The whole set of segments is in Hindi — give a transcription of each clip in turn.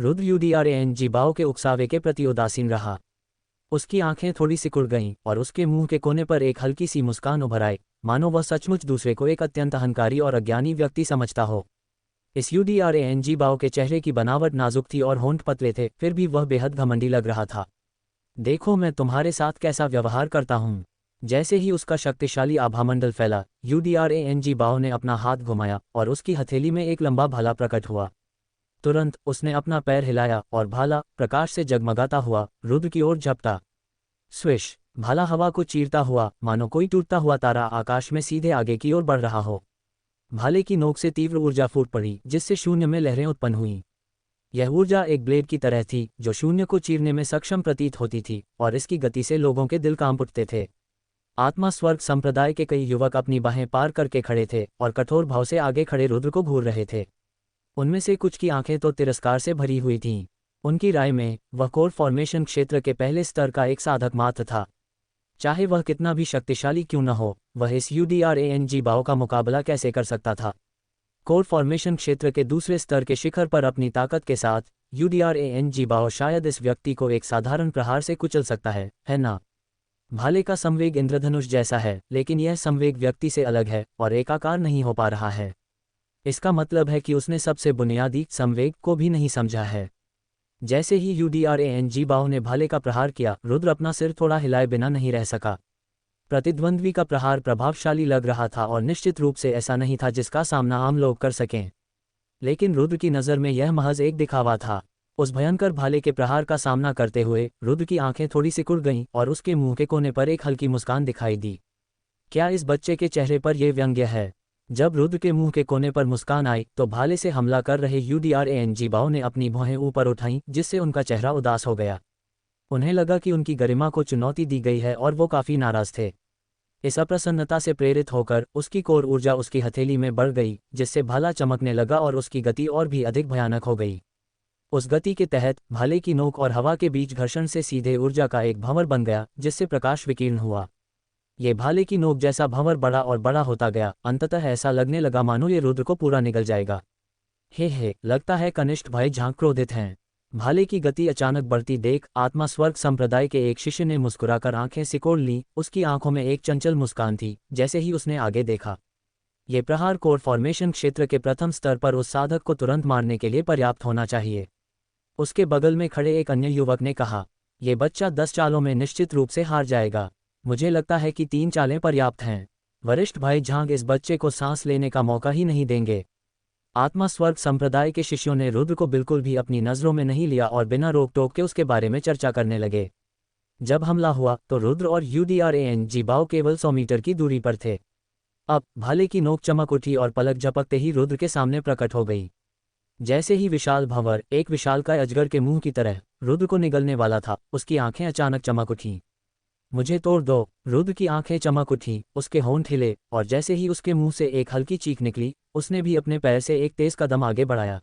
रुद्र यूडीआरएनजी बाओ के उकसावे के प्रति उदासीन रहा। उसकी आंखें थोड़ी सिकुड़ गईं और उसके मुंह के कोने पर एक हल्की सी मुस्कान उभर आई, मानो वह सचमुच दूसरे को एक अत्यंत अहंकारी और अज्ञानी व्यक्ति समझता हो। इस यूडीआरएनजी बाओ के चेहरे की बनावट नाजुक थी और होंठ पतले थे, फिर भी वह बेहद घमंडी लग रहा था। देखो मैं तुम्हारे साथ कैसा व्यवहार करता हूँ। जैसे ही उसका शक्तिशाली आभामंडल फैला, यूडीआरएनजी बाओ ने अपना हाथ घुमाया और उसकी हथेली में एक लंबा भाला प्रकट हुआ। तुरंत उसने अपना पैर हिलाया और भाला प्रकाश से जगमगाता हुआ रुद्र की ओर झपटा। स्विश! भाला हवा को चीरता हुआ मानो कोई टूटता हुआ तारा आकाश में सीधे आगे की ओर बढ़ रहा हो। भाले की नोक से तीव्र ऊर्जा फूट पड़ी, जिससे शून्य में लहरें उत्पन्न हुईं। यह ऊर्जा एक ब्लेड की तरह थी जो शून्य को चीरने में सक्षम प्रतीत होती थी, और इसकी गति से लोगों के दिल कांप उठते थे। आत्मा स्वर्ग संप्रदाय के कई युवक अपनी बाहें पार करके खड़े थे और कठोर भाव से आगे खड़े रुद्र को घूर रहे थे। उनमें से कुछ की आंखें तो तिरस्कार से भरी हुई थीं। उनकी राय में वह कोर फॉर्मेशन क्षेत्र के पहले स्तर का एक साधक मात्र था। चाहे वह कितना भी शक्तिशाली क्यों न हो, वह इस यूडीआरएनजी बाओ का मुकाबला कैसे कर सकता था। कोर फॉर्मेशन क्षेत्र के दूसरे स्तर के शिखर पर अपनी ताकत के साथ यूडीआरएनजी बाओ शायद इस व्यक्ति को एक साधारण प्रहार से कुचल सकता है ना? भाले का संवेग इंद्रधनुष जैसा है, लेकिन यह संवेग व्यक्ति से अलग है और एकाकार नहीं हो पा रहा है। इसका मतलब है कि उसने सबसे बुनियादी संवेग को भी नहीं समझा है। जैसे ही यूडीआरएनजी बाओ ने भाले का प्रहार किया, रुद्र अपना सिर थोड़ा हिलाए बिना नहीं रह सका। प्रतिद्वंद्वी का प्रहार प्रभावशाली लग रहा था और निश्चित रूप से ऐसा नहीं था जिसका सामना आम लोग कर सकें। लेकिन रुद्र की नज़र में यह महज एक दिखावा था। उस भयंकर भाले के प्रहार का सामना करते हुए रुद्र की आंखें थोड़ी सिकुड़ गईं और उसके मुंह के कोने पर एक हल्की मुस्कान दिखाई दी। क्या इस बच्चे के चेहरे पर यह व्यंग्य है? जब रुद्र के मुंह के कोने पर मुस्कान आई तो भाले से हमला कर रहे यूडीआरएनजी बाओ ने अपनी भौहें ऊपर उठाईं, जिससे उनका चेहरा उदास हो गया। उन्हें लगा कि उनकी गरिमा को चुनौती दी गई है और वो काफ़ी नाराज थे। इस अप्रसन्नता से प्रेरित होकर उसकी कोर ऊर्जा उसकी हथेली में बढ़ गई, जिससे भाला चमकने लगा और उसकी गति और भी अधिक भयानक हो गई। उस गति के तहत भाले की नोक और हवा के बीच घर्षण से सीधे ऊर्जा का एक भंवर बन गया, जिससे प्रकाश विकीर्ण हुआ। ये भाले की नोक जैसा भंवर बड़ा और बड़ा होता गया, अंततः ऐसा लगने लगा मानो ये रुद्र को पूरा निगल जाएगा। हे, लगता है कनिष्ठ भाई झांक क्रोधित हैं। भाले की गति अचानक बढ़ती देख आत्मा स्वर्ग संप्रदाय के एक शिष्य ने मुस्कुराकर आंखें सिकोड़ लीं। उसकी आंखों में एक चंचल मुस्कान थी। जैसे ही उसने आगे देखा, ये प्रहार कोर फॉर्मेशन क्षेत्र के प्रथम स्तर पर उस साधक को तुरंत मारने के लिए पर्याप्त होना चाहिए। उसके बगल में खड़े एक अन्य युवक ने कहा, यह बच्चा 10 चालों में निश्चित रूप से हार जाएगा। मुझे लगता है कि 3 चालें पर्याप्त हैं। वरिष्ठ भाई झांग इस बच्चे को सांस लेने का मौका ही नहीं देंगे। आत्मा स्वर्ग संप्रदाय के शिष्यों ने रुद्र को बिल्कुल भी अपनी नज़रों में नहीं लिया और बिना रोक टोक के उसके बारे में चर्चा करने लगे। जब हमला हुआ तो रुद्र और यूडीआरएनजी बाओ केवल 100 मीटर की दूरी पर थे। अब भाले की नोक चमक उठी और पलक झपकते ही रुद्र के सामने प्रकट हो गई। जैसे ही विशाल भंवर एक विशालकाय अजगर के मुंह की तरह रुद्र को निगलने वाला था, उसकी आंखें अचानक चमक उठीं। मुझे तोड़ दो! रुद्र की आंखें चमक उठीं, उसके होंठ हिले और जैसे ही उसके मुंह से एक हल्की चीख निकली, उसने भी अपने पैर से एक तेज कदम आगे बढ़ाया।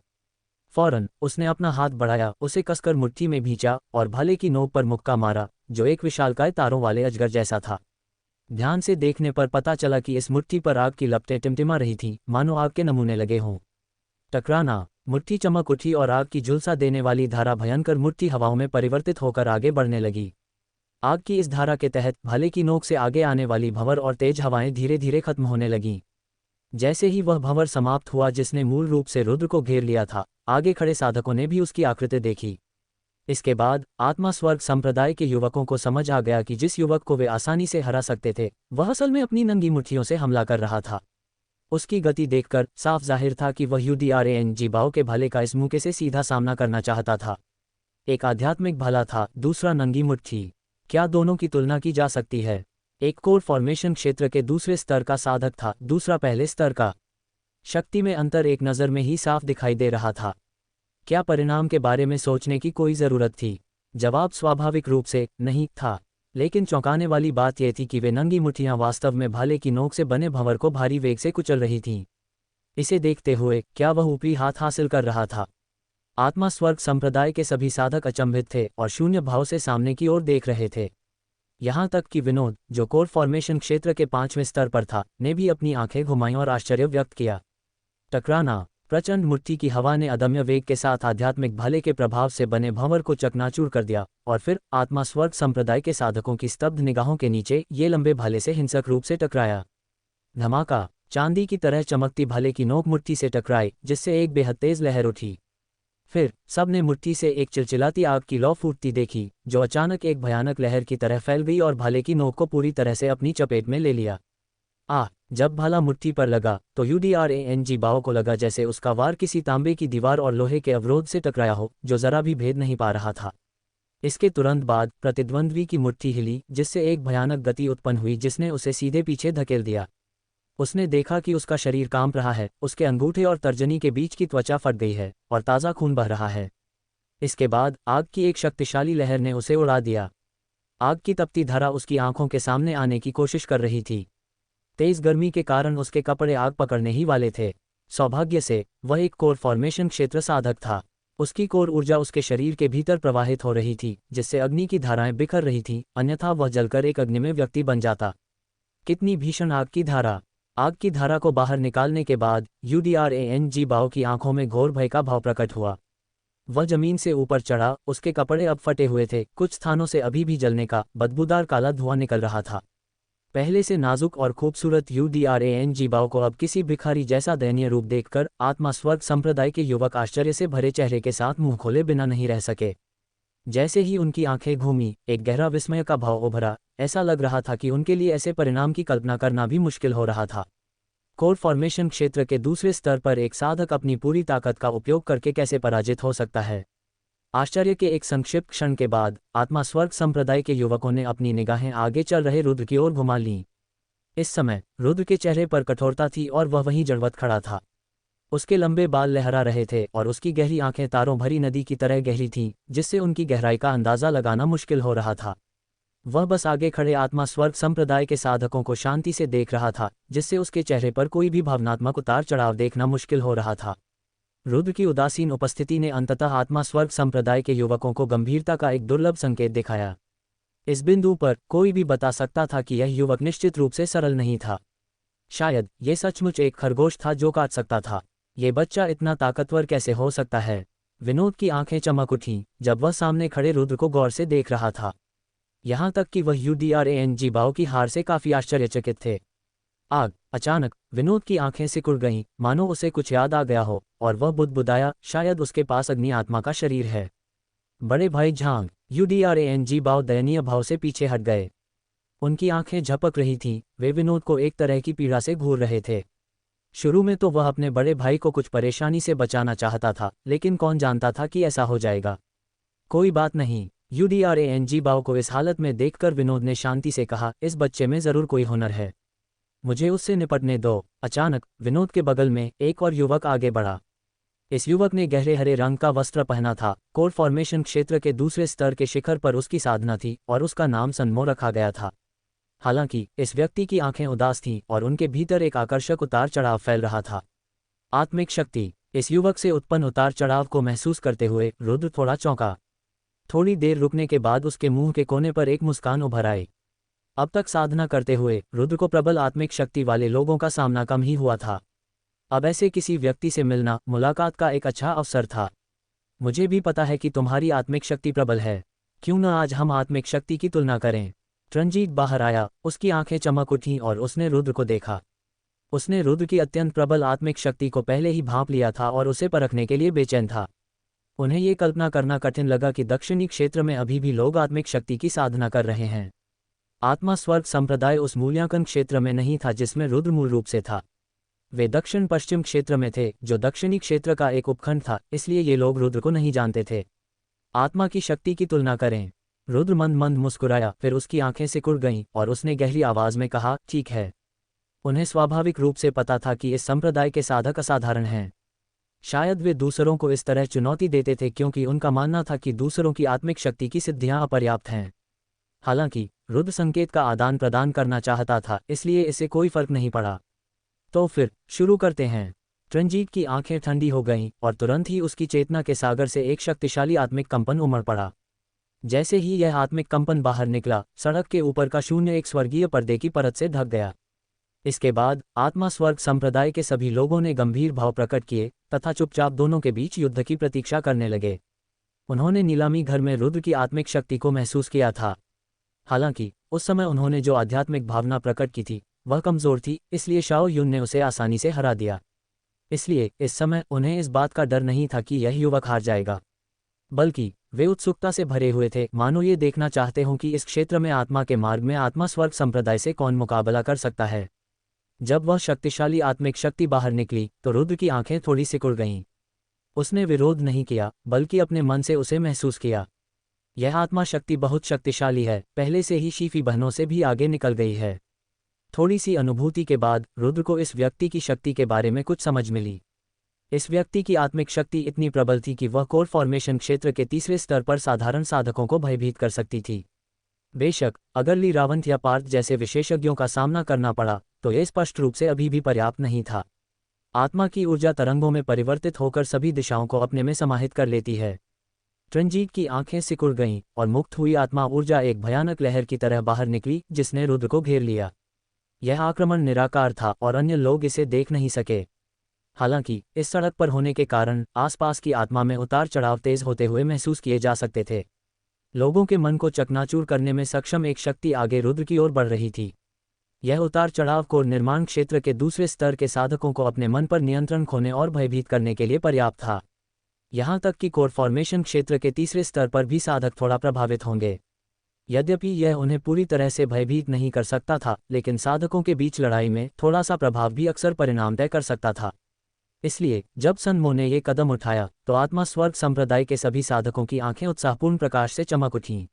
फौरन उसने अपना हाथ बढ़ाया, उसे कसकर मुट्ठी में भींचा और भाले की नोक पर मुक्का मारा, जो एक विशालकाय तारों वाले अजगर जैसा था। ध्यान से देखने पर पता चला कि इस मुट्ठी पर आग की लपटें टिमटिमा रही थीं, मानो आग के नमूने लगे हों। टकराना! मुट्ठी चमक उठी और आग की झुलसा देने वाली धारा भयंकर मुट्ठी हवाओं में परिवर्तित होकर आगे बढ़ने लगी। आग की इस धारा के तहत भाले की नोक से आगे आने वाली भंवर और तेज हवाएं धीरे धीरे खत्म होने लगीं। जैसे ही वह भंवर समाप्त हुआ जिसने मूल रूप से रुद्र को घेर लिया था, आगे खड़े साधकों ने भी उसकी आकृति देखी। इसके बाद आत्मा स्वर्ग संप्रदाय के युवकों को समझ आ गया कि जिस युवक को वे आसानी से हरा सकते थे, वह असल में अपनी नंगी मुट्ठियों से हमला कर रहा था। उसकी गति देखकर साफ जाहिर था कि वह यूडीआरएनजी बाओ के भाले का इस मौके से सीधा सामना करना चाहता था। एक आध्यात्मिक भाला था, दूसरा नंगी मुट्ठी। क्या दोनों की तुलना की जा सकती है? एक कोर फॉर्मेशन क्षेत्र के दूसरे स्तर का साधक था, दूसरा पहले स्तर का। शक्ति में अंतर एक नज़र में ही साफ दिखाई दे रहा था। क्या परिणाम के बारे में सोचने की कोई ज़रूरत थी? जवाब स्वाभाविक रूप से नहीं था। लेकिन चौंकाने वाली बात यह थी कि वे नंगी मुट्ठियां वास्तव में भाले की नोक से बने भंवर को भारी वेग से कुचल रही थीं। इसे देखते हुए क्या वह ऊपरी हाथ हासिल कर रहा था? आत्मा स्वर्ग संप्रदाय के सभी साधक अचंभित थे और शून्य भाव से सामने की ओर देख रहे थे। यहाँ तक कि विनोद, जो कोर फॉर्मेशन क्षेत्र के 5वें स्तर पर था, ने भी अपनी आंखें घुमाईं और आश्चर्य व्यक्त किया। टकराना! प्रचंड मुट्ठी की हवा ने अदम्य वेग के साथ आध्यात्मिक भले के प्रभाव से बने भंवर को चकनाचूर कर दिया, और फिर आत्मा स्वर्ग संप्रदाय के साधकों की स्तब्ध निगाहों के नीचे ये लंबे भाले से हिंसक रूप से टकराया। धमाका! चांदी की तरह चमकती भाले की नोक मुट्ठी से टकराई, जिससे एक बेहद तेज लहर उठी। फिर सबने मुट्ठी से एक चिलचिलाती आग की लौ फूटती देखी, जो अचानक एक भयानक लहर की तरह फैल गई और भाले की नोक को पूरी तरह से अपनी चपेट में ले लिया। जब भाला मुट्ठी पर लगा तो यूडीआरएनजी बाओ को लगा जैसे उसका वार किसी तांबे की दीवार और लोहे के अवरोध से टकराया हो, जो जरा भी भेद नहीं पा रहा था। इसके तुरंत बाद प्रतिद्वंद्वी की मुट्ठी हिली, जिससे एक भयानक गति उत्पन्न हुई जिसने उसे सीधे पीछे धकेल दिया। उसने देखा कि उसका शरीर कांप रहा है, उसके अंगूठे और तर्जनी के बीच की त्वचा फट गई है और ताज़ा खून बह रहा है। इसके बाद आग की एक शक्तिशाली लहर ने उसे उड़ा दिया। आग की तपती धारा उसकी आंखों के सामने आने की कोशिश कर रही थी। तेज गर्मी के कारण उसके कपड़े आग पकड़ने ही वाले थे। सौभाग्य से वह एक कोर फॉर्मेशन क्षेत्र साधक था। उसकी कोर ऊर्जा उसके शरीर के भीतर प्रवाहित हो रही थी, जिससे अग्नि की धाराएं बिखर रही थीं, अन्यथा वह जलकर एक अग्निमय व्यक्ति बन जाता। कितनी भीषण आग की धारा! आग की धारा को बाहर निकालने के बाद यूडीआरएनजी बाओ की आंखों में घोर भय का भाव प्रकट हुआ। वह जमीन से ऊपर चढ़ा, उसके कपड़े अब फटे हुए थे, कुछ स्थानों से अभी भी जलने का बदबूदार काला धुआं निकल रहा था। पहले से नाजुक और खूबसूरत यूडीआरएनजी बाओ को अब किसी भिखारी जैसा दयनीय रूप देखकर आत्मा स्वर्ग संप्रदाय के युवक आश्चर्य से भरे चेहरे के साथ मुंह खोले बिना नहीं रह सके। जैसे ही उनकी आंखें घूमी, एक गहरा विस्मय का भाव उभरा। ऐसा लग रहा था कि उनके लिए ऐसे परिणाम की कल्पना करना भी मुश्किल हो रहा था। कोर फॉर्मेशन क्षेत्र के दूसरे स्तर पर एक साधक अपनी पूरी ताकत का उपयोग करके कैसे पराजित हो सकता है? आश्चर्य के एक संक्षिप्त क्षण के बाद आत्मा स्वर्ग संप्रदाय के युवकों ने अपनी निगाहें आगे चल रहे रुद्र की ओर घुमा लीं। इस समय रुद्र के चेहरे पर कठोरता थी और वह वहीं जड़वत खड़ा था। उसके लंबे बाल लहरा रहे थे और उसकी गहरी आंखें तारों भरी नदी की तरह गहरी थीं, जिससे उनकी गहराई का अंदाजा लगाना मुश्किल हो रहा था। वह बस आगे खड़े आत्मा स्वर्ग संप्रदाय के साधकों को शांति से देख रहा था, जिससे उसके चेहरे पर कोई भी भावनात्मक उतार चढ़ाव देखना मुश्किल हो रहा था। रुद्र की उदासीन उपस्थिति ने अंततः आत्मा स्वर्ग संप्रदाय के युवकों को गंभीरता का एक दुर्लभ संकेत दिखाया। इस बिंदु पर कोई भी बता सकता था कि यह युवक निश्चित रूप से सरल नहीं था। शायद ये सचमुच एक खरगोश था जो काट सकता था। ये बच्चा इतना ताकतवर कैसे हो सकता है? विनोद की आंखें चमक उठीं जब वह सामने खड़े रुद्र को गौर से देख रहा था। यहाँ तक कि वह यूडीआरएनजी बाओ की हार से काफी आश्चर्यचकित थे। अचानक विनोद की आंखें सिकुड़ गईं, मानो उसे कुछ याद आ गया हो, और वह बुदबुदाया, शायद उसके पास अग्नि आत्मा का शरीर है। बड़े भाई झांग! यूडीआरएनजी बाओ दयनीय भाव से पीछे हट गए। उनकी आंखें झपक रही थीं, वे विनोद को एक तरह की पीड़ा से घूर रहे थे। शुरू में तो वह अपने बड़े भाई को कुछ परेशानी से बचाना चाहता था, लेकिन कौन जानता था कि ऐसा हो जाएगा। कोई बात नहीं। यूडीआरएनजी बाओ को इस हालत में देखकर विनोद ने शांति से कहा, इस बच्चे में जरूर कोई हुनर है, मुझे उससे निपटने दो। अचानक विनोद के बगल में एक और युवक आगे बढ़ा। इस युवक ने गहरे हरे रंग का वस्त्र पहना था। कोर फॉर्मेशन क्षेत्र के दूसरे स्तर के शिखर पर उसकी साधना थी और उसका नाम सन्मो रखा गया था। हालांकि इस व्यक्ति की आंखें उदास थीं और उनके भीतर एक आकर्षक उतार चढ़ाव फैल रहा था। आत्मिक शक्ति! इस युवक से उत्पन्न उतार चढ़ाव को महसूस करते हुए रुद्र थोड़ा चौंका। थोड़ी देर रुकने के बाद उसके मुंह के कोने पर एक मुस्कान उभर आई। अब तक साधना करते हुए रुद्र को प्रबल आत्मिक शक्ति वाले लोगों का सामना कम ही हुआ था। अब ऐसे किसी व्यक्ति से मिलना मुलाकात का एक अच्छा अवसर था। मुझे भी पता है कि तुम्हारी आत्मिक शक्ति प्रबल है, क्यों न आज हम आत्मिक शक्ति की तुलना करें। रंजीत बाहर आया, उसकी आंखें चमक उठीं और उसने रुद्र को देखा। उसने रुद्र की अत्यंत प्रबल आत्मिक शक्ति को पहले ही भांप लिया था और उसे परखने के लिए बेचैन था। उन्हें ये कल्पना करना कठिन लगा कि दक्षिणी क्षेत्र में अभी भी लोग आत्मिक शक्ति की साधना कर रहे हैं। आत्मा स्वर्ग संप्रदाय उस मूल्यांकन क्षेत्र में नहीं था जिसमें रुद्र मूल रूप से था। वे दक्षिण पश्चिम क्षेत्र में थे, जो दक्षिणी क्षेत्र का एक उपखंड था, इसलिए ये लोग रुद्र को नहीं जानते थे। आत्मा की शक्ति की तुलना करें। रुद्र मंद मंद मुस्कुराया, फिर उसकी आंखें सिकुड़ गईं और उसने गहरी आवाज में कहा, ठीक है। उन्हें स्वाभाविक रूप से पता था कि इस संप्रदाय के साधक असाधारण हैं। शायद वे दूसरों को इस तरह चुनौती देते थे क्योंकि उनका मानना था कि दूसरों की आत्मिक शक्ति की सिद्धियां अपर्याप्त हैं। हालांकि रुद्र संकेत का आदान प्रदान करना चाहता था, इसलिए इसे कोई फर्क नहीं पड़ा। तो फिर शुरू करते हैं। रंजीत की आंखें ठंडी हो गईं और तुरंत ही उसकी चेतना के सागर से एक शक्तिशाली आत्मिक कंपन उमड़ पड़ा। जैसे ही यह आत्मिक कंपन बाहर निकला, सड़क के ऊपर का शून्य एक स्वर्गीय पर्दे की परत से ढक गया। इसके बाद आत्मा स्वर्ग संप्रदाय के सभी लोगों ने गंभीर भाव प्रकट किए तथा चुपचाप दोनों के बीच युद्ध की प्रतीक्षा करने लगे। उन्होंने नीलामी घर में रुद्र की आत्मिक शक्ति को महसूस किया था। हालांकि उस समय उन्होंने जो आध्यात्मिक भावना प्रकट की थी वह कमजोर थी, इसलिए शाओ युन ने उसे आसानी से हरा दिया। इसलिए इस समय उन्हें इस बात का डर नहीं था कि यह युवक हार जाएगा, बल्कि वे उत्सुकता से भरे हुए थे, मानो ये देखना चाहते हों कि इस क्षेत्र में आत्मा के मार्ग में आत्मा स्वर्ग संप्रदाय से कौन मुकाबला कर सकता है। जब वह शक्तिशाली आत्मिक शक्ति बाहर निकली तो रुद्र की आंखें थोड़ी सिकुड़ गईं। उसने विरोध नहीं किया, बल्कि अपने मन से उसे महसूस किया। यह आत्मा शक्ति बहुत शक्तिशाली है, पहले से ही शीफी बहनों से भी आगे निकल गई है। थोड़ी सी अनुभूति के बाद रुद्र को इस व्यक्ति की शक्ति के बारे में कुछ समझ मिली। इस व्यक्ति की आत्मिक शक्ति इतनी प्रबल थी कि वह कोर फॉर्मेशन क्षेत्र के तीसरे स्तर पर साधारण साधकों को भयभीत कर सकती थी। बेशक अगर ली रावंत या पार्थ जैसे विशेषज्ञों का सामना करना पड़ा तो यह स्पष्ट रूप से अभी भी पर्याप्त नहीं था। आत्मा की ऊर्जा तरंगों में परिवर्तित होकर सभी दिशाओं को अपने में समाहित कर लेती है। ट्रंजीत की आंखें सिकुड़ गईं और मुक्त हुई आत्मा ऊर्जा एक भयानक लहर की तरह बाहर निकली जिसने रुद्र को घेर लिया। यह आक्रमण निराकार था और अन्य लोग इसे देख नहीं सके। हालांकि इस सड़क पर होने के कारण आसपास की आत्मा में उतार चढ़ाव तेज होते हुए महसूस किए जा सकते थे। लोगों के मन को चकनाचूर करने में सक्षम एक शक्ति आगे रुद्र की ओर बढ़ रही थी। यह उतार चढ़ाव कोर निर्माण क्षेत्र के दूसरे स्तर के साधकों को अपने मन पर नियंत्रण खोने और भयभीत करने के लिए पर्याप्त था। यहाँ तक कि कोर फॉर्मेशन क्षेत्र के तीसरे स्तर पर भी साधक थोड़ा प्रभावित होंगे। यद्यपि यह उन्हें पूरी तरह से भयभीत नहीं कर सकता था, लेकिन साधकों के बीच लड़ाई में थोड़ा सा प्रभाव भी अक्सर परिणाम तय कर सकता था। इसलिए जब सन मो ने ये कदम उठाया तो आत्मा स्वर्ग संप्रदाय के सभी साधकों की आंखें उत्साहपूर्ण प्रकाश से चमक उठीं।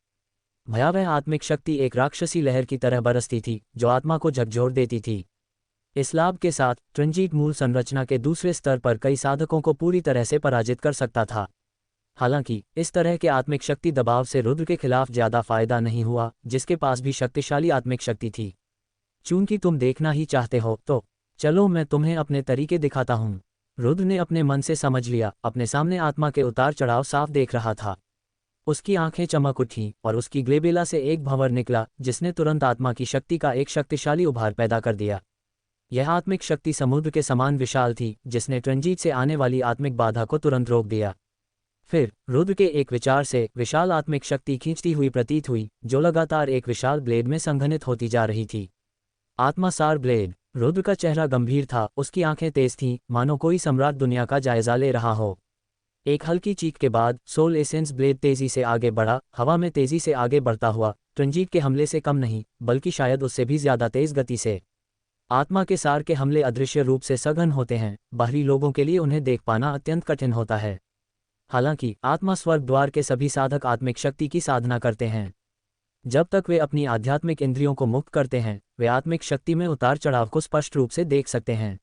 भयावह आत्मिक शक्ति एक राक्षसी लहर की तरह बरसती थी जो आत्मा को झकझोर देती थी। इस लाभ के साथ ट्रंजीत मूल संरचना के दूसरे स्तर पर कई साधकों को पूरी तरह से पराजित कर सकता था। हालांकि इस तरह के आत्मिक शक्ति दबाव से रुद्र के खिलाफ ज्यादा फायदा नहीं हुआ, जिसके पास भी शक्तिशाली आत्मिक शक्ति थी। चूंकि तुम देखना ही चाहते हो तो चलो मैं तुम्हें अपने तरीके दिखाता हूँ। रुद्र ने अपने मन से समझ लिया, अपने सामने आत्मा के उतार चढ़ाव साफ देख रहा था। उसकी आंखें चमक उठीं और उसकी ग्लेबेला से एक भंवर निकला जिसने तुरंत आत्मा की शक्ति का एक शक्तिशाली उभार पैदा कर दिया। यह आत्मिक शक्ति समुद्र के समान विशाल थी, जिसने ट्रंजीत से आने वाली आत्मिक बाधा को तुरंत रोक दिया। फिर रुद्र के एक विचार से विशाल आत्मिक शक्ति खींचती हुई प्रतीत हुई, जो लगातार एक विशाल ब्लेड में संघनित होती जा रही थी। आत्मासार ब्लेड। रुद्र का चेहरा गंभीर था, उसकी आंखें तेज थीं, मानो कोई सम्राट दुनिया का जायजा ले रहा हो। एक हल्की चीख के बाद सोल एसेंस ब्लेड तेजी से आगे बढ़ा, हवा में तेजी से आगे बढ़ता हुआ, ट्रंजीत के हमले से कम नहीं, बल्कि शायद उससे भी ज्यादा तेज गति से। आत्मा के सार के हमले अदृश्य रूप से सघन होते हैं, बाहरी लोगों के लिए उन्हें देख पाना अत्यंत कठिन होता है। हालांकि आत्मा स्वर्ग द्वार के सभी साधक आत्मिक शक्ति की साधना करते हैं। जब तक वे अपनी आध्यात्मिक इंद्रियों को मुक्त करते हैं, वे आत्मिक शक्ति में उतार चढ़ाव को स्पष्ट रूप से देख सकते हैं।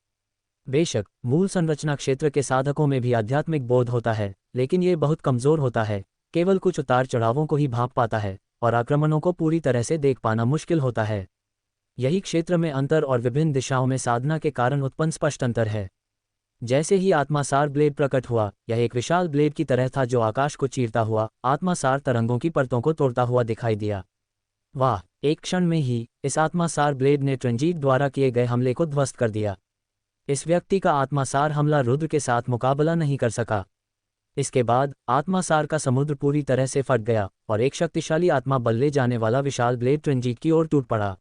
बेशक मूल संरचना क्षेत्र के साधकों में भी आध्यात्मिक बोध होता है, लेकिन ये बहुत कमजोर होता है, केवल कुछ उतार चढ़ावों को ही भांप पाता है और आक्रमणों को पूरी तरह से देख पाना मुश्किल होता है। यही क्षेत्र में अंतर और विभिन्न दिशाओं में साधना के कारण उत्पन्न स्पष्ट अंतर है। जैसे ही आत्मासार ब्लेड प्रकट हुआ, यह एक विशाल ब्लेड की तरह था जो आकाश को चीरता हुआ आत्मासार तरंगों की परतों को तोड़ता हुआ दिखाई दिया। वाह! एक क्षण में ही इस आत्मासार ब्लेड ने ट्रंजीत द्वारा किए गए हमले को ध्वस्त कर दिया। इस व्यक्ति का आत्मासार हमला रुद्र के साथ मुकाबला नहीं कर सका। इसके बाद आत्मासार का समुद्र पूरी तरह से फट गया और एक शक्तिशाली आत्मा बल ले जाने वाला विशाल ब्लेड ट्रंजीत की ओर टूट पड़ा।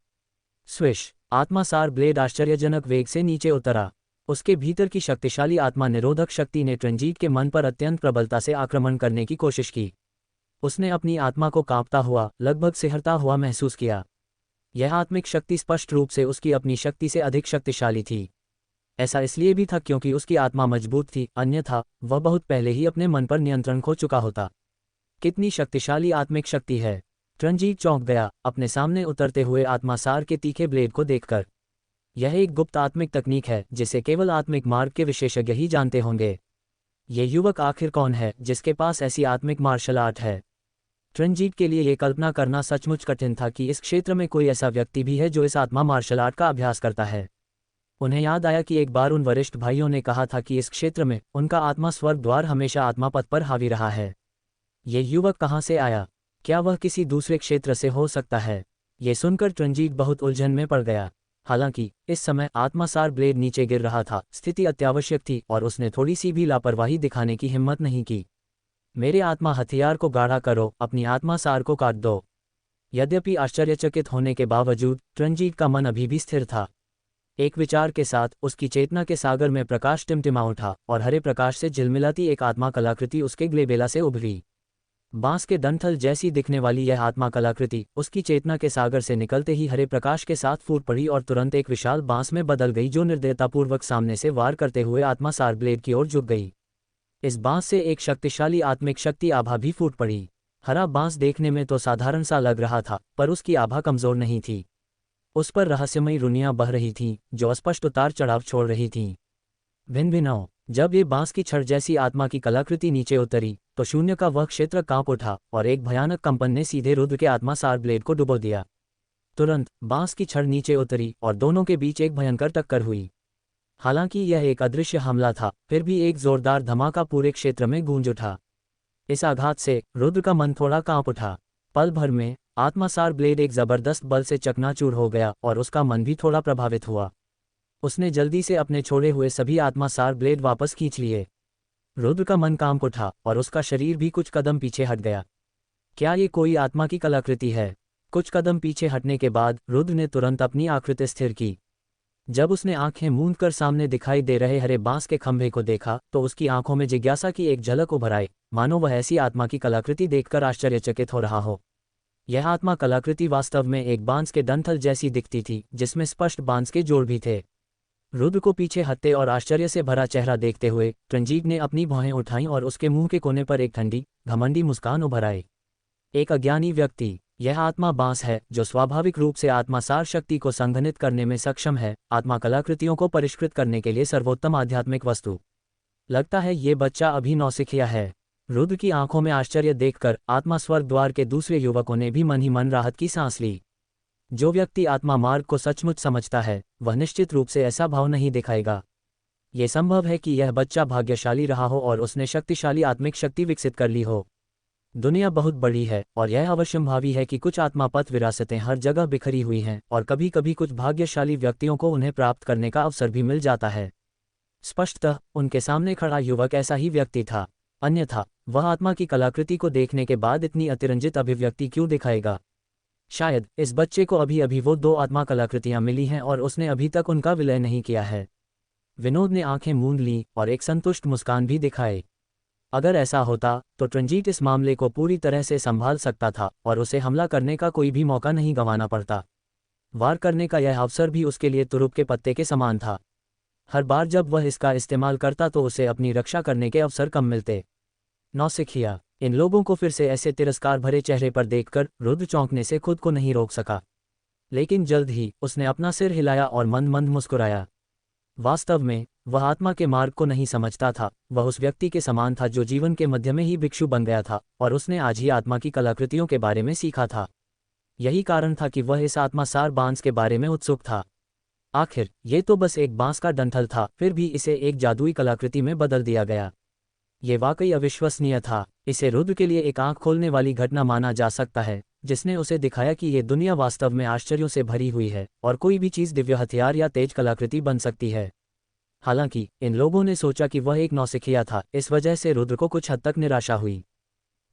स्विश! आत्मासार ब्लेड आश्चर्यजनक वेग से नीचे उतरा। उसके भीतर की शक्तिशाली आत्मा निरोधक शक्ति ने ट्रंजीत के मन पर अत्यंत प्रबलता से आक्रमण करने की कोशिश की। उसने अपनी आत्मा को कांपता हुआ, लगभग सिहरता हुआ महसूस किया। यह आत्मिक शक्ति स्पष्ट रूप से उसकी अपनी शक्ति से अधिक शक्तिशाली थी। ऐसा इसलिए भी था क्योंकि उसकी आत्मा मजबूत थी, अन्यथा वह बहुत पहले ही अपने मन पर नियंत्रण खो चुका होता। कितनी शक्तिशाली आत्मिक शक्ति है! ट्रंजीत चौंक गया, अपने सामने उतरते हुए आत्मासार के तीखे ब्लेड को देखकर। यह एक गुप्त आत्मिक तकनीक है जिसे केवल आत्मिक मार्ग के विशेषज्ञ ही जानते होंगे। ये युवक आखिर कौन है जिसके पास ऐसी आत्मिक मार्शल आर्ट है? ट्रंजीत के लिए ये कल्पना करना सचमुच कठिन था कि इस क्षेत्र में कोई ऐसा व्यक्ति भी है जो इस आत्मा मार्शल आर्ट का अभ्यास करता है। उन्हें याद आया कि एक बार उन वरिष्ठ भाइयों ने कहा था कि इस क्षेत्र में उनका आत्मा स्वर्ग द्वार हमेशा आत्मा पथ पर हावी रहा है। ये युवक कहाँ से आया? क्या वह किसी दूसरे क्षेत्र से हो सकता है? ये सुनकर ट्रंजीत बहुत उलझन में पड़ गया। हालांकि इस समय आत्मासार ब्लेड नीचे गिर रहा था, स्थिति अत्यावश्यक थी और उसने थोड़ी सी भी लापरवाही दिखाने की हिम्मत नहीं की। मेरे आत्मा हथियार को गाढ़ा करो, अपनी आत्मासार को काट दो। यद्यपि आश्चर्यचकित होने के बावजूद ट्रंजीट का मन अभी भी स्थिर था। एक विचार के साथ उसकी चेतना के सागर में प्रकाश टिमटिमा उठा और हरे प्रकाश से झिलमिलाती एक आत्मा कलाकृति उसके ग्लेबेला से उभरी। बांस के डंठल जैसी दिखने वाली यह आत्मा कलाकृति उसकी चेतना के सागर से निकलते ही हरे प्रकाश के साथ फूट पड़ी और तुरंत एक विशाल बांस में बदल गई, जो निर्दयतापूर्वक सामने से वार करते हुए आत्मासार ब्लेड की ओर झुक गई। इस बांस से एक शक्तिशाली आत्मिक शक्ति आभा भी फूट पड़ी। हरा बांस देखने में तो साधारण सा लग रहा था, पर उसकी आभा कमजोर नहीं थी। उस पर रहस्यमयी रुनियां बह रही थीं, जो स्पष्ट उतार चढ़ाव छोड़ रही थीं। भिन्न भिन्नों जब ये बांस की छड़ जैसी आत्मा की कलाकृति नीचे उतरी, तो शून्य का वह क्षेत्र कांप उठा और एक भयानक कंपन ने सीधे रुद्र के आत्मासार ब्लेड को डुबो दिया। तुरंत बांस की छड़ नीचे उतरी और दोनों के बीच एक भयंकर टक्कर हुई। हालांकि यह एक अदृश्य हमला था, फिर भी एक जोरदार धमाका पूरे क्षेत्र में गूंज उठा। इस आघात से रुद्र का मन थोड़ा कांप उठा। पल भर में आत्मासार ब्लेड एक जबरदस्त बल से चकनाचूर हो गया और उसका मन भी थोड़ा प्रभावित हुआ। उसने जल्दी से अपने छोड़े हुए सभी आत्मासार ब्लेड वापस खींच लिए। रुद्र का मन कांप उठा और उसका शरीर भी कुछ कदम पीछे हट गया। क्या ये कोई आत्मा की कलाकृति है? कुछ कदम पीछे हटने के बाद रुद्र ने तुरंत अपनी आकृति स्थिर की। जब उसने आंखें मूंदकर सामने दिखाई दे रहे हरे बांस के खंभे को देखा, तो उसकी आंखों में जिज्ञासा की एक झलक उभर आई, मानो वह ऐसी आत्मा की कलाकृति देखकर आश्चर्यचकित हो रहा हो। यह आत्मा कलाकृति वास्तव में एक बांस के डंठल जैसी दिखती थी, जिसमें स्पष्ट बांस के जोड़ भी थे। रुद्र को पीछे हटते और आश्चर्य से भरा चेहरा देखते हुए ट्रंजीट ने अपनी भौहें उठाईं और उसके मुंह के कोने पर एक ठंडी, घमंडी मुस्कान उभर आई। एक अज्ञानी व्यक्ति, यह आत्मा बांस है जो स्वाभाविक रूप से आत्मासार शक्ति को संघनित करने में सक्षम है, आत्मा कलाकृतियों को परिष्कृत करने के लिए सर्वोत्तम आध्यात्मिक वस्तु। लगता है ये बच्चा अभी नौसिखिया है। रुद्र की आंखों में आश्चर्य देखकर आत्मा स्वर्ग द्वार के दूसरे युवकों ने भी मन ही मन राहत की सांस ली। जो व्यक्ति आत्मा मार्ग को सचमुच समझता है, वह निश्चित रूप से ऐसा भाव नहीं दिखाएगा। ये संभव है कि यह बच्चा भाग्यशाली रहा हो और उसने शक्तिशाली आत्मिक शक्ति विकसित कर ली हो। दुनिया बहुत बड़ी है और यह अवश्यंभावी है कि कुछ आत्मापत विरासतें हर जगह बिखरी हुई हैं और कभी कभी कुछ भाग्यशाली व्यक्तियों को उन्हें प्राप्त करने का अवसर भी मिल जाता है। स्पष्टतः उनके सामने खड़ा युवक ऐसा ही व्यक्ति था, अन्यथा वह आत्मा की कलाकृति को देखने के बाद इतनी अतिरंजित अभिव्यक्ति क्यों दिखाएगा? शायद इस बच्चे को अभी अभी वो 2 आत्मा कलाकृतियां मिली हैं और उसने अभी तक उनका विलय नहीं किया है। विनोद ने आंखें मूंद लीं और एक संतुष्ट मुस्कान भी दिखाई। अगर ऐसा होता तो ट्रंजीट इस मामले को पूरी तरह से संभाल सकता था और उसे हमला करने का कोई भी मौका नहीं गंवाना पड़ता। वार करने का यह अवसर भी उसके लिए तुरुप के पत्ते के समान था। हर बार जब वह इसका इस्तेमाल करता तो उसे अपनी रक्षा करने के अवसर कम मिलते। नौसिखिया, इन लोगों को फिर से ऐसे तिरस्कार भरे चेहरे पर देखकर रुद्र चौंकने से खुद को नहीं रोक सका। लेकिन जल्द ही उसने अपना सिर हिलाया और मंद मंद मुस्कुराया। वास्तव में वह आत्मा के मार्ग को नहीं समझता था, वह उस व्यक्ति के समान था जो जीवन के मध्य में ही भिक्षु बन गया था और उसने आज ही आत्मा की कलाकृतियों के बारे में सीखा था। यही कारण था कि वह इस आत्मासार बांस के बारे में उत्सुक था। आखिर ये तो बस एक बांस का डंठल था, फिर भी इसे एक जादुई कलाकृति में बदल दिया गया। ये वाकई अविश्वसनीय था। इसे रुद्र के लिए एक आंख खोलने वाली घटना माना जा सकता है, जिसने उसे दिखाया कि ये दुनिया वास्तव में आश्चर्यों से भरी हुई है और कोई भी चीज़ दिव्य हथियार या तेज कलाकृति बन सकती है। हालांकि इन लोगों ने सोचा कि वह एक नौसिखिया था, इस वजह से रुद्र को कुछ हद तक निराशा हुई।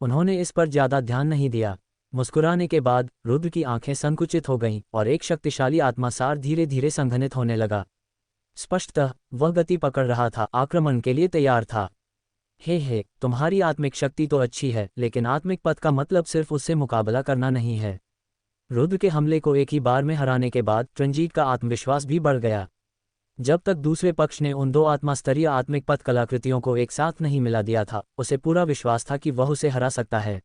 उन्होंने इस पर ज्यादा ध्यान नहीं दिया। मुस्कुराने के बाद रुद्र की आंखें संकुचित हो गईं और एक शक्तिशाली आत्मासार धीरे धीरे संघनित होने लगा। स्पष्टतः वह गति पकड़ रहा था, आक्रमण के लिए तैयार था। हे, तुम्हारी आत्मिक शक्ति तो अच्छी है, लेकिन आत्मिक पथ का मतलब सिर्फ उससे मुकाबला करना नहीं है। रुद्र के हमले को एक ही बार में हराने के बाद ट्रंजीट का आत्मविश्वास भी बढ़ गया। जब तक दूसरे पक्ष ने उन 2 आत्मास्तरीय आत्मिक पथ कलाकृतियों को एक साथ नहीं मिला दिया था, उसे पूरा विश्वास था कि वह उसे हरा सकता है।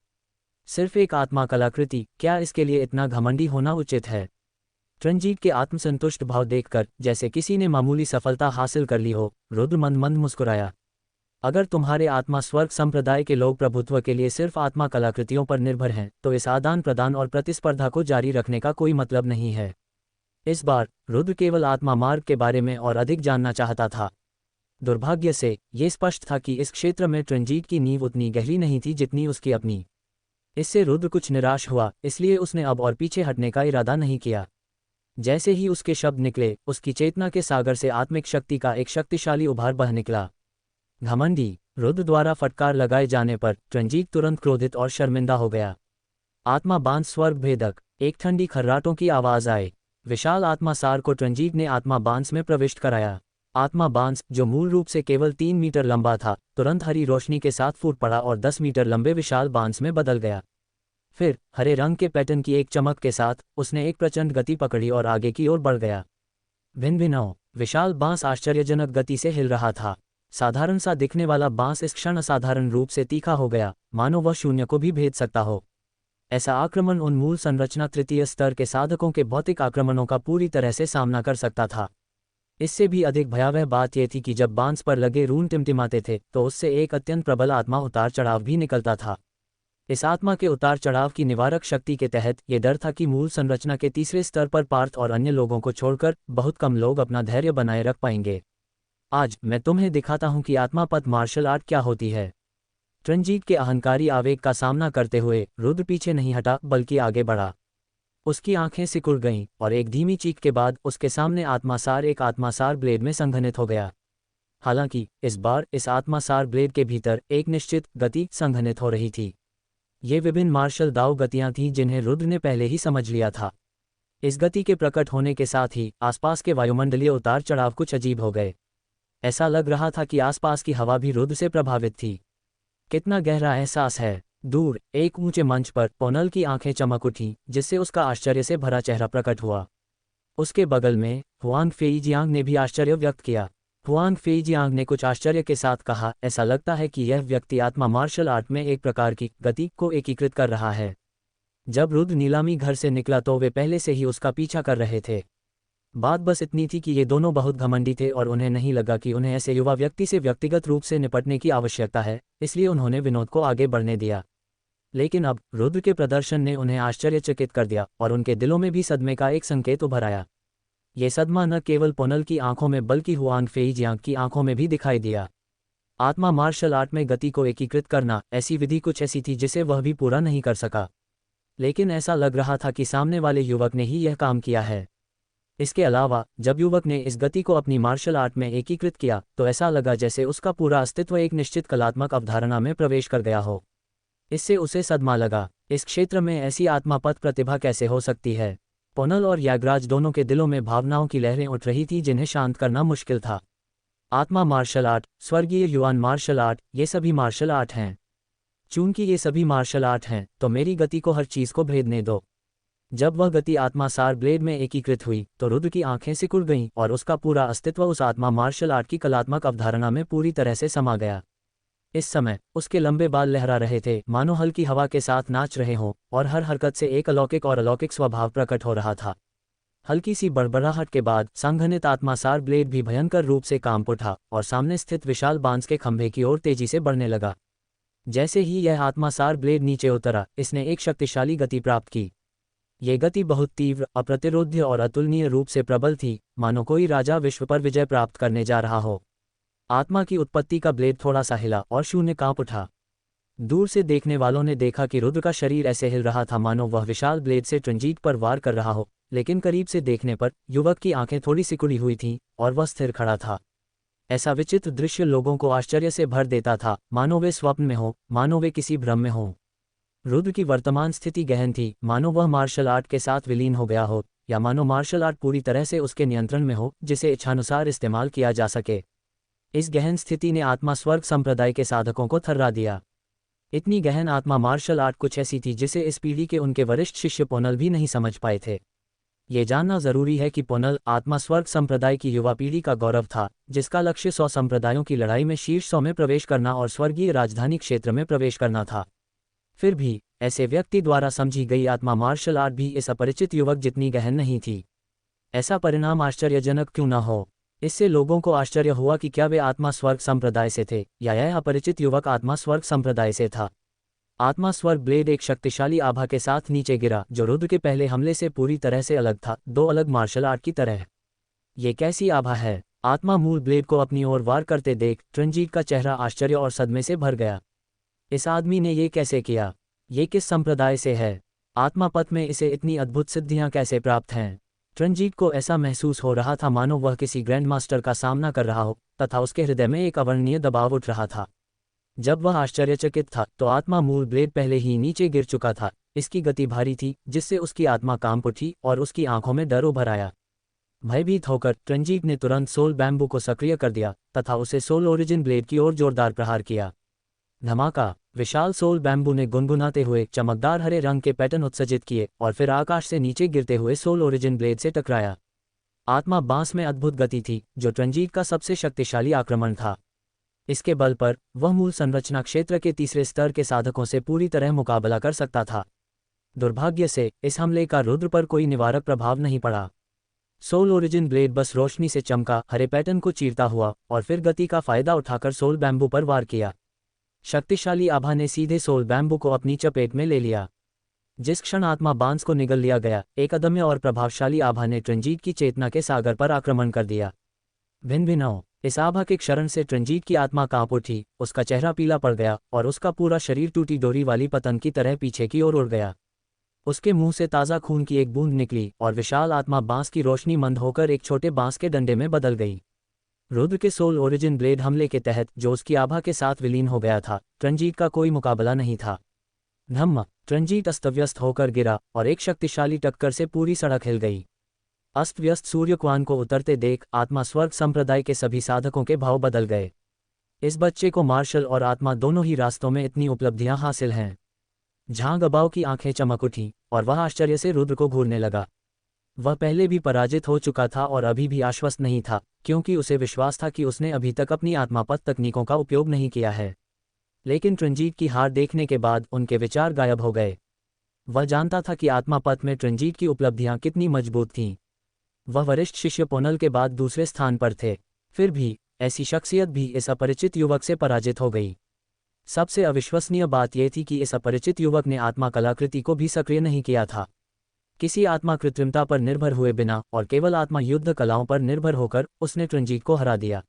सिर्फ एक आत्मा कलाकृति, क्या इसके लिए इतना घमंडी होना उचित है? ट्रंजीट के आत्मसंतुष्ट भाव देखकर जैसे किसी ने मामूली सफलता हासिल कर ली हो, रुद्र मंद मंद मुस्कुराया। अगर तुम्हारे आत्मा स्वर्ग संप्रदाय के लोग प्रभुत्व के लिए सिर्फ आत्मा कलाकृतियों पर निर्भर हैं, तो इस आदान प्रदान और प्रतिस्पर्धा को जारी रखने का कोई मतलब नहीं है। इस बार रुद्र केवल आत्मा मार्ग के बारे में और अधिक जानना चाहता था। दुर्भाग्य से ये स्पष्ट था कि इस क्षेत्र में ट्रंजीट की नींव उतनी गहरी नहीं थी जितनी उसकी अपनी। इससे रुद्र कुछ निराश हुआ, इसलिए उसने अब और पीछे हटने का इरादा नहीं किया। जैसे ही उसके शब्द निकले, उसकी चेतना के सागर से आत्मिक शक्ति का एक शक्तिशाली उभार बह निकला। घमंडी, रुद्र द्वारा फटकार लगाए जाने पर रंजीत तुरंत क्रोधित और शर्मिंदा हो गया। आत्मा बांस स्वर्ग भेदक, एक ठंडी खर्राटों की आवाज आए। विशाल आत्मा सार को रंजीत ने आत्मा बांस में प्रविष्ट कराया। आत्मा बांस, जो मूल रूप से केवल 3 मीटर लंबा था, तुरंत हरी रोशनी के साथ फूट पड़ा और 10 मीटर लंबे विशाल बांस में बदल गया। फिर हरे रंग के पैटर्न की एक चमक के साथ उसने एक प्रचंड गति पकड़ी और आगे की ओर बढ़ गया। भिन्न भिन्न विशाल बांस आश्चर्यजनक गति से हिल रहा था। साधारण सा दिखने वाला बांस इस क्षण असाधारण रूप से तीखा हो गया, मानो वह शून्य को भी भेद सकता हो। ऐसा आक्रमण उन मूल संरचना तृतीय स्तर के साधकों के भौतिक आक्रमणों का पूरी तरह से सामना कर सकता था। इससे भी अधिक भयावह बात यह थी कि जब बांस पर लगे रून टिमटिमाते थे तो उससे एक अत्यंत प्रबल आत्मा उतार चढ़ाव भी निकलता था। इस आत्मा के उतार चढ़ाव की निवारक शक्ति के तहत यह डर था कि मूल संरचना के तीसरे स्तर पर पार्थ और अन्य लोगों को छोड़कर बहुत कम लोग अपना धैर्य बनाए रख पाएंगे। आज मैं तुम्हें दिखाता हूं कि आत्मापथ मार्शल आर्ट क्या होती है। रंजीत के अहंकारी आवेग का सामना करते हुए रुद्र पीछे नहीं हटा बल्कि आगे बढ़ा। उसकी आंखें सिकुड़ गईं और एक धीमी चीख के बाद उसके सामने आत्मासार एक आत्मासार ब्लेड में संघनित हो गया। हालांकि इस बार इस आत्मासार ब्लेड के भीतर एक निश्चित गति संघनित हो रही थी। ये विभिन्न मार्शल दाव गतियां थीं जिन्हें रुद्र ने पहले ही समझ लिया था। इस गति के प्रकट होने के साथ ही आसपास के वायुमंडलीय उतार चढ़ाव कुछ अजीब हो गए। ऐसा लग रहा था कि आसपास की हवा भी रुद्र से प्रभावित थी। कितना गहरा एहसास है। दूर एक ऊंचे मंच पर पोनल की आंखें चमक उठीं, जिससे उसका आश्चर्य से भरा चेहरा प्रकट हुआ। उसके बगल में हुआंग फेईजियांग ने भी आश्चर्य व्यक्त किया। हुआंग फेईजियांग ने कुछ आश्चर्य के साथ कहा, ऐसा लगता है कि यह व्यक्ति आत्मा मार्शल आर्ट में एक प्रकार की गति को एकीकृत कर रहा है। जब रुद्र नीलामी घर से निकला तो वे पहले से ही उसका पीछा कर रहे थे। बात बस इतनी थी कि ये दोनों बहुत घमंडी थे और उन्हें नहीं लगा कि उन्हें ऐसे युवा व्यक्ति से व्यक्तिगत रूप से निपटने की आवश्यकता है, इसलिए उन्होंने विनोद को आगे बढ़ने दिया। लेकिन अब रुद्र के प्रदर्शन ने उन्हें आश्चर्यचकित कर दिया और उनके दिलों में भी सदमे का एक संकेत उभर आया। ये सदमा न केवल पोनल की आंखों में बल्कि हुआंग फेईजियांग की आंखों में भी दिखाई दिया। आत्मा मार्शल आर्ट में गति को एकीकृत करना, ऐसी विधि कुछ ऐसी थी जिसे वह भी पूरा नहीं कर सका, लेकिन ऐसा लग रहा था कि सामने वाले युवक ने ही यह काम किया है। इसके अलावा जब युवक ने इस गति को अपनी मार्शल आर्ट में एकीकृत किया तो ऐसा लगा जैसे उसका पूरा अस्तित्व एक निश्चित कलात्मक अवधारणा में प्रवेश कर गया हो। इससे उसे सदमा लगा, इस क्षेत्र में ऐसी आत्मापथ प्रतिभा कैसे हो सकती है। पोनल और यागराज दोनों के दिलों में भावनाओं की लहरें उठ रही थी जिन्हें शांत करना मुश्किल था। आत्मा मार्शल आर्ट, स्वर्गीय युआन मार्शल आर्ट, ये सभी मार्शल आर्ट हैं। चूंकि ये सभी मार्शल आर्ट हैं तो मेरी गति को हर चीज को भेदने दो। जब वह गति आत्मासार ब्लेड में एकीकृत हुई तो रुद्र की आंखें सिकुड़ गईं और उसका पूरा अस्तित्व उस आत्मा मार्शल आर्ट की कलात्मक अवधारणा में पूरी तरह से समा गया। इस समय उसके लंबे बाल लहरा रहे थे, मानो हल्की हवा के साथ नाच रहे हों, और हर हरकत से एक अलौकिक स्वभाव प्रकट हो रहा था। हल्की सी बड़बड़ाहट के बाद संघनित आत्मासार ब्लेड भी भयंकर रूप से कांप उठा और सामने स्थित विशाल बांस के खंभे की ओर तेजी से बढ़ने लगा। जैसे ही यह आत्मासार ब्लेड नीचे उतरा, इसने एक शक्तिशाली गति प्राप्त की। ये गति बहुत तीव्र, अप्रतिरोध्य और अतुलनीय रूप से प्रबल थी, मानो कोई राजा विश्व पर विजय प्राप्त करने जा रहा हो। आत्मा की उत्पत्ति का ब्लेड थोड़ा सा हिला और शून्य कांप उठा। दूर से देखने वालों ने देखा कि रुद्र का शरीर ऐसे हिल रहा था मानो वह विशाल ब्लेड से रंजीत पर वार कर रहा हो, लेकिन करीब से देखने पर युवक की आंखें थोड़ी सिकुड़ी हुई थीं और वह स्थिर खड़ा था। ऐसा विचित्र दृश्य लोगों को आश्चर्य से भर देता था, मानो वे स्वप्न में हो, मानो वे किसी भ्रम में हों। रुद्र की वर्तमान स्थिति गहन थी, मानो वह मार्शल आर्ट के साथ विलीन हो गया हो, या मानो मार्शल आर्ट पूरी तरह से उसके नियंत्रण में हो, जिसे इच्छानुसार इस्तेमाल किया जा सके। इस गहन स्थिति ने आत्मा स्वर्ग संप्रदाय के साधकों को थर्रा दिया। इतनी गहन आत्मा मार्शल आर्ट कुछ ऐसी थी जिसे इस पीढ़ी के उनके वरिष्ठ शिष्य पोनल भी नहीं समझ पाए थे। ये जानना जरूरी है कि पोनल आत्मा स्वर्ग संप्रदाय की युवा पीढ़ी का गौरव था, जिसका लक्ष्य 100 संप्रदायों की लड़ाई में शीर्ष 100 में प्रवेश करना और स्वर्गीय राजधानी क्षेत्र में प्रवेश करना था। फिर भी ऐसे व्यक्ति द्वारा समझी गई आत्मा मार्शल आर्ट भी इस अपरिचित युवक जितनी गहन नहीं थी। ऐसा परिणाम आश्चर्यजनक क्यों न हो। इससे लोगों को आश्चर्य हुआ कि क्या वे आत्मा स्वर्ग संप्रदाय से थे या यह अपरिचित युवक आत्मा स्वर्ग संप्रदाय से था। आत्मा स्वर्ग ब्लेड एक शक्तिशाली आभा के साथ नीचे गिरा, जो रुद्र के पहले हमले से पूरी तरह से अलग था, दो अलग मार्शल आर्ट की तरह। ये कैसी आभा है। आत्मा मूल ब्लेड को अपनी ओर वार करते देख रंजीत का चेहरा आश्चर्य और सदमे से भर गया। इस आदमी ने ये कैसे किया? ये किस संप्रदाय से है? आत्मा पथ में इसे इतनी अद्भुत सिद्धियां कैसे प्राप्त हैं? ट्रंजीत को ऐसा महसूस हो रहा था मानो वह किसी ग्रैंड मास्टर का सामना कर रहा हो, तथा उसके हृदय में एक अवर्णनीय दबाव उठ रहा था। जब वह आश्चर्यचकित था तो आत्मा मूल ब्लेड पहले ही नीचे गिर चुका था। इसकी गति भारी थी, जिससे उसकी आत्मा कांप उठी और उसकी आंखों में डर उभर आया। भयभीत होकर ट्रंजीत ने तुरंत सोल बैम्बू को सक्रिय कर दिया तथा उसे सोल ओरिजिन ब्लेड की ओर जोरदार प्रहार किया। धमाका! विशाल सोल बैम्बू ने गुनगुनाते हुए चमकदार हरे रंग के पैटर्न उत्सर्जित किए और फिर आकाश से नीचे गिरते हुए सोल ओरिजिन ब्लेड से टकराया। आत्मा बांस में अद्भुत गति थी, जो ट्रंजीत का सबसे शक्तिशाली आक्रमण था। इसके बल पर वह मूल संरचना क्षेत्र के तीसरे स्तर के साधकों से पूरी तरह मुकाबला कर सकता था। दुर्भाग्य से इस हमले का रुद्र पर कोई निवारक प्रभाव नहीं पड़ा। सोल ओरिजिन ब्लेड बस रोशनी से चमका, हरे पैटर्न को चीरता हुआ और फिर गति का फायदा उठाकर सोल बैम्बू पर वार किया। शक्तिशाली आभा ने सीधे सोल बैम्बू को अपनी चपेट में ले लिया। जिस क्षण आत्मा बांस को निगल लिया गया, एक अदम्य और प्रभावशाली आभा ने ट्रंजीत की चेतना के सागर पर आक्रमण कर दिया। भिन्न भिन्न इस आभा के क्षरण से ट्रंजीत की आत्मा कांप उठी, उसका चेहरा पीला पड़ गया और उसका पूरा शरीर टूटी डोरी वाली पतंग की तरह पीछे की ओर उड़ गया। उसके मुंह से ताज़ा खून की एक बूंद निकली और विशाल आत्मा बांस की रोशनी मंद होकर एक छोटे बांस के डंडे में बदल गई। रुद्र के सोल ओरिजिन ब्लेड हमले के तहत जो उसकी आभा के साथ विलीन हो गया था, ट्रंजीत का कोई मुकाबला नहीं था। धम्म! ट्रंजीत अस्तव्यस्त होकर गिरा और एक शक्तिशाली टक्कर से पूरी सड़क हिल गई। अस्त व्यस्त सूर्यकुआन को उतरते देख आत्मा स्वर्ग संप्रदाय के सभी साधकों के भाव बदल गए। इस बच्चे को मार्शल और आत्मा दोनों ही रास्तों में इतनी उपलब्धियां हासिल हैं। झांग अबाव की आंखें चमक उठीं और वह आश्चर्य से रुद्र को घूरने लगा। वह पहले भी पराजित हो चुका था और अभी भी आश्वस्त नहीं था, क्योंकि उसे विश्वास था कि उसने अभी तक अपनी आत्मापथ तकनीकों का उपयोग नहीं किया है। लेकिन ट्रंजीत की हार देखने के बाद उनके विचार गायब हो गए। वह जानता था कि आत्मापथ में ट्रंजीत की उपलब्धियां कितनी मजबूत थीं। वह वरिष्ठ शिष्य पोनल के बाद दूसरे स्थान पर थे, फिर भी ऐसी शख्सियत भी इस अपरिचित युवक से पराजित हो गई। सबसे अविश्वसनीय बात यह थी कि इस अपरिचित युवक ने आत्मा कलाकृति को भी सक्रिय नहीं किया था। किसी आत्मा कृत्रिमता पर निर्भर हुए बिना और केवल आत्मा युद्ध कलाओं पर निर्भर होकर उसने ट्रंजीत को हरा दिया।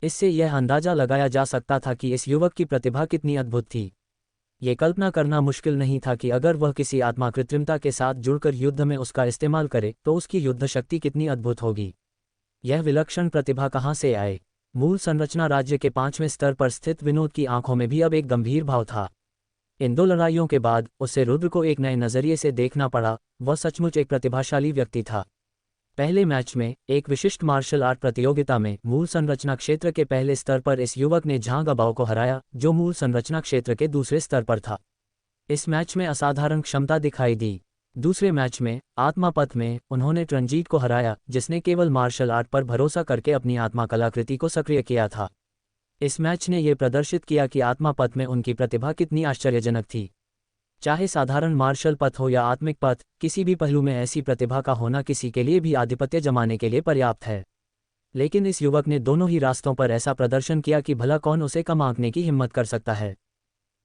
इससे यह अंदाजा लगाया जा सकता था कि इस युवक की प्रतिभा कितनी अद्भुत थी। ये कल्पना करना मुश्किल नहीं था कि अगर वह किसी आत्मा कृत्रिमता के साथ जुड़कर युद्ध में उसका इस्तेमाल करे तो उसकी युद्ध शक्ति कितनी अद्भुत होगी। यह विलक्षण प्रतिभा कहाँ से आए? मूल संरचना राज्य के 5वें स्तर पर स्थित विनोद की आंखों में भी अब एक गंभीर भाव था। इन 2 लड़ाइयों के बाद उसे रुद्र को एक नए नजरिए से देखना पड़ा। वह सचमुच एक प्रतिभाशाली व्यक्ति था। पहले मैच में एक विशिष्ट मार्शल आर्ट प्रतियोगिता में मूल संरचना क्षेत्र के पहले स्तर पर इस युवक ने झांग अबाव को हराया, जो मूल संरचना क्षेत्र के दूसरे स्तर पर था। इस मैच में असाधारण क्षमता दिखाई दी। दूसरे मैच में आत्मापथ में उन्होंने ट्रंजीत को हराया, जिसने केवल मार्शल आर्ट पर भरोसा करके अपनी आत्मा कलाकृति को सक्रिय किया था। इस मैच ने यह प्रदर्शित किया कि आत्मापथ में उनकी प्रतिभा कितनी आश्चर्यजनक थी। चाहे साधारण मार्शल पथ हो या आत्मिक पथ, किसी भी पहलू में ऐसी प्रतिभा का होना किसी के लिए भी आधिपत्य जमाने के लिए पर्याप्त है। लेकिन इस युवक ने दोनों ही रास्तों पर ऐसा प्रदर्शन किया कि भला कौन उसे कम आंकने की हिम्मत कर सकता है।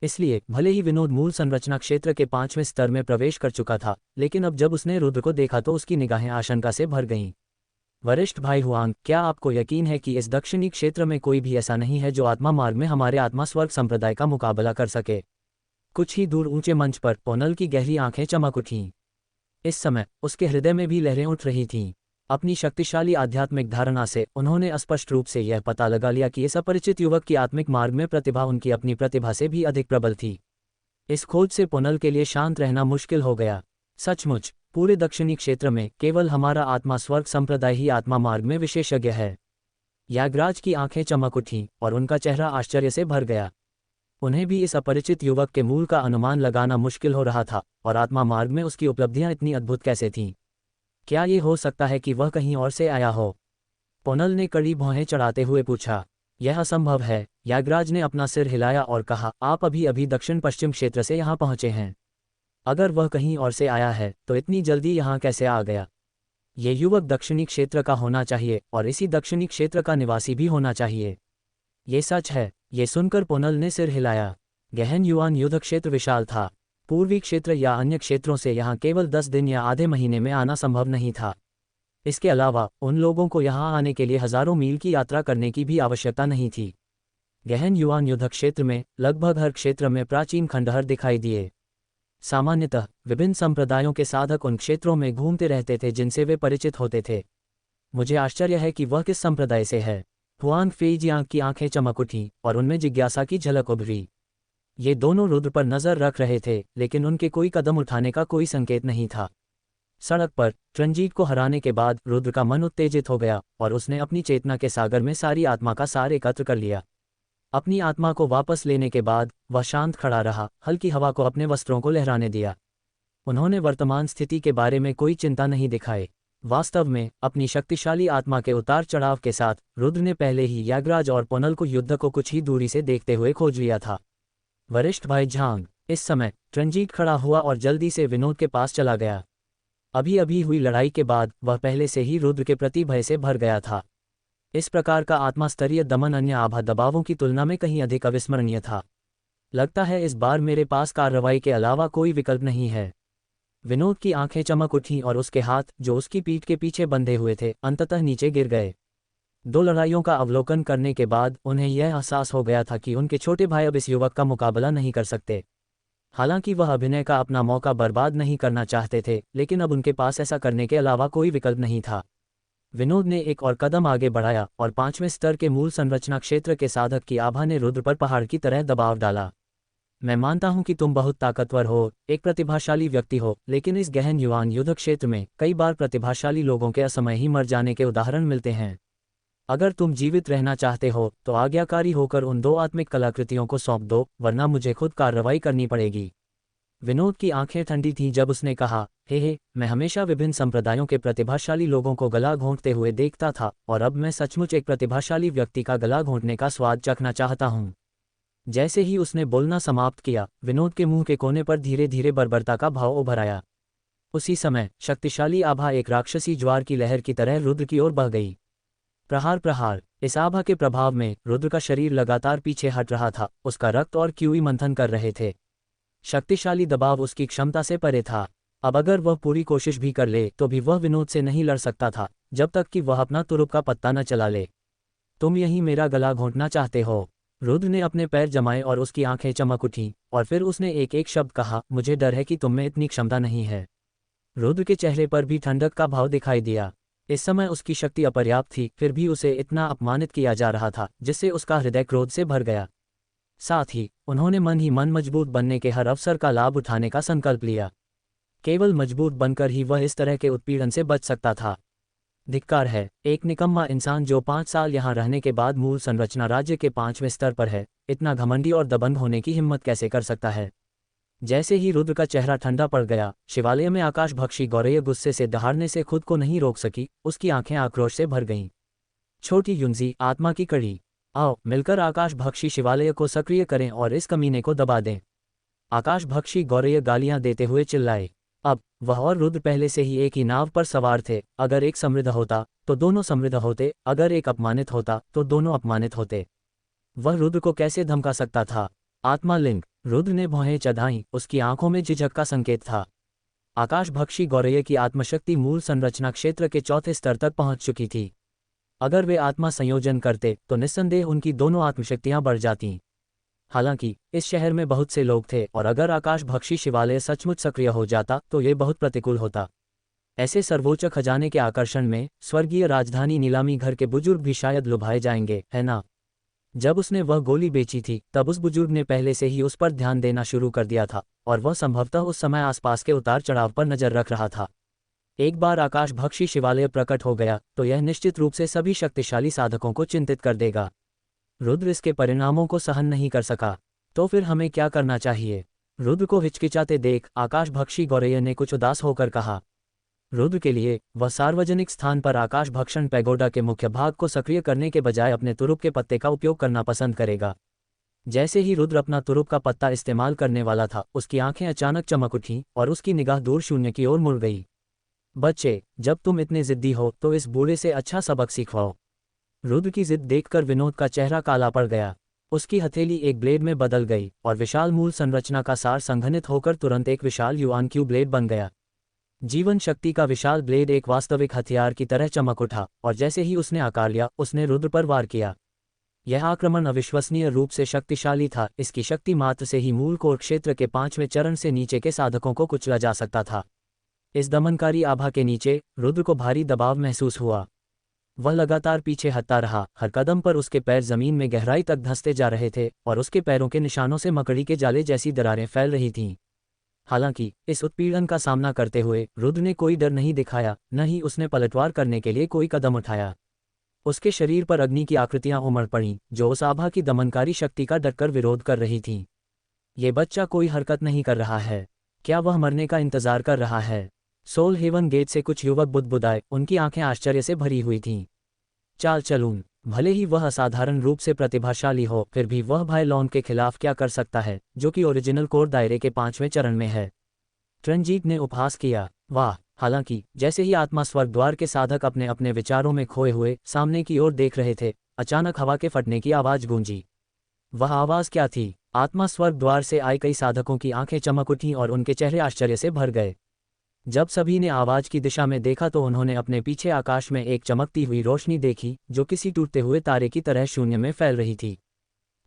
इसलिए भले ही विनोद मूल संरचना क्षेत्र के 5वें स्तर में प्रवेश कर चुका था, लेकिन अब जब उसने रुद्र को देखा तो उसकी निगाहें आशंका से भर गईं। वरिष्ठ भाई हुआंग, क्या आपको यकीन है कि इस दक्षिणी क्षेत्र में कोई भी ऐसा नहीं है जो आत्मा मार्ग में हमारे आत्मा स्वर्ग संप्रदाय का मुकाबला कर सके? कुछ ही दूर ऊंचे मंच पर पोनल की गहरी आंखें चमक उठीं। इस समय उसके हृदय में भी लहरें उठ रही थीं। अपनी शक्तिशाली आध्यात्मिक धारणा से उन्होंने स्पष्ट रूप से यह पता लगा लिया कि इस अपरिचित युवक की आत्मिक मार्ग में प्रतिभा उनकी अपनी प्रतिभा से भी अधिक प्रबल थी। इस खोज से पोनल के लिए शांत रहना मुश्किल हो गया। सचमुच पूरे दक्षिणी क्षेत्र में केवल हमारा आत्मा स्वर्ग संप्रदाय ही आत्मा मार्ग में विशेषज्ञ है। यागराज की आंखें चमक उठीं और उनका चेहरा आश्चर्य से भर गया। उन्हें भी इस अपरिचित युवक के मूल का अनुमान लगाना मुश्किल हो रहा था, और आत्मा मार्ग में उसकी उपलब्धियां इतनी अद्भुत कैसे थीं? क्या ये हो सकता है कि वह कहीं और से आया हो? पोनल ने कड़ी भौहें चढ़ाते हुए पूछा। यह असंभव है, यागराज ने अपना सिर हिलाया और कहा, आप अभी अभी दक्षिण पश्चिम क्षेत्र से यहाँ पहुँचे हैं। अगर वह कहीं और से आया है तो इतनी जल्दी यहाँ कैसे आ गया? ये युवक दक्षिणी क्षेत्र का होना चाहिए और इसी दक्षिणी क्षेत्र का निवासी भी होना चाहिए। ये सच है। ये सुनकर पोनल ने सिर हिलाया। गहन युआन युद्ध क्षेत्र विशाल था। पूर्वी क्षेत्र या अन्य क्षेत्रों से यहाँ केवल 10 दिन या आधे महीने में आना संभव नहीं था। इसके अलावा उन लोगों को यहाँ आने के लिए हजारों मील की यात्रा करने की भी आवश्यकता नहीं थी। गहन युआन युद्ध क्षेत्र में लगभग हर क्षेत्र में प्राचीन खंडहर दिखाई दिए। सामान्यतः विभिन्न संप्रदायों के साधक उन क्षेत्रों में घूमते रहते थे जिनसे वे परिचित होते थे। मुझे आश्चर्य है कि वह किस संप्रदाय से है। हुआंग फेइजियांग की आंखें चमक उठीं और उनमें जिज्ञासा की झलक उभरी। ये दोनों रुद्र पर नजर रख रहे थे, लेकिन उनके कोई कदम उठाने का कोई संकेत नहीं था। सड़क पर ट्रंजीत को हराने के बाद रुद्र का मन उत्तेजित हो गया और उसने अपनी चेतना के सागर में सारी आत्मा का सार एकत्र कर लिया। अपनी आत्मा को वापस लेने के बाद वह शांत खड़ा रहा, हल्की हवा को अपने वस्त्रों को लहराने दिया। उन्होंने वर्तमान स्थिति के बारे में कोई चिंता नहीं दिखाई। वास्तव में अपनी शक्तिशाली आत्मा के उतार चढ़ाव के साथ रुद्र ने पहले ही यागराज और पोनल को युद्ध को कुछ ही दूरी से देखते हुए खोज लिया था। वरिष्ठ भाई झांग। इस समय ट्रंजीत खड़ा हुआ और जल्दी से विनोद के पास चला गया। अभी अभी हुई लड़ाई के बाद वह पहले से ही रुद्र के प्रति भय से भर गया था। इस प्रकार का आत्मास्तरीय दमन अन्य आभा दबावों की तुलना में कहीं अधिक अविस्मरणीय था। लगता है इस बार मेरे पास कार्रवाई के अलावा कोई विकल्प नहीं है। विनोद की आंखें चमक उठीं और उसके हाथ, जो उसकी पीठ के पीछे बंधे हुए थे, अंततः नीचे गिर गए। 2 लड़ाइयों का अवलोकन करने के बाद उन्हें यह एहसास हो गया था कि उनके छोटे भाई अब इस युवक का मुकाबला नहीं कर सकते। हालांकि वह अभिनय का अपना मौका बर्बाद नहीं करना चाहते थे, लेकिन अब उनके पास ऐसा करने के अलावा कोई विकल्प नहीं था। विनोद ने एक और कदम आगे बढ़ाया और 5वें स्तर के मूल संरचना क्षेत्र के साधक की आभा ने रुद्र पर पहाड़ की तरह दबाव डाला। मैं मानता हूं कि तुम बहुत ताकतवर हो, एक प्रतिभाशाली व्यक्ति हो, लेकिन इस गहन युवान युद्ध क्षेत्र में कई बार प्रतिभाशाली लोगों के असमय ही मर जाने के उदाहरण मिलते हैं। अगर तुम जीवित रहना चाहते हो तो आज्ञाकारी होकर उन 2 आत्मिक कलाकृतियों को सौंप दो, वरना मुझे खुद कार्रवाई करनी पड़ेगी। विनोद की आंखें ठंडी थीं जब उसने कहा, हे, मैं हमेशा विभिन्न संप्रदायों के प्रतिभाशाली लोगों को गला घोंटते हुए देखता था और अब मैं सचमुच एक प्रतिभाशाली व्यक्ति का गला घोंटने का स्वाद चखना चाहता हूँ। जैसे ही उसने बोलना समाप्त किया, विनोद के मुंह के कोने पर धीरे धीरे बर्बरता का भाव उभर आया। उसी समय शक्तिशाली आभा एक राक्षसी ज्वार की लहर की तरह रुद्र की ओर बह गई। प्रहार प्रहार। इस आभा के प्रभाव में रुद्र का शरीर लगातार पीछे हट रहा था, उसका रक्त और क्यूई मंथन कर रहे थे। शक्तिशाली दबाव उसकी क्षमता से परे था। अब अगर वह पूरी कोशिश भी कर ले तो भी वह विनोद से नहीं लड़ सकता था, जब तक कि वह अपना तुरुप का पत्ता न चला ले। तुम यही मेरा गला घोंटना चाहते हो? रुद्र ने अपने पैर जमाए और उसकी आंखें चमक उठीं, और फिर उसने एक एक शब्द कहा, मुझे डर है कि तुम में इतनी क्षमता नहीं है। रुद्र के चेहरे पर भी ठंडक का भाव दिखाई दिया। इस समय उसकी शक्ति अपर्याप्त थी, फिर भी उसे इतना अपमानित किया जा रहा था, जिससे उसका हृदय क्रोध से भर गया। साथ ही उन्होंने मन ही मन मजबूत बनने के हर अवसर का लाभ उठाने का संकल्प लिया। केवल मजबूत बनकर ही वह इस तरह के उत्पीड़न से बच सकता था। धिक्कार है, एक निकम्मा इंसान जो 5 साल यहाँ रहने के बाद मूल संरचना राज्य के 5वें स्तर पर है, इतना घमंडी और दबंग होने की हिम्मत कैसे कर सकता है? जैसे ही रुद्र का चेहरा ठंडा पड़ गया, शिवालय में आकाश भक्षी गौरैया गुस्से से दहाड़ने से खुद को नहीं रोक सकी, उसकी आंखें आक्रोश से भर गईं। छोटी युंजी, आत्मा की कड़ी, आओ मिलकर आकाश भक्षी शिवालय को सक्रिय करें और इस कमीने को दबा दें। आकाश भक्षी गौरैया गालियां देते हुए चिल्लाए। अब वह और रुद्र पहले से ही एक ही नाव पर सवार थे। अगर एक समृद्ध होता तो दोनों समृद्ध होते, अगर एक अपमानित होता तो दोनों अपमानित होते। वह रुद्र को कैसे धमका सकता था? आत्मा लिंग। रुद्र ने भौहें चढ़ाईं, उसकी आंखों में झिझक का संकेत था। आकाश भक्षी गौरैया की आत्मशक्ति मूल संरचना क्षेत्र के 4थे स्तर तक पहुंच चुकी थी। अगर वे आत्मा संयोजन करते तो निस्संदेह उनकी दोनों आत्मशक्तियां बढ़ जातीं। हालांकि इस शहर में बहुत से लोग थे, और अगर आकाश भक्षी शिवालय सचमुच सक्रिय हो जाता तो ये बहुत प्रतिकूल होता। ऐसे सर्वोच्च खजाने के आकर्षण में स्वर्गीय राजधानी नीलामी घर के बुजुर्ग भी शायद लुभाए जाएंगे, है ना? जब उसने वह गोली बेची थी तब उस बुजुर्ग ने पहले से ही उस पर ध्यान देना शुरू कर दिया था, और वह संभवतः उस समय आसपास के उतार चढ़ाव पर नजर रख रहा था। एक बार आकाश भक्षी शिवालय प्रकट हो गया तो यह निश्चित रूप से सभी शक्तिशाली साधकों को चिंतित कर देगा। रुद्र इसके परिणामों को सहन नहीं कर सका। तो फिर हमें क्या करना चाहिए? रुद्र को हिचकिचाते देख आकाश भक्षी गौरैया ने कुछ उदास होकर कहा। रुद्र के लिए वह सार्वजनिक स्थान पर आकाश भक्षण पैगोडा के मुख्य भाग को सक्रिय करने के बजाय अपने तुरुप के पत्ते का उपयोग करना पसंद करेगा। जैसे ही रुद्र अपना तुरुप का पत्ता इस्तेमाल करने वाला था, उसकी आंखें अचानक चमक उठीं और उसकी निगाह दूर शून्य की ओर मुड़ गई। बच्चे, जब तुम इतने जिद्दी हो तो इस बूढ़े से अच्छा सबक सीखवाओ। रुद्र की जिद देखकर विनोद का चेहरा काला पड़ गया। उसकी हथेली एक ब्लेड में बदल गई और विशाल मूल संरचना का सार संघनित होकर तुरंत एक विशाल युआन क्यू ब्लेड बन गया। जीवन शक्ति का विशाल ब्लेड एक वास्तविक हथियार की तरह चमक उठा, और जैसे ही उसने आकार लिया उसने रुद्र पर वार किया। यह आक्रमण अविश्वसनीय रूप से शक्तिशाली था। इसकी शक्ति मात्र से ही मूल कोर क्षेत्र के 5वें चरण से नीचे के साधकों को कुचला जा सकता था। इस दमनकारी आभा के नीचे रुद्र को भारी दबाव महसूस हुआ। वह लगातार पीछे हटता रहा, हर कदम पर उसके पैर जमीन में गहराई तक धंसते जा रहे थे और उसके पैरों के निशानों से मकड़ी के जाले जैसी दरारें फैल रही थीं। हालांकि इस उत्पीड़न का सामना करते हुए रुद्र ने कोई डर नहीं दिखाया, न ही उसने पलटवार करने के लिए कोई कदम उठाया। उसके शरीर पर अग्नि की आकृतियां उमड़ पड़ीं, जो उस आभा की दमनकारी शक्ति का डटकर विरोध कर रही थीं। ये बच्चा कोई हरकत नहीं कर रहा है। क्या वह मरने का इंतजार कर रहा है? सोल हेवन गेट से कुछ युवक बुदबुदाए, उनकी आंखें आश्चर्य से भरी हुई थीं। चाल चलून, भले ही वह असाधारण रूप से प्रतिभाशाली हो, फिर भी वह भाई लॉन के खिलाफ क्या कर सकता है, जो कि ओरिजिनल कोर दायरे के 5वें चरण में है। ट्रंजीत ने उपहास किया। वाह! हालांकि जैसे ही आत्मा स्वर्ग द्वार के साधक अपने अपने विचारों में खोए हुए सामने की ओर देख रहे थे, अचानक हवा के फटने की आवाज गूंजी। वह आवाज क्या थी? आत्मा स्वर्ग द्वार से आए कई साधकों की आंखें चमक उठीं और उनके चेहरे आश्चर्य से भर गए। जब सभी ने आवाज की दिशा में देखा तो उन्होंने अपने पीछे आकाश में एक चमकती हुई रोशनी देखी, जो किसी टूटते हुए तारे की तरह शून्य में फैल रही थी।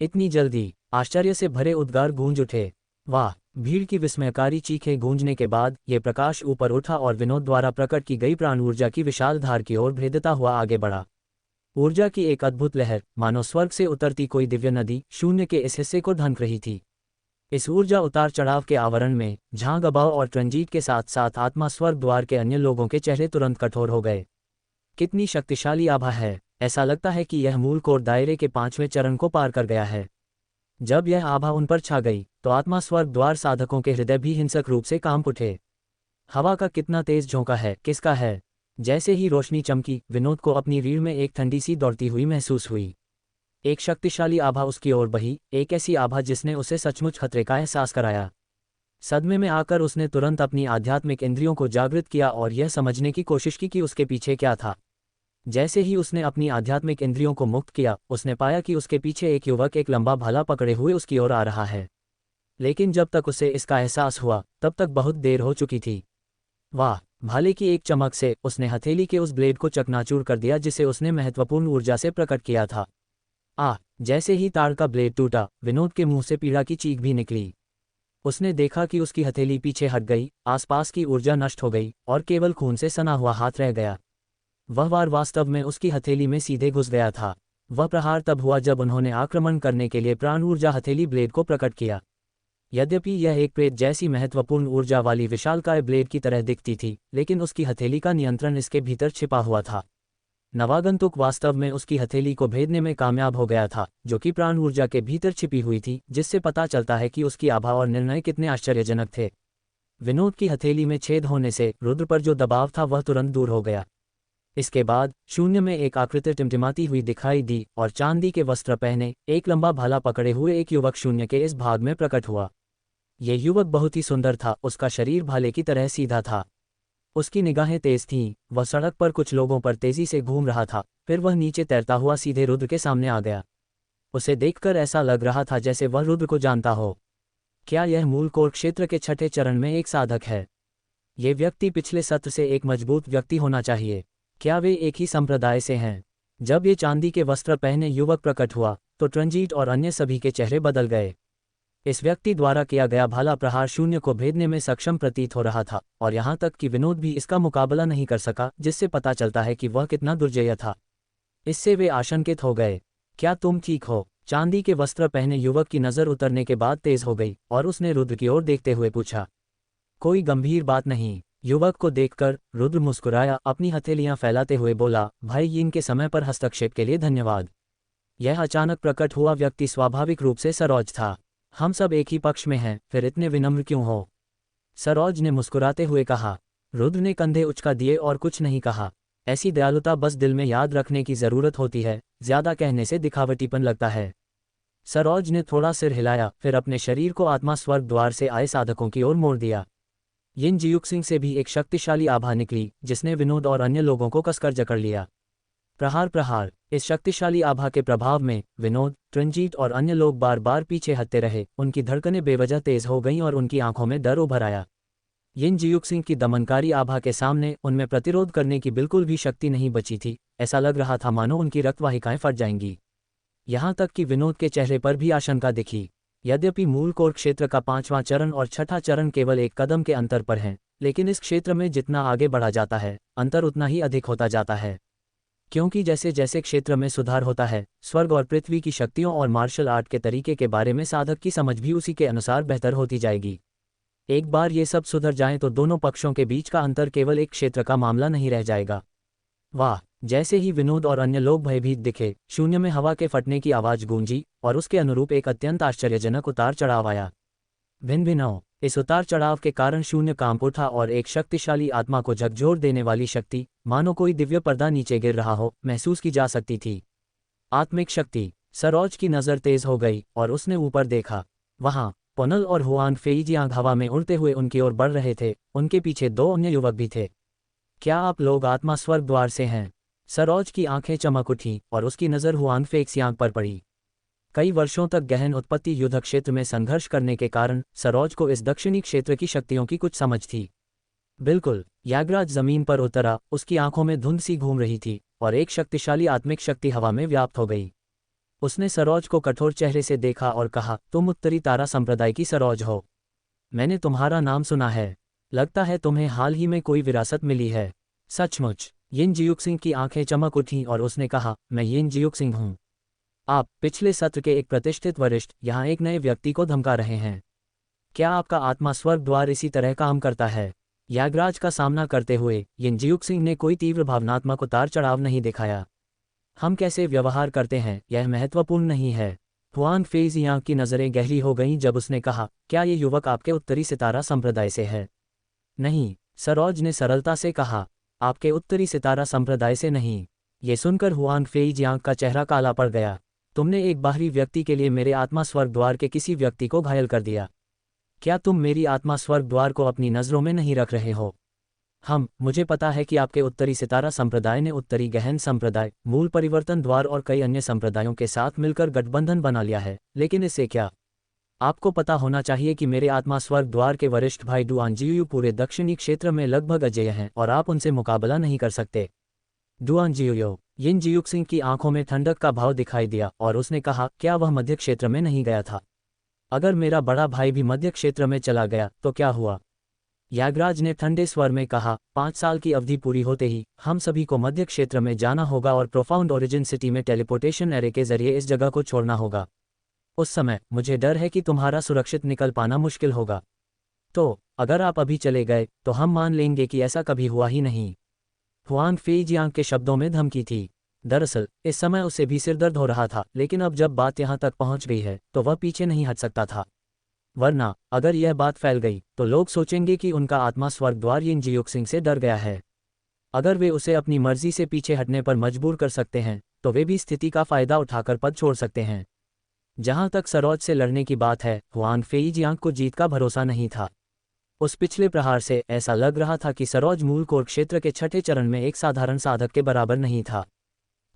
इतनी जल्दी? आश्चर्य से भरे उद्गार गूंज उठे। वाह! भीड़ की विस्मयकारी चीखें गूंजने के बाद ये प्रकाश ऊपर उठा और विनोद द्वारा प्रकट की गई प्राण ऊर्जा की विशाल धार की ओर भेदता हुआ आगे बढ़ा। ऊर्जा की एक अद्भुत लहर, मानो स्वर्ग से उतरती कोई दिव्य नदी, शून्य के इस हिस्से को ढंक रही थी। इस ऊर्जा उतार चढ़ाव के आवरण में झांग अबाव और ट्रंजीत के साथ साथ आत्मा स्वर्ग द्वार के अन्य लोगों के चेहरे तुरंत कठोर हो गए। कितनी शक्तिशाली आभा है! ऐसा लगता है कि यह मूल कोर दायरे के 5वें चरण को पार कर गया है। जब यह आभा उन पर छा गई तो आत्मा स्वर्ग द्वार साधकों के हृदय भी हिंसक रूप से कांप उठे। हवा का कितना तेज झोंका है, किसका है? जैसे ही रोशनी चमकी, विनोद को अपनी रीढ़ में एक ठंडी सी दौड़ती हुई महसूस हुई। एक शक्तिशाली आभा उसकी ओर बही, एक ऐसी आभा जिसने उसे सचमुच खतरे का एहसास कराया। सदमे में आकर उसने तुरंत अपनी आध्यात्मिक इंद्रियों को जागृत किया और यह समझने की कोशिश की कि उसके पीछे क्या था। जैसे ही उसने अपनी आध्यात्मिक इंद्रियों को मुक्त किया, उसने पाया कि उसके पीछे एक युवक एक लंबा भाला पकड़े हुए उसकी ओर आ रहा है। लेकिन जब तक उसे इसका एहसास हुआ, तब तक बहुत देर हो चुकी थी। वाह! भाले की एक चमक से उसने हथेली के उस ब्लेड को चकनाचूर कर दिया जिसे उसने महत्वपूर्ण ऊर्जा से प्रकट किया था। जैसे ही तार का ब्लेड टूटा, विनोद के मुंह से पीड़ा की चीख भी निकली। उसने देखा कि उसकी हथेली पीछे हट गई, आसपास की ऊर्जा नष्ट हो गई और केवल खून से सना हुआ हाथ रह गया। वह वार वास्तव में उसकी हथेली में सीधे घुस गया था। वह प्रहार तब हुआ जब उन्होंने आक्रमण करने के लिए प्राण ऊर्जा हथेली ब्लेड को प्रकट किया। यद्यपि यह एक प्रेत जैसी महत्वपूर्ण ऊर्जा वाली विशालकाय ब्लेड की तरह दिखती थी, लेकिन उसकी हथेली का नियंत्रण इसके भीतर छिपा हुआ था। नवागंतुक वास्तव में उसकी हथेली को भेदने में कामयाब हो गया था, जो कि प्राण ऊर्जा के भीतर छिपी हुई थी, जिससे पता चलता है कि उसकी आभा और निर्णय कितने आश्चर्यजनक थे। विनोद की हथेली में छेद होने से रुद्र पर जो दबाव था वह तुरंत दूर हो गया। इसके बाद शून्य में एक आकृति टिमटिमाती हुई दिखाई दी और चांदी के वस्त्र पहने एक लंबा भाला पकड़े हुए एक युवक शून्य के इस भाग में प्रकट हुआ। यह युवक बहुत ही सुंदर था, उसका शरीर भाले की तरह सीधा था। उसकी निगाहें तेज थीं, वह सड़क पर कुछ लोगों पर तेजी से घूम रहा था, फिर वह नीचे तैरता हुआ सीधे रुद्र के सामने आ गया। उसे देखकर ऐसा लग रहा था जैसे वह रुद्र को जानता हो। क्या यह मूल कोर क्षेत्र के 6ठे चरण में एक साधक है? ये व्यक्ति पिछले सत्र से एक मजबूत व्यक्ति होना चाहिए। क्या वे एक ही संप्रदाय से हैं? जब ये चांदी के वस्त्र पहने युवक प्रकट हुआ तो ट्रंजीत और अन्य सभी के चेहरे बदल गए। इस व्यक्ति द्वारा किया गया भाला प्रहार शून्य को भेदने में सक्षम प्रतीत हो रहा था, और यहाँ तक कि विनोद भी इसका मुकाबला नहीं कर सका, जिससे पता चलता है कि वह कितना दुर्जय था। इससे वे आशंकित हो गए। क्या तुम ठीक हो? चांदी के वस्त्र पहने युवक की नज़र उतरने के बाद तेज हो गई और उसने रुद्र की ओर देखते हुए पूछा। कोई गंभीर बात नहीं। युवक को देखकर रुद्र मुस्कुराया, अपनी हथेलियां फैलाते हुए बोला, भाई यिन के समय पर हस्तक्षेप के लिए धन्यवाद। यह अचानक प्रकट हुआ व्यक्ति स्वाभाविक रूप से सरोज था। हम सब एक ही पक्ष में हैं, फिर इतने विनम्र क्यों हो? सरोज ने मुस्कुराते हुए कहा। रुद्र ने कंधे उचका दिए और कुछ नहीं कहा। ऐसी दयालुता बस दिल में याद रखने की जरूरत होती है, ज्यादा कहने से दिखावटीपन लगता है। सरोज ने थोड़ा सिर हिलाया, फिर अपने शरीर को आत्मा स्वर्ग द्वार से आए साधकों की ओर मोड़ दिया। यिन जियुक्सिंग से भी एक शक्तिशाली आभा निकली, जिसने विनोद और अन्य लोगों को कसकर जकड़ लिया। प्रहार। इस शक्तिशाली आभा के प्रभाव में विनोद, ट्रंजीत और अन्य लोग बार बार पीछे हटते रहे। उनकी धड़कनें बेवजह तेज हो गईं और उनकी आंखों में डर उभर आया। यिन जियुक्सिंग की दमनकारी आभा के सामने उनमें प्रतिरोध करने की बिल्कुल भी शक्ति नहीं बची थी। ऐसा लग रहा था मानो उनकी रक्तवाहिकाएं फट जाएंगी। यहाँ तक कि विनोद के चेहरे पर भी आशंका दिखी। यद्यपि मूल कोर क्षेत्र का 5वां चरण और 6ठा चरण केवल एक कदम के अंतर पर हैं, लेकिन इस क्षेत्र में जितना आगे बढ़ा जाता है, अंतर उतना ही अधिक होता जाता है। क्योंकि जैसे जैसे क्षेत्र में सुधार होता है, स्वर्ग और पृथ्वी की शक्तियों और मार्शल आर्ट के तरीके के बारे में साधक की समझ भी उसी के अनुसार बेहतर होती जाएगी। एक बार ये सब सुधर जाएं तो दोनों पक्षों के बीच का अंतर केवल एक क्षेत्र का मामला नहीं रह जाएगा। वाह! जैसे ही विनोद और अन्य लोग भयभीत दिखे, शून्य में हवा के फटने की आवाज गूंजी और उसके अनुरूप एक अत्यंत आश्चर्यजनक उतार चढ़ाव आया। भिन्न भिन्न इस उतार चढ़ाव के कारण शून्य कांप उठा और एक शक्तिशाली आत्मा को झकझोर देने वाली शक्ति, मानो कोई दिव्य पर्दा नीचे गिर रहा हो, महसूस की जा सकती थी। आत्मिक शक्ति। सरोज की नज़र तेज हो गई और उसने ऊपर देखा। वहां पोनल और हुआन फेईजियांग हवा में उड़ते हुए उनकी ओर बढ़ रहे थे। उनके पीछे 2 अन्य युवक भी थे। क्या आप लोग आत्मा स्वर्ग द्वार से हैं? सरोज की आंखें चमक उठी और उसकी नज़र हुआन फेईजियांग पर पड़ी। कई वर्षों तक गहन उत्पत्ति युद्ध क्षेत्र में संघर्ष करने के कारण सरोज को इस दक्षिणी क्षेत्र की शक्तियों की कुछ समझ थी। बिल्कुल। यागराज जमीन पर उतरा, उसकी आंखों में धुंध सी घूम रही थी और एक शक्तिशाली आत्मिक शक्ति हवा में व्याप्त हो गई। उसने सरोज को कठोर चेहरे से देखा और कहा, तुम उत्तरी तारा संप्रदाय की सरोज हो। मैंने तुम्हारा नाम सुना है। लगता है तुम्हें हाल ही में कोई विरासत मिली है। सचमुच? यिन जियुक्सिंग की आंखें चमक उठीं और उसने कहा, मैं यिन जियुक्सिंग हूँ। आप पिछले सत्र के एक प्रतिष्ठित वरिष्ठ यहाँ एक नए व्यक्ति को धमका रहे हैं। क्या आपका आत्मा स्वर्ग द्वार इसी तरह काम करता है? यागराज का सामना करते हुए यिन जियुक्सिंग ने कोई तीव्र भावनात्मक उतार चढ़ाव नहीं दिखाया। हम कैसे व्यवहार करते हैं यह महत्वपूर्ण नहीं है। हुआन फेईजियांग की नज़रें गहरी हो गईं जब उसने कहा, क्या ये युवक आपके उत्तरी सितारा संप्रदाय से है? नहीं, सरोज ने सरलता से कहा, आपके उत्तरी सितारा संप्रदाय से नहीं। ये सुनकर हुआन फेईजियांग का चेहरा काला पड़ गया। तुमने एक बाहरी व्यक्ति के लिए मेरे आत्मा स्वर्ग द्वार के किसी व्यक्ति को घायल कर दिया। क्या तुम मेरी आत्मा स्वर्ग द्वार को अपनी नज़रों में नहीं रख रहे हो? मुझे पता है कि आपके उत्तरी सितारा संप्रदाय ने उत्तरी गहन संप्रदाय, मूल परिवर्तन द्वार और कई अन्य संप्रदायों के साथ मिलकर गठबंधन बना लिया है, लेकिन इससे क्या? आपको पता होना चाहिए कि मेरे आत्मा स्वर्ग द्वार के वरिष्ठ भाई डुआन जियुयू पूरे दक्षिणी क्षेत्र में लगभग अजेय हैं और आप उनसे मुकाबला नहीं कर सकते। डुआन जियुयू। यिन जियुक्सिंग की आंखों में ठंडक का भाव दिखाई दिया और उसने कहा, क्या वह मध्य क्षेत्र में नहीं गया था? अगर मेरा बड़ा भाई भी मध्य क्षेत्र में चला गया तो क्या हुआ? यागराज ने ठंडे स्वर में कहा, 5 साल की अवधि पूरी होते ही हम सभी को मध्य क्षेत्र में जाना होगा और प्रोफाउंड ओरिजिन सिटी में टेलीपोर्टेशन एरे के जरिए इस जगह को छोड़ना होगा। उस समय मुझे डर है कि तुम्हारा सुरक्षित निकल पाना मुश्किल होगा। तो अगर आप अभी चले गए तो हम मान लेंगे कि ऐसा कभी हुआ ही नहीं। हुआन फेईजियांग के शब्दों में धमकी थी। दरअसल इस समय उसे भी सिरदर्द हो रहा था, लेकिन अब जब बात यहाँ तक पहुँच गई है तो वह पीछे नहीं हट सकता था। वरना अगर यह बात फैल गई तो लोग सोचेंगे कि उनका आत्मा स्वर्ग द्वार यिन जियुक्सिंग से डर गया है। अगर वे उसे अपनी मर्जी से पीछे हटने पर मजबूर कर सकते हैं तो वे भी स्थिति का फायदा उठाकर पद छोड़ सकते हैं। जहां तक सरोज से लड़ने की बात है, हुआन फेईजियांग को जीत का भरोसा नहीं था। उस पिछले प्रहार से ऐसा लग रहा था कि सरोज मूल कोर क्षेत्र के 6ठे चरण में एक साधारण साधक के बराबर नहीं था।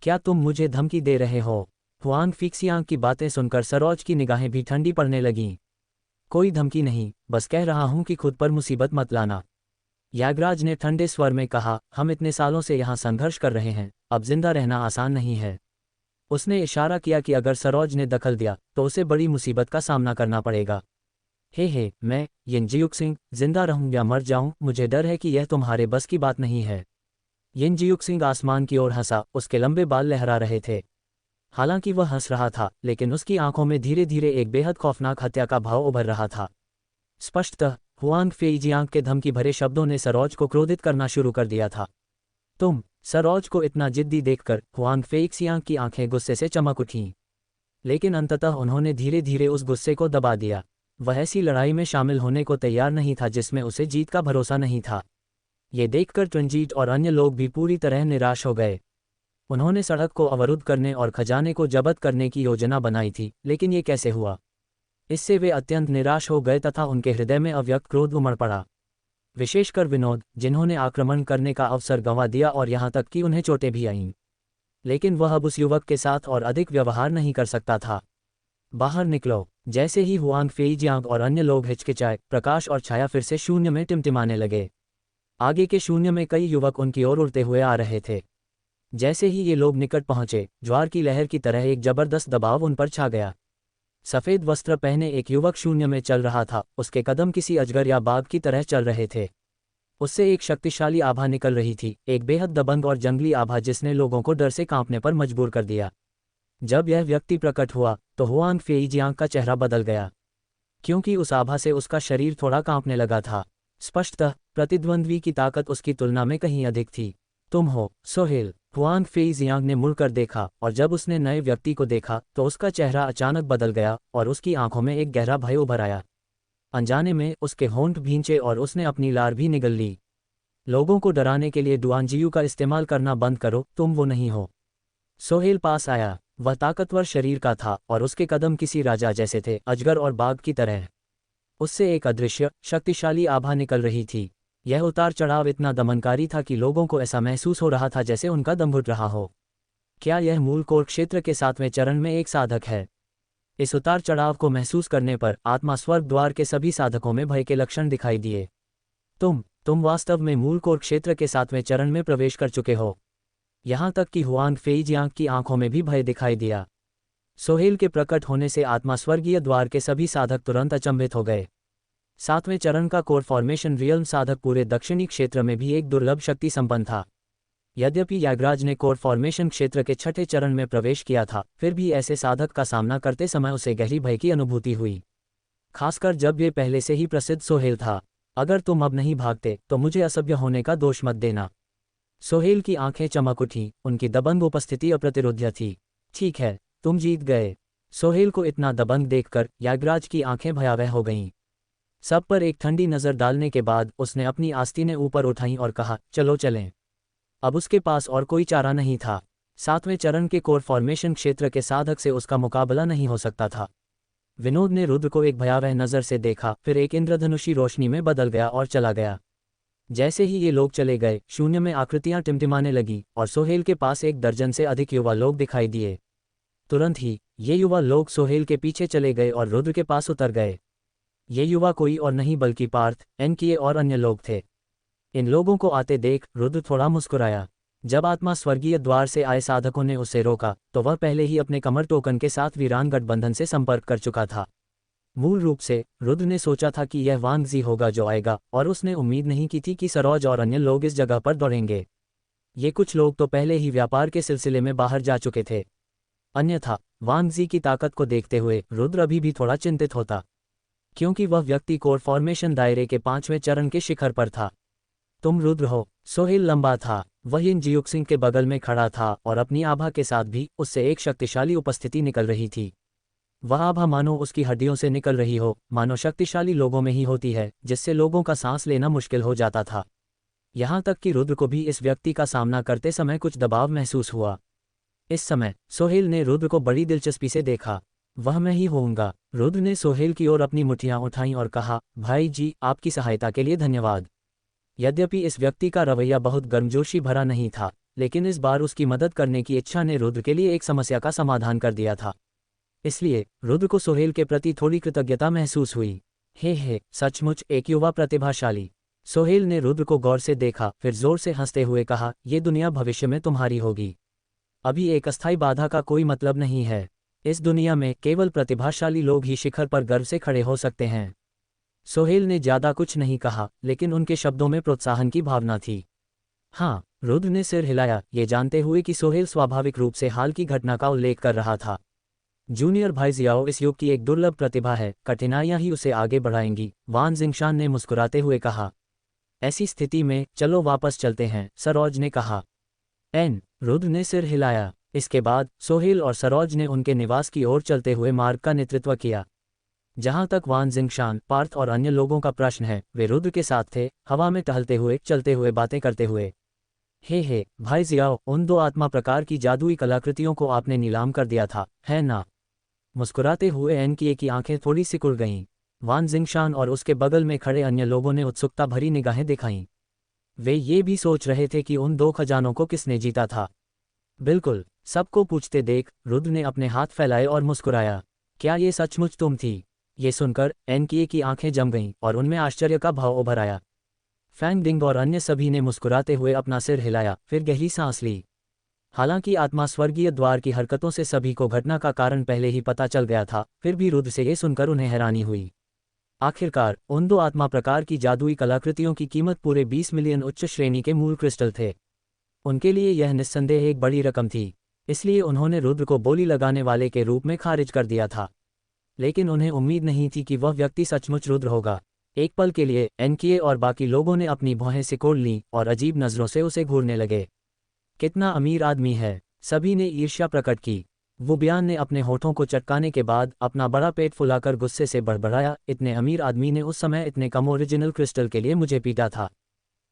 क्या तुम मुझे धमकी दे रहे हो? हुआन फेईजियांग की बातें सुनकर सरोज की निगाहें भी ठंडी पड़ने लगीं। कोई धमकी नहीं, बस कह रहा हूं कि खुद पर मुसीबत मत लाना। यागराज ने ठंडे स्वर में कहा, हम इतने सालों से यहाँ संघर्ष कर रहे हैं, अब जिंदा रहना आसान नहीं है। उसने इशारा किया कि अगर सरोज ने दखल दिया तो उसे बड़ी मुसीबत का सामना करना पड़ेगा। हे मैं यिन जियुक्सिंग, जिंदा रहूं या मर जाऊं, मुझे डर है कि यह तुम्हारे बस की बात नहीं है। यिन जियुक्सिंग आसमान की ओर हंसा, उसके लंबे बाल लहरा रहे थे। हालांकि वह हंस रहा था, लेकिन उसकी आंखों में धीरे धीरे एक बेहद खौफनाक हत्या का भाव उभर रहा था। स्पष्टतः हुआन फेईजियांग के धमकी भरे शब्दों ने सरोज को क्रोधित करना शुरू कर दिया था। तुम? सरोज को इतना जिद्दी देखकर हुआन फेईजियांग की आंखें गुस्से से चमक उठीं। लेकिन अंततः उन्होंने धीरे धीरे उस गुस्से को दबा दिया। वह ऐसी लड़ाई में शामिल होने को तैयार नहीं था जिसमें उसे जीत का भरोसा नहीं था। ये देखकर ट्विनजीट और अन्य लोग भी पूरी तरह निराश हो गए। उन्होंने सड़क को अवरुद्ध करने और खजाने को जब्त करने की योजना बनाई थी, लेकिन ये कैसे हुआ? इससे वे अत्यंत निराश हो गए तथा उनके हृदय में अव्यक्त क्रोध उमड़ पड़ा। विशेषकर विनोद, जिन्होंने आक्रमण करने का अवसर गंवा दिया और यहाँ तक कि उन्हें चोटें भी आईं। लेकिन वह अब उस युवक के साथ और अधिक व्यवहार नहीं कर सकता था। बाहर निकलो। जैसे ही हुआन फेईजियांग और अन्य लोग हिचकिचाए, प्रकाश और छाया फिर से शून्य में टिमटिमाने लगे। आगे के शून्य में कई युवक उनकी ओर उड़ते हुए आ रहे थे। जैसे ही ये लोग निकट पहुंचे, ज्वार की लहर की तरह एक जबरदस्त दबाव उन पर छा गया। सफ़ेद वस्त्र पहने एक युवक शून्य में चल रहा था, उसके कदम किसी अजगर या बाघ की तरह चल रहे थे। उससे एक शक्तिशाली आभा निकल रही थी, एक बेहद दबंग और जंगली आभा जिसने लोगों को डर से कांपने पर मजबूर कर दिया। जब यह व्यक्ति प्रकट हुआ तो हुआंग फेईजियांग का चेहरा बदल गया, क्योंकि उस आभा से उसका शरीर थोड़ा कांपने लगा था। स्पष्टतः प्रतिद्वंद्वी की ताकत उसकी तुलना में कहीं अधिक थी। तुम हो, सोहेल। हुआंग फेईजियांग ने मुड़कर देखा, और जब उसने नए व्यक्ति को देखा तो उसका चेहरा अचानक बदल गया और उसकी आंखों में एक गहरा भय उभर आया। अनजाने में उसके होंठ भींचे और उसने अपनी लार भी निगल ली। लोगों को डराने के लिए डुआनजियू का इस्तेमाल करना बंद करो, तुम वो नहीं हो। सोहेल पास आया। वह ताकतवर शरीर का था और उसके कदम किसी राजा जैसे थे, अजगर और बाघ की तरह। उससे एक अदृश्य शक्तिशाली आभा निकल रही थी। यह उतार चढ़ाव इतना दमनकारी था कि लोगों को ऐसा महसूस हो रहा था जैसे उनका दम घुट रहा हो। क्या यह मूल कोर क्षेत्र के 7वें चरण में एक साधक है? इस उतार चढ़ाव को महसूस करने पर आत्मा स्वर्ग द्वार के सभी साधकों में भय के लक्षण दिखाई दिए। तुम वास्तव में मूल कोर क्षेत्र के 7वें चरण में प्रवेश कर चुके हो। यहाँ तक कि हुआंग फेईजियांग की आंखों में भी भय दिखाई दिया। सोहेल के प्रकट होने से आत्मा स्वर्गीय द्वार के सभी साधक तुरंत अचंभित हो गए। 7वें चरण का कोर फॉर्मेशन रियल्म साधक पूरे दक्षिणी क्षेत्र में भी एक दुर्लभ शक्ति संपन्न था। यद्यपि यागराज ने कोर फॉर्मेशन क्षेत्र के 6ठे चरण में प्रवेश किया था, फिर भी ऐसे साधक का सामना करते समय उसे गहरी भय की अनुभूति हुई, खासकर जब ये पहले से ही प्रसिद्ध सोहेल था। अगर तुम अब नहीं भागते तो मुझे असभ्य होने का दोष मत देना। सोहेल की आंखें चमक उठीं, उनकी दबंग उपस्थिति अप्रतिरोध्य थी। ठीक है, तुम जीत गए। सोहेल को इतना दबंग देखकर यागराज की आंखें भयावह हो गईं। सब पर एक ठंडी नज़र डालने के बाद उसने अपनी आस्तीनें ऊपर उठाईं और कहा, चलो चलें। अब उसके पास और कोई चारा नहीं था। 7वें चरण के कोर फॉर्मेशन क्षेत्र के साधक से उसका मुकाबला नहीं हो सकता था। विनोद ने रुद्र को एक भयावह नज़र से देखा, फिर एक इंद्रधनुषी रोशनी में बदल गया और चला गया। जैसे ही ये लोग चले गए, शून्य में आकृतियां टिमटिमाने लगी और सोहेल के पास 1 दर्जन से अधिक युवा लोग दिखाई दिए। तुरंत ही ये युवा लोग सोहेल के पीछे चले गए और रुद्र के पास उतर गए। ये युवा कोई और नहीं बल्कि पार्थ, एनकिए और अन्य लोग थे। इन लोगों को आते देख रुद्र थोड़ा मुस्कुराया। जब आत्मा स्वर्गीय द्वार से आए साधकों ने उसे रोका तो वह पहले ही अपने कमर टोकन के साथ वीरान गठबंधन से संपर्क कर चुका था। मूल रूप से रुद्र ने सोचा था कि यह वांग जी होगा जो आएगा, और उसने उम्मीद नहीं की थी कि सरोज और अन्य लोग इस जगह पर दौड़ेंगे। ये कुछ लोग तो पहले ही व्यापार के सिलसिले में बाहर जा चुके थे। अन्यथा वांग जी की ताकत को देखते हुए रुद्र अभी भी थोड़ा चिंतित होता, क्योंकि वह व्यक्ति कोर फॉर्मेशन दायरे के 5वें चरण के शिखर पर था। तुम रुद्र हो। सोहेल लंबा था, वह इन जियुक्सिंग के बगल में खड़ा था और अपनी आभा के साथ भी उससे एक शक्तिशाली उपस्थिति निकल रही थी। वह आभा मानो उसकी हड्डियों से निकल रही हो, मानो शक्तिशाली लोगों में ही होती है, जिससे लोगों का सांस लेना मुश्किल हो जाता था। यहाँ तक कि रुद्र को भी इस व्यक्ति का सामना करते समय कुछ दबाव महसूस हुआ। इस समय सोहेल ने रुद्र को बड़ी दिलचस्पी से देखा। वह मैं ही होऊंगा। रुद्र ने सोहेल की ओर अपनी मुट्ठियां उठाईं और कहा, भाई जी, आपकी सहायता के लिए धन्यवाद। यद्यपि इस व्यक्ति का रवैया बहुत गर्मजोशी भरा नहीं था, लेकिन इस बार उसकी मदद करने की इच्छा ने रुद्र के लिए एक समस्या का समाधान कर दिया था। इसलिए रुद्र को सोहेल के प्रति थोड़ी कृतज्ञता महसूस हुई। हे, सचमुच एक युवा प्रतिभाशाली। सोहेल ने रुद्र को गौर से देखा, फिर जोर से हंसते हुए कहा, ये दुनिया भविष्य में तुम्हारी होगी। अभी एक अस्थायी बाधा का कोई मतलब नहीं है। इस दुनिया में केवल प्रतिभाशाली लोग ही शिखर पर गर्व से खड़े हो सकते हैं। सोहेल ने ज्यादा कुछ नहीं कहा, लेकिन उनके शब्दों में प्रोत्साहन की भावना थी। हाँ, रुद्र ने सिर हिलाया, ये जानते हुए कि सोहेल स्वाभाविक रूप से हाल की घटना का उल्लेख कर रहा था। जूनियर भाई जियाओ इस युग की एक दुर्लभ प्रतिभा है, कठिनाइयां ही उसे आगे बढ़ाएंगी, वान जिंगशान ने मुस्कुराते हुए कहा। ऐसी स्थिति में चलो वापस चलते हैं, सरोज ने कहा। रुद्र ने सिर हिलाया। इसके बाद सोहेल और सरोज ने उनके निवास की ओर चलते हुए मार्ग का नेतृत्व किया। जहां तक वान जिंगशान, पार्थ और अन्य लोगों का प्रश्न है, वे रुद्र के साथ थे, हवा में टहलते हुए, चलते हुए, बातें करते हुए। हे भाई जियाओ, उन 2 आत्मा प्रकार की जादुई कलाकृतियों को आपने नीलाम कर दिया था, है ना? मुस्कुराते हुए एनकिए की आंखें थोड़ी सिकुड़ गईं। वान जिंगशान और उसके बगल में खड़े अन्य लोगों ने उत्सुकता भरी निगाहें दिखाईं। वे ये भी सोच रहे थे कि उन 2 खजानों को किसने जीता था। बिल्कुल, सबको पूछते देख रुद्र ने अपने हाथ फैलाए और मुस्कुराया। क्या ये सचमुच तुम थी? ये सुनकर एनकिए की आंखें जम गईं और उनमें आश्चर्य का भाव उभर आया। फैंग डिंग और अन्य सभी ने मुस्कुराते हुए अपना सिर हिलाया, फिर गहरी सांस ली। हालांकि आत्मा स्वर्गीय द्वार की हरकतों से सभी को घटना का कारण पहले ही पता चल गया था, फिर भी रुद्र से ये सुनकर उन्हें हैरानी हुई। आखिरकार उन दो आत्मा प्रकार की जादुई कलाकृतियों की कीमत पूरे 20 मिलियन उच्च श्रेणी के मूल क्रिस्टल थे। उनके लिए यह निस्संदेह एक बड़ी रकम थी, इसलिए उन्होंने रुद्र को बोली लगाने वाले के रूप में खारिज कर दिया था। लेकिन उन्हें उम्मीद नहीं थी कि वह व्यक्ति सचमुच रुद्र होगा। एक पल के लिए एनके और बाकी लोगों ने अपनी भौहें सिकोड़ लीं और अजीब नज़रों से उसे घूरने लगे। कितना अमीर आदमी है, सभी ने ईर्ष्या प्रकट की। वुबियान ने अपने होठों को चटकाने के बाद अपना बड़ा पेट फुलाकर गुस्से से बड़बड़ाया, इतने अमीर आदमी ने उस समय इतने कम ओरिजिनल क्रिस्टल के लिए मुझे पीटा था।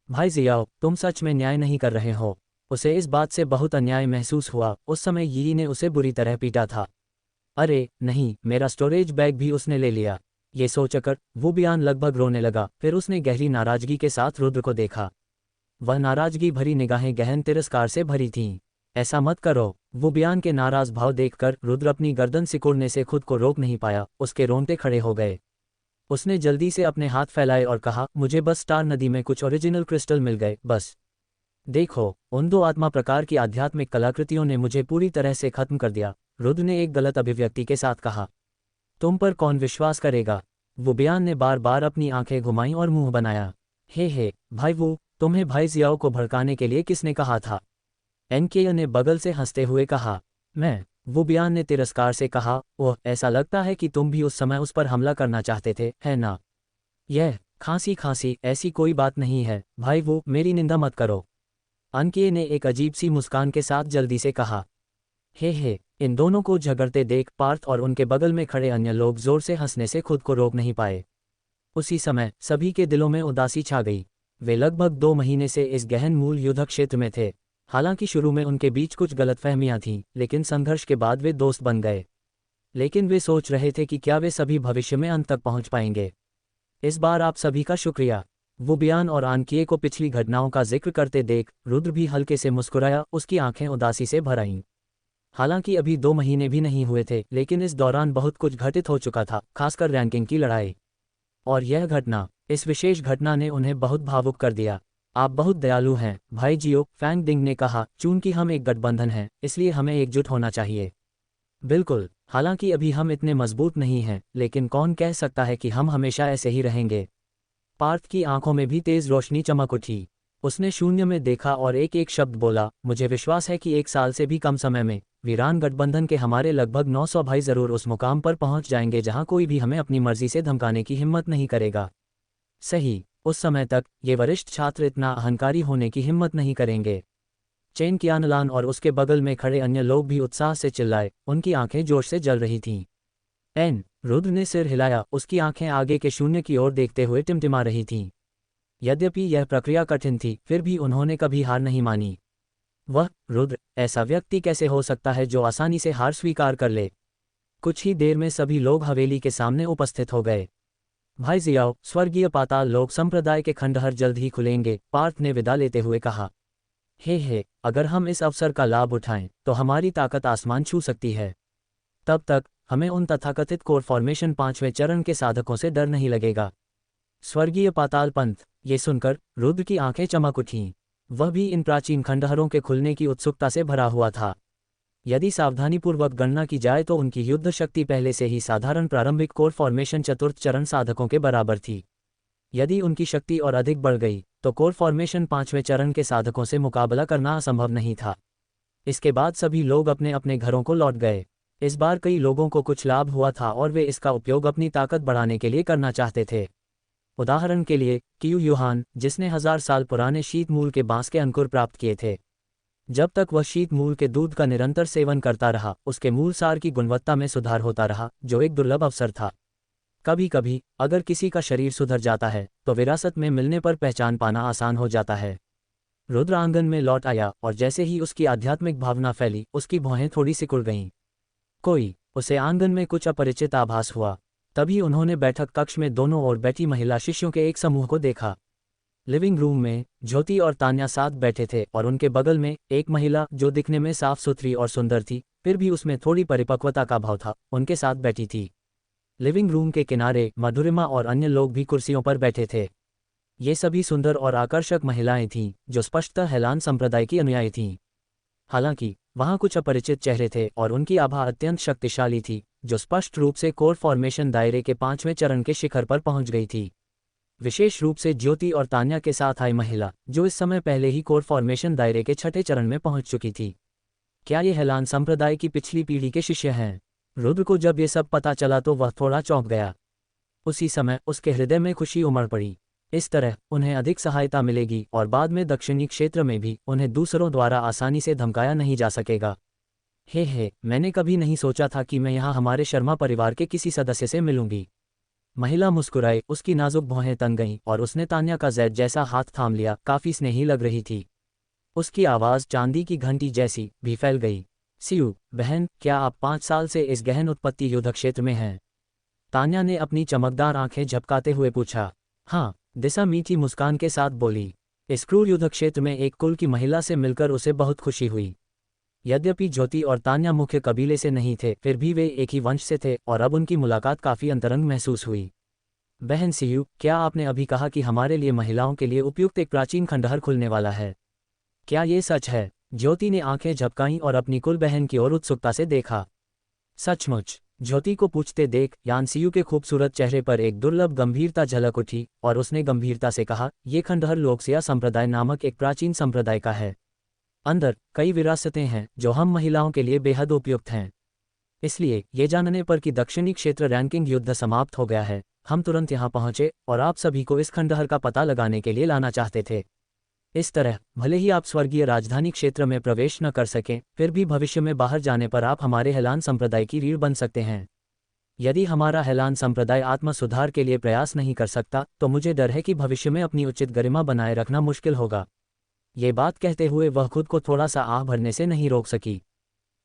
भाई जियाओ, तुम सच में न्याय नहीं कर रहे हो। उसे इस बात से बहुत अन्याय महसूस हुआ, उस समय यी ने उसे बुरी तरह पीटा था। अरे नहीं, मेरा स्टोरेज बैग भी उसने ले लिया। ये सोचकर वुबियान लगभग रोने लगा, फिर उसने गहरी नाराजगी के साथ रुद्र को देखा। वह नाराजगी भरी निगाहें गहन तिरस्कार से भरी थीं। ऐसा मत करो। वुबियान के नाराज भाव देखकर रुद्र अपनी गर्दन सिकुड़ने से खुद को रोक नहीं पाया, उसके रोंगटे खड़े हो गए। उसने जल्दी से अपने हाथ फैलाए और कहा, मुझे बस स्टार नदी में कुछ ओरिजिनल क्रिस्टल मिल गए, बस। देखो, उन दो आत्मा प्रकार की आध्यात्मिक कलाकृतियों ने मुझे पूरी तरह से खत्म कर दिया, रुद्र ने एक गलत अभिव्यक्ति के साथ कहा। तुम पर कौन विश्वास करेगा? वुबियान ने बार बार अपनी आंखें घुमाईं और मुंह बनाया। हे भाई वो, तुम्हें भाई जियाओ को भड़काने के लिए किसने कहा था? एनके ने बगल से हंसते हुए कहा। मैं। वुबियान ने तिरस्कार से कहा, ओह, ऐसा लगता है कि तुम भी उस समय उस पर हमला करना चाहते थे, है ना? यह खांसी ऐसी कोई बात नहीं है भाई वो, मेरी निंदा मत करो। एनके ने एक अजीब सी मुस्कान के साथ जल्दी से कहा। हे इन दोनों को झगड़ते देख पार्थ और उनके बगल में खड़े अन्य लोग जोर से हंसने से खुद को रोक नहीं पाए। उसी समय सभी के दिलों में उदासी छा गई। वे लगभग 2 महीने से इस गहन मूल युद्ध क्षेत्र में थे। हालांकि शुरू में उनके बीच कुछ गलतफहमियां थीं, लेकिन संघर्ष के बाद वे दोस्त बन गए। लेकिन वे सोच रहे थे कि क्या वे सभी भविष्य में अंत तक पहुंच पाएंगे। इस बार आप सभी का शुक्रिया। वुबियान और एनके को पिछली घटनाओं का जिक्र करते देख रुद्र भी हल्के से मुस्कुराया, उसकी आंखें उदासी से भर आईं। हालांकि अभी 2 महीने भी नहीं हुए थे, लेकिन इस दौरान बहुत कुछ घटित हो चुका था, खासकर रैंकिंग की लड़ाई। और यह घटना, इस विशेष घटना ने उन्हें बहुत भावुक कर दिया। आप बहुत दयालु हैं भाई जियो, फैंग डिंग ने कहा। चूंकि हम एक गठबंधन हैं, इसलिए हमें एकजुट होना चाहिए। बिल्कुल, हालांकि अभी हम इतने मजबूत नहीं हैं, लेकिन कौन कह सकता है कि हम हमेशा ऐसे ही रहेंगे। पार्थ की आंखों में भी तेज रोशनी चमक उठी। उसने शून्य में देखा और एक एक शब्द बोला, मुझे विश्वास है कि 1 साल से भी कम समय में वीरान गठबंधन के हमारे लगभग 900 भाई जरूर उस मुकाम पर पहुंच जाएंगे जहां कोई भी हमें अपनी मर्जी से धमकाने की हिम्मत नहीं करेगा। सही, उस समय तक ये वरिष्ठ छात्र इतना अहंकारी होने की हिम्मत नहीं करेंगे। चेन कियानलान और उसके बगल में खड़े अन्य लोग भी उत्साह से चिल्लाए, उनकी आंखें जोश से जल रही थीं। रुद्र ने सिर हिलाया, उसकी आंखें आगे के शून्य की ओर देखते हुए टिमटिमा रही थीं। यद्यपि यह प्रक्रिया कठिन थी, फिर भी उन्होंने कभी हार नहीं मानी। वह रुद्र, ऐसा व्यक्ति कैसे हो सकता है जो आसानी से हार स्वीकार कर ले? कुछ ही देर में सभी लोग हवेली के सामने उपस्थित हो गए। भाई जियाओ, स्वर्गीय पाताल लोक संप्रदाय के खंडहर जल्द ही खुलेंगे, पार्थ ने विदा लेते हुए कहा। हे अगर हम इस अवसर का लाभ उठाएं तो हमारी ताकत आसमान छू सकती है। तब तक हमें उन तथाकथित कोर फॉर्मेशन 5वें चरण के साधकों से डर नहीं लगेगा। स्वर्गीय पाताल पंथ। ये सुनकर रुद्र की आंखें चमक उठीं। वह भी इन प्राचीन खंडहरों के खुलने की उत्सुकता से भरा हुआ था। यदि सावधानीपूर्वक गणना की जाए तो उनकी युद्ध शक्ति पहले से ही साधारण प्रारंभिक कोर फॉर्मेशन चतुर्थ चरण साधकों के बराबर थी। यदि उनकी शक्ति और अधिक बढ़ गई तो कोर फॉर्मेशन 5वें चरण के साधकों से मुकाबला करना असंभव नहीं था। इसके बाद सभी लोग अपने अपने घरों को लौट गए। इस बार कई लोगों को कुछ लाभ हुआ था और वे इसका उपयोग अपनी ताकत बढ़ाने के लिए करना चाहते थे। उदाहरण के लिए कियू यूहान, जिसने 1000 साल पुराने शीत मूल के बांस के अंकुर प्राप्त किए थे। जब तक वह शीत मूल के दूध का निरंतर सेवन करता रहा, उसके मूल सार की गुणवत्ता में सुधार होता रहा, जो एक दुर्लभ अवसर था। कभी कभी अगर किसी का शरीर सुधर जाता है तो विरासत में मिलने पर पहचान पाना आसान हो जाता है। रुद्र आंगन में लौट आया और जैसे ही उसकी आध्यात्मिक भावना फैली, उसकी भौहें थोड़ी सिकुड़ गईं। उसे आंगन में कुछ अपरिचित आभास हुआ। तभी उन्होंने बैठक कक्ष में दोनों ओर बैठी महिला शिष्यों के एक समूह को देखा। लिविंग रूम में ज्योति और तान्या साथ बैठे थे और उनके बगल में एक महिला जो दिखने में साफ सुथरी और सुंदर थी, फिर भी उसमें थोड़ी परिपक्वता का भाव था, उनके साथ बैठी थी। लिविंग रूम के किनारे मधुरिमा और अन्य लोग भी कुर्सियों पर बैठे थे। ये सभी सुंदर और आकर्षक महिलाएं थीं जो स्पष्टतः हेलान संप्रदाय की अनुयायी थीं। हालांकि वहां कुछ अपरिचित चेहरे थे और उनकी आभा अत्यंत शक्तिशाली थी, जो स्पष्ट रूप से कोर फॉर्मेशन दायरे के 5वें चरण के शिखर पर पहुंच गई थी। विशेष रूप से ज्योति और तान्या के साथ आई महिला, जो इस समय पहले ही कोर फॉर्मेशन दायरे के 6ठे चरण में पहुंच चुकी थी। क्या ये हेलान संप्रदाय की पिछली पीढ़ी के शिष्य हैं? रुद्र को जब ये सब पता चला तो वह थोड़ा चौंक गया। उसी समय उसके हृदय में खुशी उमड़ पड़ी। इस तरह उन्हें अधिक सहायता मिलेगी और बाद में दक्षिणी क्षेत्र में भी उन्हें दूसरों द्वारा आसानी से धमकाया नहीं जा सकेगा। हे, मैंने कभी नहीं सोचा था कि मैं यहाँ हमारे शर्मा परिवार के किसी सदस्य से मिलूंगी। महिला मुस्कुराई, उसकी नाजुक भौहें तन गईं और उसने तान्या का जैद जैसा हाथ थाम लिया। काफी स्नेही लग रही थी। उसकी आवाज़ चांदी की घंटी जैसी भी फैल गई। सियू बहन, क्या आप 5 साल से इस गहन उत्पत्ति युद्ध क्षेत्र में हैं? तान्या ने अपनी चमकदार आंखें झपकाते हुए पूछा। हाँ, दिशा मीठी मुस्कान के साथ बोली। इस क्रूर युद्ध क्षेत्र में एक कुल की महिला से मिलकर उसे बहुत खुशी हुई। यद्यपि ज्योति और तान्या मुख्य कबीले से नहीं थे, फिर भी वे एक ही वंश से थे और अब उनकी मुलाकात काफ़ी अंतरंग महसूस हुई। बहन सियू, क्या आपने अभी कहा कि हमारे लिए महिलाओं के लिए उपयुक्त एक प्राचीन खंडहर खुलने वाला है? क्या ये सच है? ज्योति ने आंखें झपकाईं और अपनी कुल बहन की ओर उत्सुकता से देखा। सचमुच? ज्योति को पूछते देख यान सियू के खूबसूरत चेहरे पर एक दुर्लभ गंभीरता झलक उठी और उसने गंभीरता से कहा, ये खंडहर लोकसिया संप्रदाय नामक एक प्राचीन संप्रदाय का है। अंदर कई विरासतें हैं जो हम महिलाओं के लिए बेहद उपयुक्त हैं। इसलिए ये जानने पर कि दक्षिणी क्षेत्र रैंकिंग युद्ध समाप्त हो गया है, हम तुरंत यहाँ पहुंचे और आप सभी को इस खंडहर का पता लगाने के लिए लाना चाहते थे। इस तरह भले ही आप स्वर्गीय राजधानी क्षेत्र में प्रवेश न कर सकें, फिर भी भविष्य में बाहर जाने पर आप हमारे हेलान संप्रदाय की रीढ़ बन सकते हैं। यदि हमारा हेलान संप्रदाय आत्म सुधार के लिए प्रयास नहीं कर सकता, तो मुझे डर है कि भविष्य में अपनी उचित गरिमा बनाए रखना मुश्किल होगा। ये बात कहते हुए वह खुद को थोड़ा सा आह भरने से नहीं रोक सकी।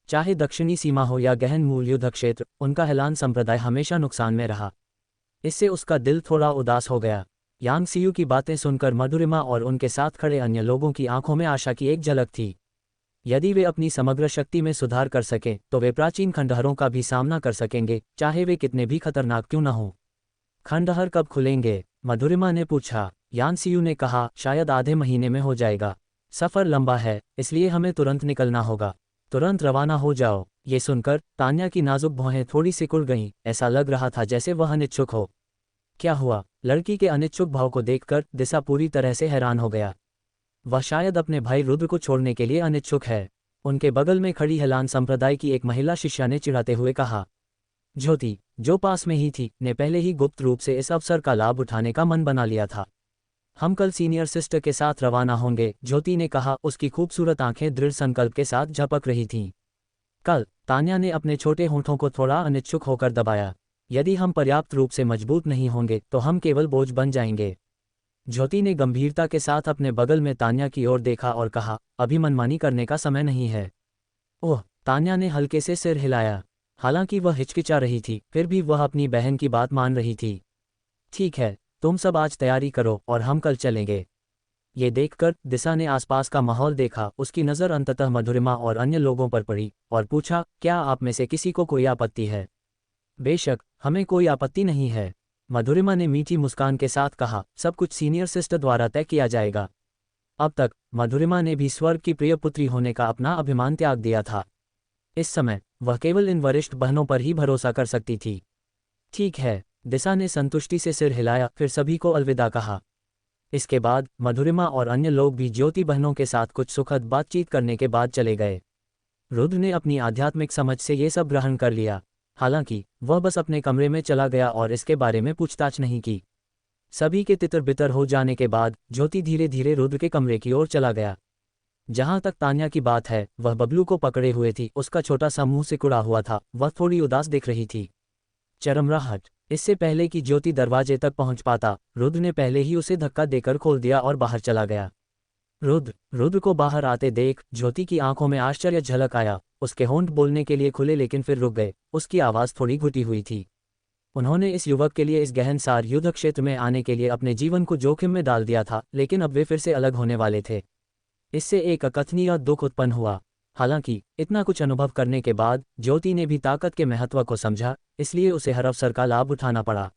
चाहे दक्षिणी सीमा हो या गहन मूल युद्ध क्षेत्र, उनका हेलान संप्रदाय हमेशा नुकसान में रहा। इससे उसका दिल थोड़ा उदास हो गया। यांग सियू की बातें सुनकर मधुरिमा और उनके साथ खड़े अन्य लोगों की आंखों में आशा की एक झलक थी। यदि वे अपनी समग्र शक्ति में सुधार कर सकें तो वे प्राचीन खंडहरों का भी सामना कर सकेंगे, चाहे वे कितने भी खतरनाक क्यों न हों। खंडहर कब खुलेंगे? मधुरिमा ने पूछा। यान सियू ने कहा, शायद आधे महीने में हो जाएगा। सफ़र लंबा है, इसलिए हमें तुरंत निकलना होगा। तुरंत रवाना हो जाओ। ये सुनकर तान्या की नाजुक भौहें थोड़ी सिकुड़ गईं। ऐसा लग रहा था जैसे वह अनिच्छुक हो। क्या हुआ? लड़की के अनिच्छुक भाव को देखकर दिशा पूरी तरह से हैरान हो गया। वह शायद अपने भाई रुद्र को छोड़ने के लिए अनिच्छुक है। उनके बगल में खड़ी हेलान संप्रदाय की एक महिला शिष्या ने चिढ़ाते हुए कहा। ज्योति, जो पास में ही थी, ने पहले ही गुप्त रूप से इस अवसर का लाभ उठाने का मन बना लिया था। हम कल सीनियर सिस्टर के साथ रवाना होंगे, ज्योति ने कहा। उसकी खूबसूरत आंखें दृढ़ संकल्प के साथ झपक रही थीं। कल? तान्या ने अपने छोटे होंठों को थोड़ा अनिच्छुक होकर दबाया। यदि हम पर्याप्त रूप से मजबूत नहीं होंगे तो हम केवल बोझ बन जाएंगे। ज्योति ने गंभीरता के साथ अपने बगल में तान्या की ओर देखा और कहा, अभी मनमानी करने का समय नहीं है। ओह, तान्या ने हल्के से सिर हिलाया। हालांकि वह हिचकिचा रही थी, फिर भी वह अपनी बहन की बात मान रही थी। ठीक है, तुम सब आज तैयारी करो और हम कल चलेंगे। ये देखकर दिशा ने आसपास का माहौल देखा। उसकी नज़र अंततः मधुरिमा और अन्य लोगों पर पड़ी और पूछा, क्या आप में से किसी को कोई आपत्ति है? बेशक, हमें कोई आपत्ति नहीं है, मधुरिमा ने मीठी मुस्कान के साथ कहा। सब कुछ सीनियर सिस्टर द्वारा तय किया जाएगा। अब तक मधुरिमा ने भी स्वर्ग की प्रिय पुत्री होने का अपना अभिमान त्याग दिया था। इस समय वह केवल इन वरिष्ठ बहनों पर ही भरोसा कर सकती थी। ठीक है, दिशा ने संतुष्टि से सिर हिलाया, फिर सभी को अलविदा कहा। इसके बाद मधुरिमा और अन्य लोग भी ज्योति बहनों के साथ कुछ सुखद बातचीत करने के बाद चले गए। रुद्र ने अपनी आध्यात्मिक समझ से ये सब ग्रहण कर लिया। हालांकि वह बस अपने कमरे में चला गया और इसके बारे में पूछताछ नहीं की। सभी के तितर बितर हो जाने के बाद ज्योति धीरे धीरे रुद्र के कमरे की ओर चला गया। जहां तक तान्या की बात है, वह बबलू को पकड़े हुए थी। उसका छोटा सा मुंह सिकुड़ा हुआ था। वह थोड़ी उदास दिख रही थी। चरमराहट। इससे पहले कि ज्योति दरवाजे तक पहुंच पाता, रुद्र ने पहले ही उसे धक्का देकर खोल दिया और बाहर चला गया। रुद्र को बाहर आते देख ज्योति की आंखों में आश्चर्य झलक आया। उसके होंठ बोलने के लिए खुले लेकिन फिर रुक गए। उसकी आवाज़ थोड़ी घुटी हुई थी। उन्होंने इस युवक के लिए इस गहन सार युद्ध क्षेत्र में आने के लिए अपने जीवन को जोखिम में डाल दिया था, लेकिन अब वे फिर से अलग होने वाले थे। इससे एक अकथनीय दुख उत्पन्न हुआ। हालांकि इतना कुछ अनुभव करने के बाद ज्योति ने भी ताकत के महत्व को समझा, इसलिए उसे हर अवसर का लाभ उठाना पड़ा।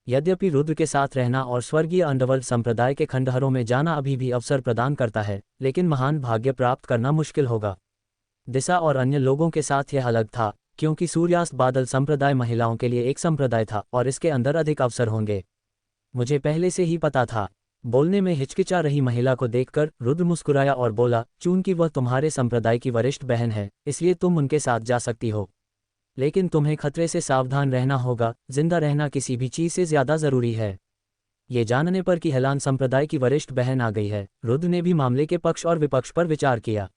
यद्यपि रुद्र के साथ रहना और स्वर्गीय अंडरवर्ल्ड संप्रदाय के खंडहरों में जाना अभी भी अवसर प्रदान करता है, लेकिन महान भाग्य प्राप्त करना मुश्किल होगा। दिशा और अन्य लोगों के साथ यह अलग था, क्योंकि सूर्यास्त बादल संप्रदाय महिलाओं के लिए एक संप्रदाय था और इसके अंदर अधिक अवसर होंगे। मुझे पहले से ही पता था। बोलने में हिचकिचा रही महिला को देखकर रुद्र मुस्कुराया और बोला, चूंकि वह तुम्हारे संप्रदाय की वरिष्ठ बहन है, इसलिए तुम उनके साथ जा सकती हो। लेकिन तुम्हें खतरे से सावधान रहना होगा, जिंदा रहना किसी भी चीज से ज्यादा जरूरी है। ये जानने पर कि हेलान संप्रदाय की वरिष्ठ बहन आ गई है, रुद्र ने भी मामले के पक्ष और विपक्ष पर विचार किया।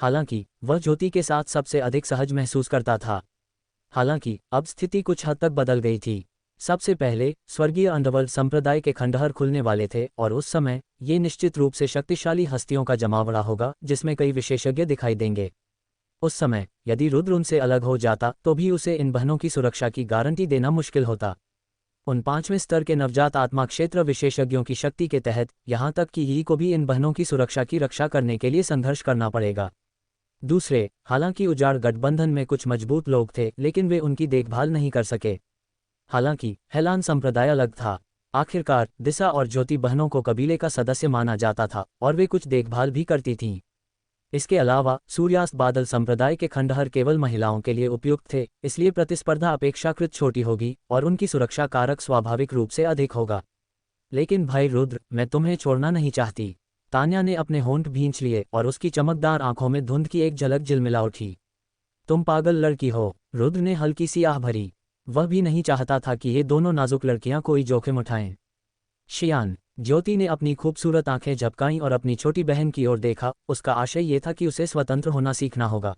हालांकि वह ज्योति के साथ सबसे अधिक सहज महसूस करता था। हालांकि अब स्थिति कुछ हद तक बदल गई थी। सबसे पहले स्वर्गीय अंडरवर्ल्ड संप्रदाय के खंडहर खुलने वाले थे और उस समय ये निश्चित रूप से शक्तिशाली हस्तियों का जमावड़ा होगा जिसमें कई विशेषज्ञ दिखाई देंगे। उस समय यदि रुद्र उनसे अलग हो जाता तो भी उसे इन बहनों की सुरक्षा की गारंटी देना मुश्किल होता। उन 5वें स्तर के नवजात आत्मा क्षेत्र विशेषज्ञों की शक्ति के तहत यहाँ तक कि ही को भी इन बहनों की सुरक्षा की रक्षा करने के लिए संघर्ष करना पड़ेगा। दूसरे, हालांकि उजाड़ गठबंधन में कुछ मजबूत लोग थे, लेकिन वे उनकी देखभाल नहीं कर सके। हालांकि हेलान संप्रदाय अलग था। आखिरकार दिशा और ज्योति बहनों को कबीले का सदस्य माना जाता था और वे कुछ देखभाल भी करती थीं। इसके अलावा सूर्यास्त बादल संप्रदाय के खंडहर केवल महिलाओं के लिए उपयुक्त थे, इसलिए प्रतिस्पर्धा अपेक्षाकृत छोटी होगी और उनकी सुरक्षा कारक स्वाभाविक रूप से अधिक होगा। लेकिन भाई रुद्र, मैं तुम्हें छोड़ना नहीं चाहती। तान्या ने अपने होंठ भींच लिए और उसकी चमकदार आंखों में धुंध की एक झलक झिलमिला उठी। तुम पागल लड़की हो, रुद्र ने हल्की सी आह भरी। वह भी नहीं चाहता था कि ये दोनों नाजुक लड़कियां कोई जोखिम उठाएं। शियान, ज्योति ने अपनी खूबसूरत आंखें झपकाईं और अपनी छोटी बहन की ओर देखा। उसका आशय ये था कि उसे स्वतंत्र होना सीखना होगा।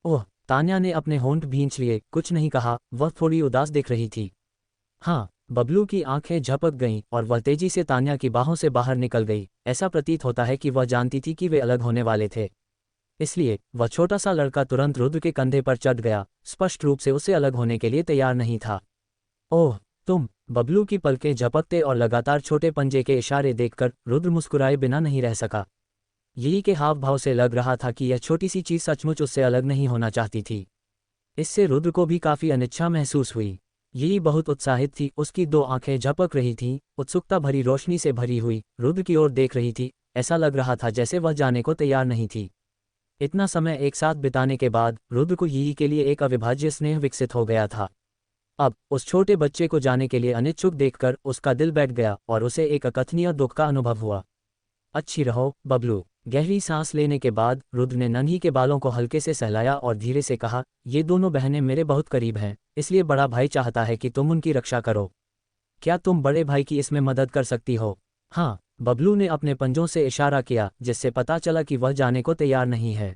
ओह, तान्या ने अपने होंठ भींच लिए, कुछ नहीं कहा। वह थोड़ी उदास दिख रही थी। हाँ, बबलू की आंखें झपक गईं और वह तेजी से तान्या की बाहों से बाहर निकल गई। ऐसा प्रतीत होता है कि वह जानती थी कि वे अलग होने वाले थे, इसलिए वह छोटा सा लड़का तुरंत रुद्र के कंधे पर चढ़ गया, स्पष्ट रूप से उससे अलग होने के लिए तैयार नहीं था। ओह तुम, बबलू की पलकें झपकते और लगातार छोटे पंजे के इशारे देखकर रुद्र मुस्कुराए बिना नहीं रह सका। यही के हाव भाव से लग रहा था कि यह छोटी सी चीज सचमुच उससे अलग नहीं होना चाहती थी। इससे रुद्र को भी काफी अनिच्छा महसूस हुई। यही बहुत उत्साहित थी, उसकी 2 आंखें झपक रही थीं, उत्सुकता भरी रोशनी से भरी हुई, रुद्र की ओर देख रही थी। ऐसा लग रहा था जैसे वह जाने को तैयार नहीं थी। इतना समय एक साथ बिताने के बाद रुद्र को यही के लिए एक अविभाज्य स्नेह विकसित हो गया था। अब उस छोटे बच्चे को जाने के लिए अनिच्छुक देखकर उसका दिल बैठ गया और उसे एक अकथनीय दुख का अनुभव हुआ। अच्छी रहो बबलू। गहरी सांस लेने के बाद रुद्र ने नन्ही के बालों को हल्के से सहलाया और धीरे से कहा, ये दोनों बहनें मेरे बहुत करीब हैं, इसलिए बड़ा भाई चाहता है कि तुम उनकी रक्षा करो। क्या तुम बड़े भाई की इसमें मदद कर सकती हो? हाँ, बबलू ने अपने पंजों से इशारा किया, जिससे पता चला कि वह जाने को तैयार नहीं है।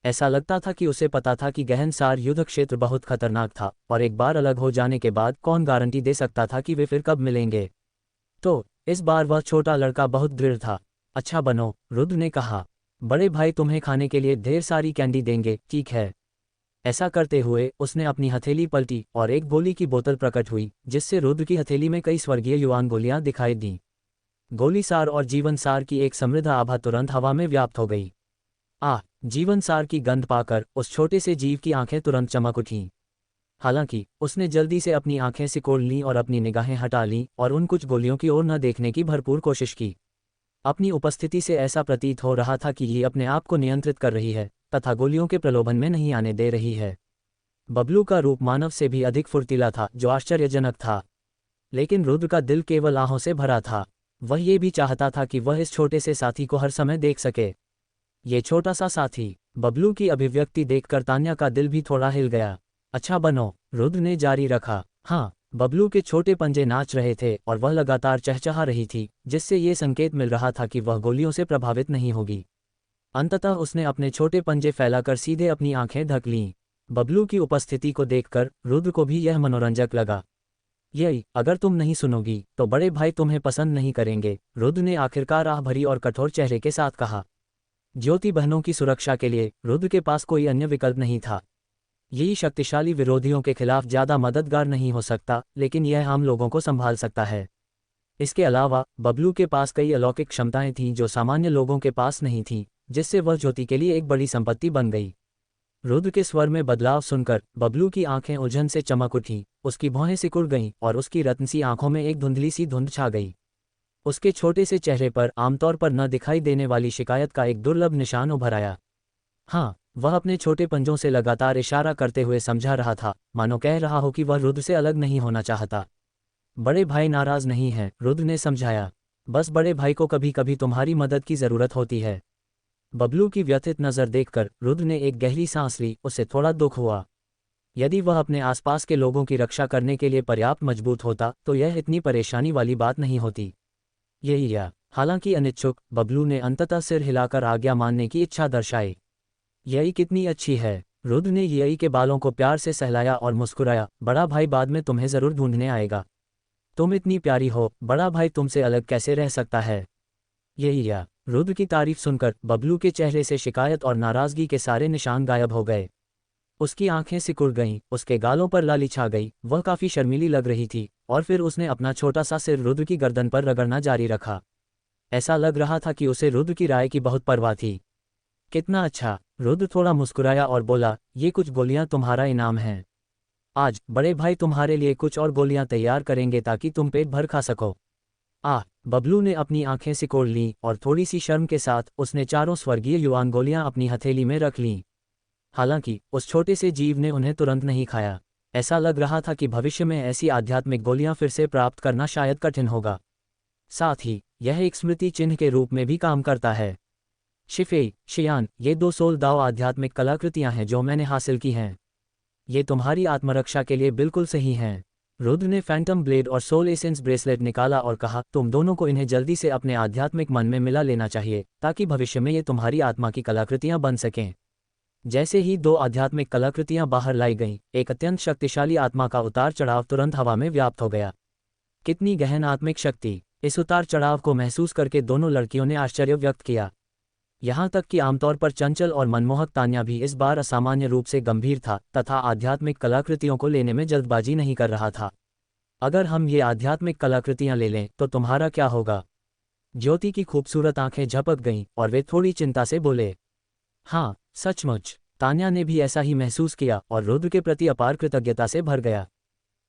ऐसा लगता था कि उसे पता था कि गहनसार युद्ध क्षेत्र बहुत खतरनाक था और एक बार अलग हो जाने के बाद कौन गारंटी दे सकता था कि वे फिर कब मिलेंगे। तो इस बार वह छोटा लड़का बहुत दृढ़ था। अच्छा बनो, रुद्र ने कहा। बड़े भाई तुम्हें खाने के लिए ढेर सारी कैंडी देंगे, ठीक है? ऐसा करते हुए उसने अपनी हथेली पलटी और एक गोली की बोतल प्रकट हुई, जिससे रुद्र की हथेली में कई स्वर्गीय युवान गोलियां दिखाई दीं। गोलीसार और जीवनसार की एक समृद्ध आभा तुरंत हवा में व्याप्त हो गई। जीवनसार की गंध पाकर उस छोटे से जीव की आंखें तुरंत चमक उठीं। हालांकि उसने जल्दी से अपनी आंखें सिकोड़ लीं और अपनी निगाहें हटा लीं और उन कुछ गोलियों की ओर न देखने की भरपूर कोशिश की। अपनी उपस्थिति से ऐसा प्रतीत हो रहा था कि ये अपने आप को नियंत्रित कर रही है तथा गोलियों के प्रलोभन में नहीं आने दे रही है। बबलू का रूप मानव से भी अधिक फुर्तीला था, जो आश्चर्यजनक था। लेकिन रुद्र का दिल केवल आहों से भरा था। वह ये भी चाहता था कि वह इस छोटे से साथी को हर समय देख सके। ये छोटा सा साथी। बबलू की अभिव्यक्ति देखकर तान्या का दिल भी थोड़ा हिल गया। अच्छा बनो, रुद्र ने जारी रखा। हाँ, बबलू के छोटे पंजे नाच रहे थे और वह लगातार चहचहा रही थी, जिससे ये संकेत मिल रहा था कि वह गोलियों से प्रभावित नहीं होगी। अंततः उसने अपने छोटे पंजे फैलाकर सीधे अपनी आंखें ढक लीं। बबलू की उपस्थिति को देखकर रुद्र को भी यह मनोरंजक लगा। यही, अगर तुम नहीं सुनोगी तो बड़े भाई तुम्हें पसंद नहीं करेंगे, रुद्र ने आखिरकार आह भरी और कठोर चेहरे के साथ कहा। ज्योति बहनों की सुरक्षा के लिए रुद्र के पास कोई अन्य विकल्प नहीं था। यही शक्तिशाली विरोधियों के खिलाफ ज्यादा मददगार नहीं हो सकता, लेकिन यह आम लोगों को संभाल सकता है। इसके अलावा बबलू के पास कई अलौकिक क्षमताएं थीं जो सामान्य लोगों के पास नहीं थीं, जिससे वह ज्योति के लिए एक बड़ी संपत्ति बन गई। रुद्र के स्वर में बदलाव सुनकर बबलू की आंखें उलझन से चमक उठीं, उसकी भौहें सिकुड़ गईं और उसकी रत्नसी आंखों में एक धुंधली सी धुंध छा गई। उसके छोटे से चेहरे पर आमतौर पर न दिखाई देने वाली शिकायत का एक दुर्लभ निशान उभर आया। हाँ, वह अपने छोटे पंजों से लगातार इशारा करते हुए समझा रहा था, मानो कह रहा हो कि वह रुद्र से अलग नहीं होना चाहता। बड़े भाई नाराज नहीं हैं, रुद्र ने समझाया। बस बड़े भाई को कभी कभी तुम्हारी मदद की जरूरत होती है। बबलू की व्यथित नज़र देखकर रुद्र ने एक गहरी सांस ली। उसे थोड़ा दुख हुआ। यदि वह अपने आसपास के लोगों की रक्षा करने के लिए पर्याप्त मजबूत होता तो यह इतनी परेशानी वाली बात नहीं होती। यही या हालांकि अनिच्छुक, बबलू ने अंततः सिर हिलाकर आज्ञा मानने की इच्छा दर्शाई। यही कितनी अच्छी है। रुद्र ने यही के बालों को प्यार से सहलाया और मुस्कुराया। बड़ा भाई बाद में तुम्हें जरूर ढूंढने आएगा। तुम इतनी प्यारी हो, बड़ा भाई तुमसे अलग कैसे रह सकता है। यही या रुद्र की तारीफ सुनकर बबलू के चेहरे से शिकायत और नाराजगी के सारे निशान गायब हो गए। उसकी आंखें सिकुड़ गईं, उसके गालों पर लाली छा गई। वह काफी शर्मीली लग रही थी और फिर उसने अपना छोटा सा सिर रुद्र की गर्दन पर रगड़ना जारी रखा। ऐसा लग रहा था कि उसे रुद्र की राय की बहुत परवाह थी। कितना अच्छा। रुद्र थोड़ा मुस्कुराया और बोला, ये कुछ गोलियां तुम्हारा इनाम हैं। आज बड़े भाई तुम्हारे लिए कुछ और गोलियां तैयार करेंगे ताकि तुम पेट भर खा सको। बबलू ने अपनी आंखें सिकोड़ लीं और थोड़ी सी शर्म के साथ उसने चारों स्वर्गीय युवान गोलियां अपनी हथेली में रख लीं। हालांकि उस छोटे से जीव ने उन्हें तुरंत नहीं खाया। ऐसा लग रहा था कि भविष्य में ऐसी आध्यात्मिक गोलियां फिर से प्राप्त करना शायद कठिन होगा। साथ ही यह एक स्मृति चिन्ह के रूप में भी काम करता है। शिफेई, शियान, ये 2 सोल दाओ आध्यात्मिक कलाकृतियां हैं जो मैंने हासिल की हैं। ये तुम्हारी आत्मरक्षा के लिए बिल्कुल सही हैं। रुद्र ने फैंटम ब्लेड और सोल एसेंस ब्रेसलेट निकाला और कहा, तुम दोनों को इन्हें जल्दी से अपने आध्यात्मिक मन में मिला लेना चाहिए ताकि भविष्य में ये तुम्हारी आत्मा की कलाकृतियां बन सकें। जैसे ही 2 आध्यात्मिक कलाकृतियां बाहर लाई गईं, एक अत्यंत शक्तिशाली आत्मा का उतार चढ़ाव तुरंत हवा में व्याप्त हो गया। कितनी गहन आत्मिक शक्ति। इस उतार चढ़ाव को महसूस करके दोनों लड़कियों ने आश्चर्य व्यक्त किया। यहाँ तक कि आमतौर पर चंचल और मनमोहक तान्या भी इस बार असामान्य रूप से गंभीर था तथा आध्यात्मिक कलाकृतियों को लेने में जल्दबाजी नहीं कर रहा था। अगर हम ये आध्यात्मिक कलाकृतियां ले लें तो तुम्हारा क्या होगा। ज्योति की खूबसूरत आंखें झपक गईं और वे थोड़ी चिंता से बोले। हाँ, सचमुच। तान्या ने भी ऐसा ही महसूस किया और रुद्र के प्रति अपार कृतज्ञता से भर गया।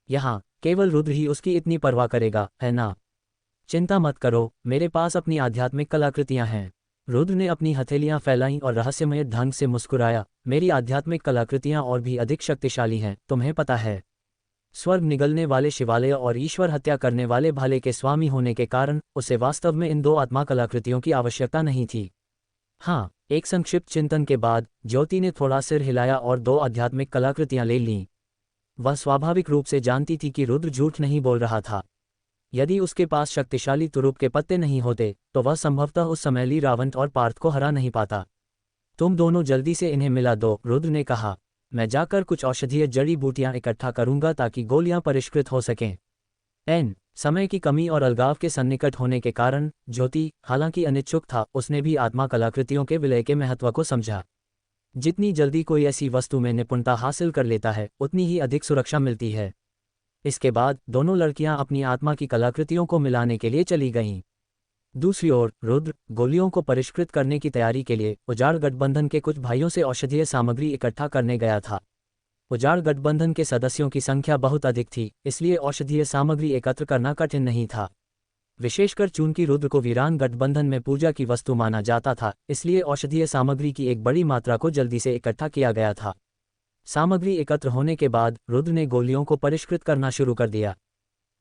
यहाँ केवल रुद्र ही उसकी इतनी परवाह करेगा, है ना। चिंता मत करो, मेरे पास अपनी आध्यात्मिक कलाकृतियां हैं। रुद्र ने अपनी हथेलियां फैलाईं और रहस्यमय ढंग से मुस्कुराया। मेरी आध्यात्मिक कलाकृतियां और भी अधिक शक्तिशाली हैं, तुम्हें पता है। स्वर्ग निगलने वाले शिवालय और ईश्वर हत्या करने वाले भाले के स्वामी होने के कारण उसे वास्तव में इन 2 आत्मा कलाकृतियों की आवश्यकता नहीं थी। हाँ, एक संक्षिप्त चिंतन के बाद ज्योति ने थोड़ा सिर हिलाया और 2 आध्यात्मिक कलाकृतियां ले लीं। वह स्वाभाविक रूप से जानती थी कि रुद्र झूठ नहीं बोल रहा था। यदि उसके पास शक्तिशाली तुरुप के पत्ते नहीं होते तो वह संभवतः उस समय ली रावंत और पार्थ को हरा नहीं पाता। तुम दोनों जल्दी से इन्हें मिला दो, रुद्र ने कहा। मैं जाकर कुछ औषधीय जड़ी बूटियां इकट्ठा करूंगा ताकि गोलियां परिष्कृत हो सकें। समय की कमी और अलगाव के सन्निकट होने के कारण ज्योति, हालांकि अनिच्छुक था, उसने भी आत्मा कलाकृतियों के विलय के महत्व को समझा। जितनी जल्दी कोई ऐसी वस्तु में निपुणता हासिल कर लेता है उतनी ही अधिक सुरक्षा मिलती है। इसके बाद दोनों लड़कियां अपनी आत्मा की कलाकृतियों को मिलाने के लिए चली गईं। दूसरी ओर रुद्र गोलियों को परिष्कृत करने की तैयारी के लिए उजाड़ गठबंधन के कुछ भाइयों से औषधीय सामग्री इकट्ठा करने गया था। उजाड़ गठबंधन के सदस्यों की संख्या बहुत अधिक थी, इसलिए औषधीय सामग्री एकत्र करना कठिन नहीं था। विशेषकर चूंकि रुद्र को वीरान गठबंधन में पूजा की वस्तु माना जाता था, इसलिए औषधीय सामग्री की एक बड़ी मात्रा को जल्दी से इकट्ठा किया गया था। सामग्री एकत्र होने के बाद रुद्र ने गोलियों को परिष्कृत करना शुरू कर दिया।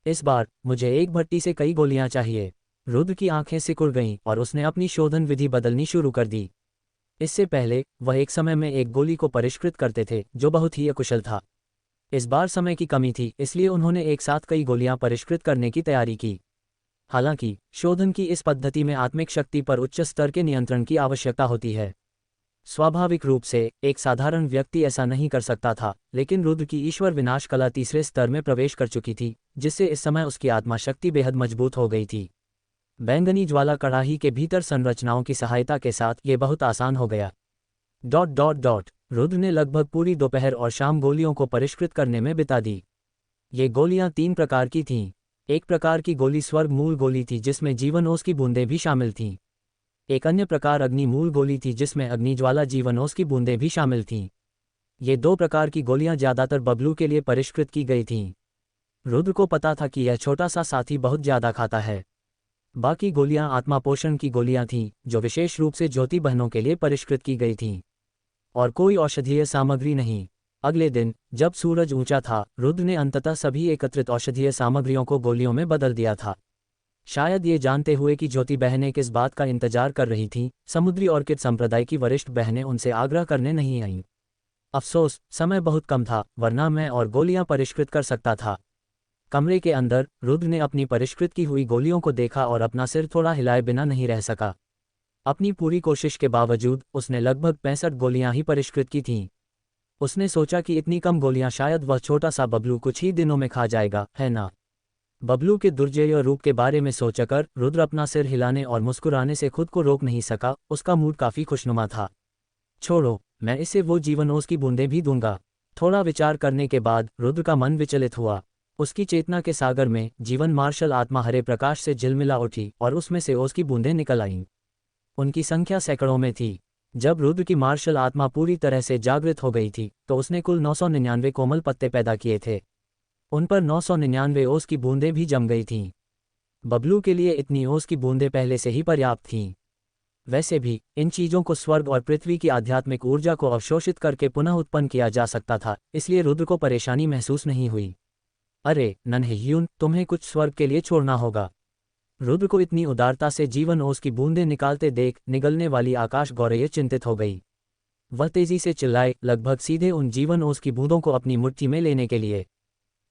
इस बार मुझे एक भट्टी से कई गोलियां चाहिए। रुद्र की आंखें सिकुड़ गईं और उसने अपनी शोधन विधि बदलनी शुरू कर दी। इससे पहले वह एक समय में एक गोली को परिष्कृत करते थे, जो बहुत ही अकुशल था। इस बार समय की कमी थी, इसलिए उन्होंने एक साथ कई गोलियां परिष्कृत करने की तैयारी की। हालांकि शोधन की इस पद्धति में आत्मिक शक्ति पर उच्च स्तर के नियंत्रण की आवश्यकता होती है। स्वाभाविक रूप से एक साधारण व्यक्ति ऐसा नहीं कर सकता था, लेकिन रुद्र की ईश्वर विनाश कला तीसरे स्तर में प्रवेश कर चुकी थी, जिससे इस समय उसकी आत्मा शक्ति बेहद मजबूत हो गई थी। बैंगनी ज्वाला कड़ाही के भीतर संरचनाओं की सहायता के साथ ये बहुत आसान हो गया। ... रुद्र ने लगभग पूरी दोपहर और शाम गोलियों को परिष्कृत करने में बिता दी। ये गोलियां 3 प्रकार की थीं। एक प्रकार की गोली स्वर्ग मूल गोली थी जिसमें जीवनोस की बूंदें भी शामिल थीं। एक अन्य प्रकार अग्नि मूल गोली थी जिसमें अग्निज्वाला जीवनोस की बूंदें भी शामिल थीं। ये 2 प्रकार की गोलियां ज्यादातर बबलू के लिए परिष्कृत की गई थीं। रुद्र को पता था कि यह छोटा सा साथी बहुत ज्यादा खाता है। बाकी गोलियां आत्मा पोषण की गोलियां थीं, जो विशेष रूप से ज्योति बहनों के लिए परिष्कृत की गई थीं। और कोई औषधीय सामग्री नहीं। अगले दिन जब सूरज ऊंचा था, रुद्र ने अंततः सभी एकत्रित औषधीय सामग्रियों को गोलियों में बदल दिया था। शायद ये जानते हुए कि ज्योति बहनें किस बात का इंतजार कर रही थीं, समुद्री ऑर्किड संप्रदाय की वरिष्ठ बहनें उनसे आग्रह करने नहीं आईं। अफसोस, समय बहुत कम था, वरना मैं और गोलियां परिष्कृत कर सकता था। कमरे के अंदर रुद्र ने अपनी परिष्कृत की हुई गोलियों को देखा और अपना सिर थोड़ा हिलाए बिना नहीं रह सका। अपनी पूरी कोशिश के बावजूद उसने लगभग 65 गोलियां ही परिष्कृत की थीं। उसने सोचा कि इतनी कम गोलियां शायद वह छोटा सा बबलू कुछ ही दिनों में खा जाएगा, है ना? बबलू के दुर्जेय रूप के बारे में सोचकर रुद्र अपना सिर हिलाने और मुस्कुराने से खुद को रोक नहीं सका। उसका मूड काफी खुशनुमा था। छोड़ो, मैं इसे वो जीवनोस की बूंदें भी दूंगा। थोड़ा विचार करने के बाद रुद्र का मन विचलित हुआ। उसकी चेतना के सागर में जीवन मार्शल आत्मा हरे प्रकाश से झिलमिला उठी और उसमें से ओस की बूंदें निकल आईं। उनकी संख्या सैकड़ों में थी। जब रुद्र की मार्शल आत्मा पूरी तरह से जागृत हो गई थी तो उसने कुल 999 कोमल पत्ते पैदा किए थे। उन पर 999 ओस की बूंदें भी जम गई थीं। बबलू के लिए इतनी ओस की बूंदें पहले से ही पर्याप्त थीं। वैसे भी इन चीजों को स्वर्ग और पृथ्वी की आध्यात्मिक ऊर्जा को अवशोषित करके पुनः उत्पन्न किया जा सकता था, इसलिए रुद्र को परेशानी महसूस नहीं हुई। अरे नन्हे ह्यून, तुम्हें कुछ स्वर्ग के लिए छोड़ना होगा। रुद्र को इतनी उदारता से जीवन ओस की बूंदें निकालते देख निगलने वाली आकाश गौरैया चिंतित हो गई। वह तेजी से चिल्लाए, लगभग सीधे उन जीवन ओस की बूंदों को अपनी मुट्ठी में लेने के लिए।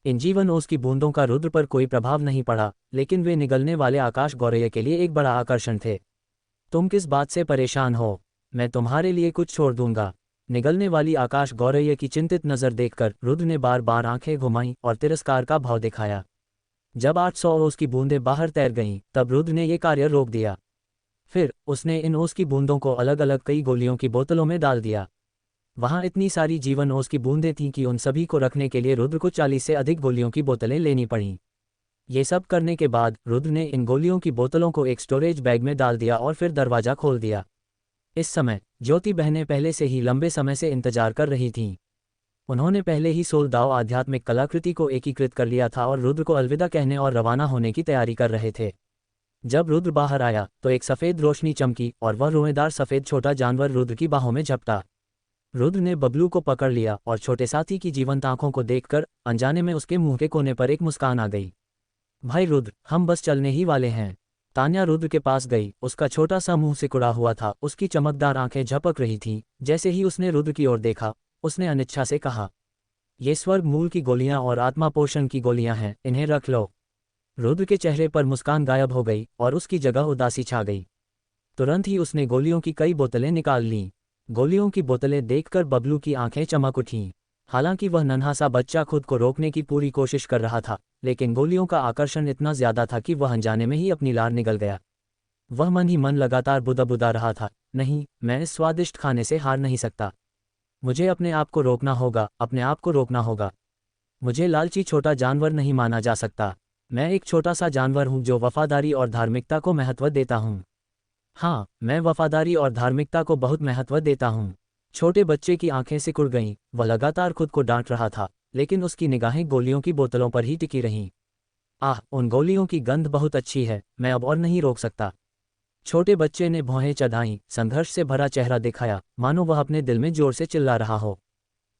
इन जीवन ओस की बूंदों का रुद्र पर कोई प्रभाव नहीं पड़ा, लेकिन वे निगलने वाले आकाश गौरैया के लिए एक बड़ा आकर्षण थे। तुम किस बात से परेशान हो? मैं तुम्हारे लिए कुछ छोड़ दूंगा। निगलने वाली आकाश गौरैया की चिंतित नजर देखकर रुद्र ने बार बार आंखें घुमाईं और तिरस्कार का भाव दिखाया। जब 800 ओस की बूंदें बाहर तैर गईं, तब रुद्र ने यह कार्य रोक दिया। फिर उसने इन ओस की बूंदों को अलग अलग कई गोलियों की बोतलों में डाल दिया। वहां इतनी सारी जीवन ओस की बूंदें थीं कि उन सभी को रखने के लिए रुद्र को 40 से अधिक गोलियों की बोतलें लेनी पड़ीं। ये सब करने के बाद रुद्र ने इन गोलियों की बोतलों को एक स्टोरेज बैग में डाल दिया और फिर दरवाजा खोल दिया। इस समय ज्योति बहनें पहले से ही लंबे समय से इंतजार कर रही थीं। उन्होंने पहले ही सोलदाओ आध्यात्मिक कलाकृति को एकीकृत कर लिया था और रुद्र को अलविदा कहने और रवाना होने की तैयारी कर रहे थे। जब रुद्र बाहर आया तो एक सफ़ेद रोशनी चमकी और वह रोएदार सफ़ेद छोटा जानवर रुद्र की बाहों में झपटा। रुद्र ने बबलू को पकड़ लिया और छोटे साथी की जीवंत आंखों को देखकर अनजाने में उसके मुंह के कोने पर एक मुस्कान आ गई। भाई रुद्र, हम बस चलने ही वाले हैं। तान्या रुद्र के पास गई। उसका छोटा सा मुंह सिकुड़ा हुआ था, उसकी चमकदार आंखें झपक रही थीं। जैसे ही उसने रुद्र की ओर देखा, उसने अनिच्छा से कहा, ये स्वर्ग मूल की गोलियां और आत्मा पोषण की गोलियां हैं, इन्हें रख लो। रुद्र के चेहरे पर मुस्कान गायब हो गई और उसकी जगह उदासी छा गई। तुरंत ही उसने गोलियों की कई बोतलें निकाल लीं। गोलियों की बोतलें देखकर बबलू की आंखें चमक उठीं। हालांकि वह नन्हा सा बच्चा खुद को रोकने की पूरी कोशिश कर रहा था, लेकिन गोलियों का आकर्षण इतना ज्यादा था कि वह अनजाने में ही अपनी लार निगल गया। वह मन ही मन लगातार बुदा रहा था, नहीं, मैं इस स्वादिष्ट खाने से हार नहीं सकता। मुझे अपने आप को रोकना होगा, अपने आप को रोकना होगा। मुझे लालची छोटा जानवर नहीं माना जा सकता। मैं एक छोटा सा जानवर हूं जो वफादारी और धार्मिकता को महत्व देता हूं। हाँ, मैं वफादारी और धार्मिकता को बहुत महत्व देता हूं। छोटे बच्चे की आंखें सिकुड़ गईं। वह लगातार खुद को डांट रहा था, लेकिन उसकी निगाहें गोलियों की बोतलों पर ही टिकी रहीं। आह, उन गोलियों की गंध बहुत अच्छी है, मैं अब और नहीं रोक सकता। छोटे बच्चे ने भौहें चढ़ाईं, संघर्ष से भरा चेहरा दिखाया, मानो वह अपने दिल में जोर से चिल्ला रहा हो।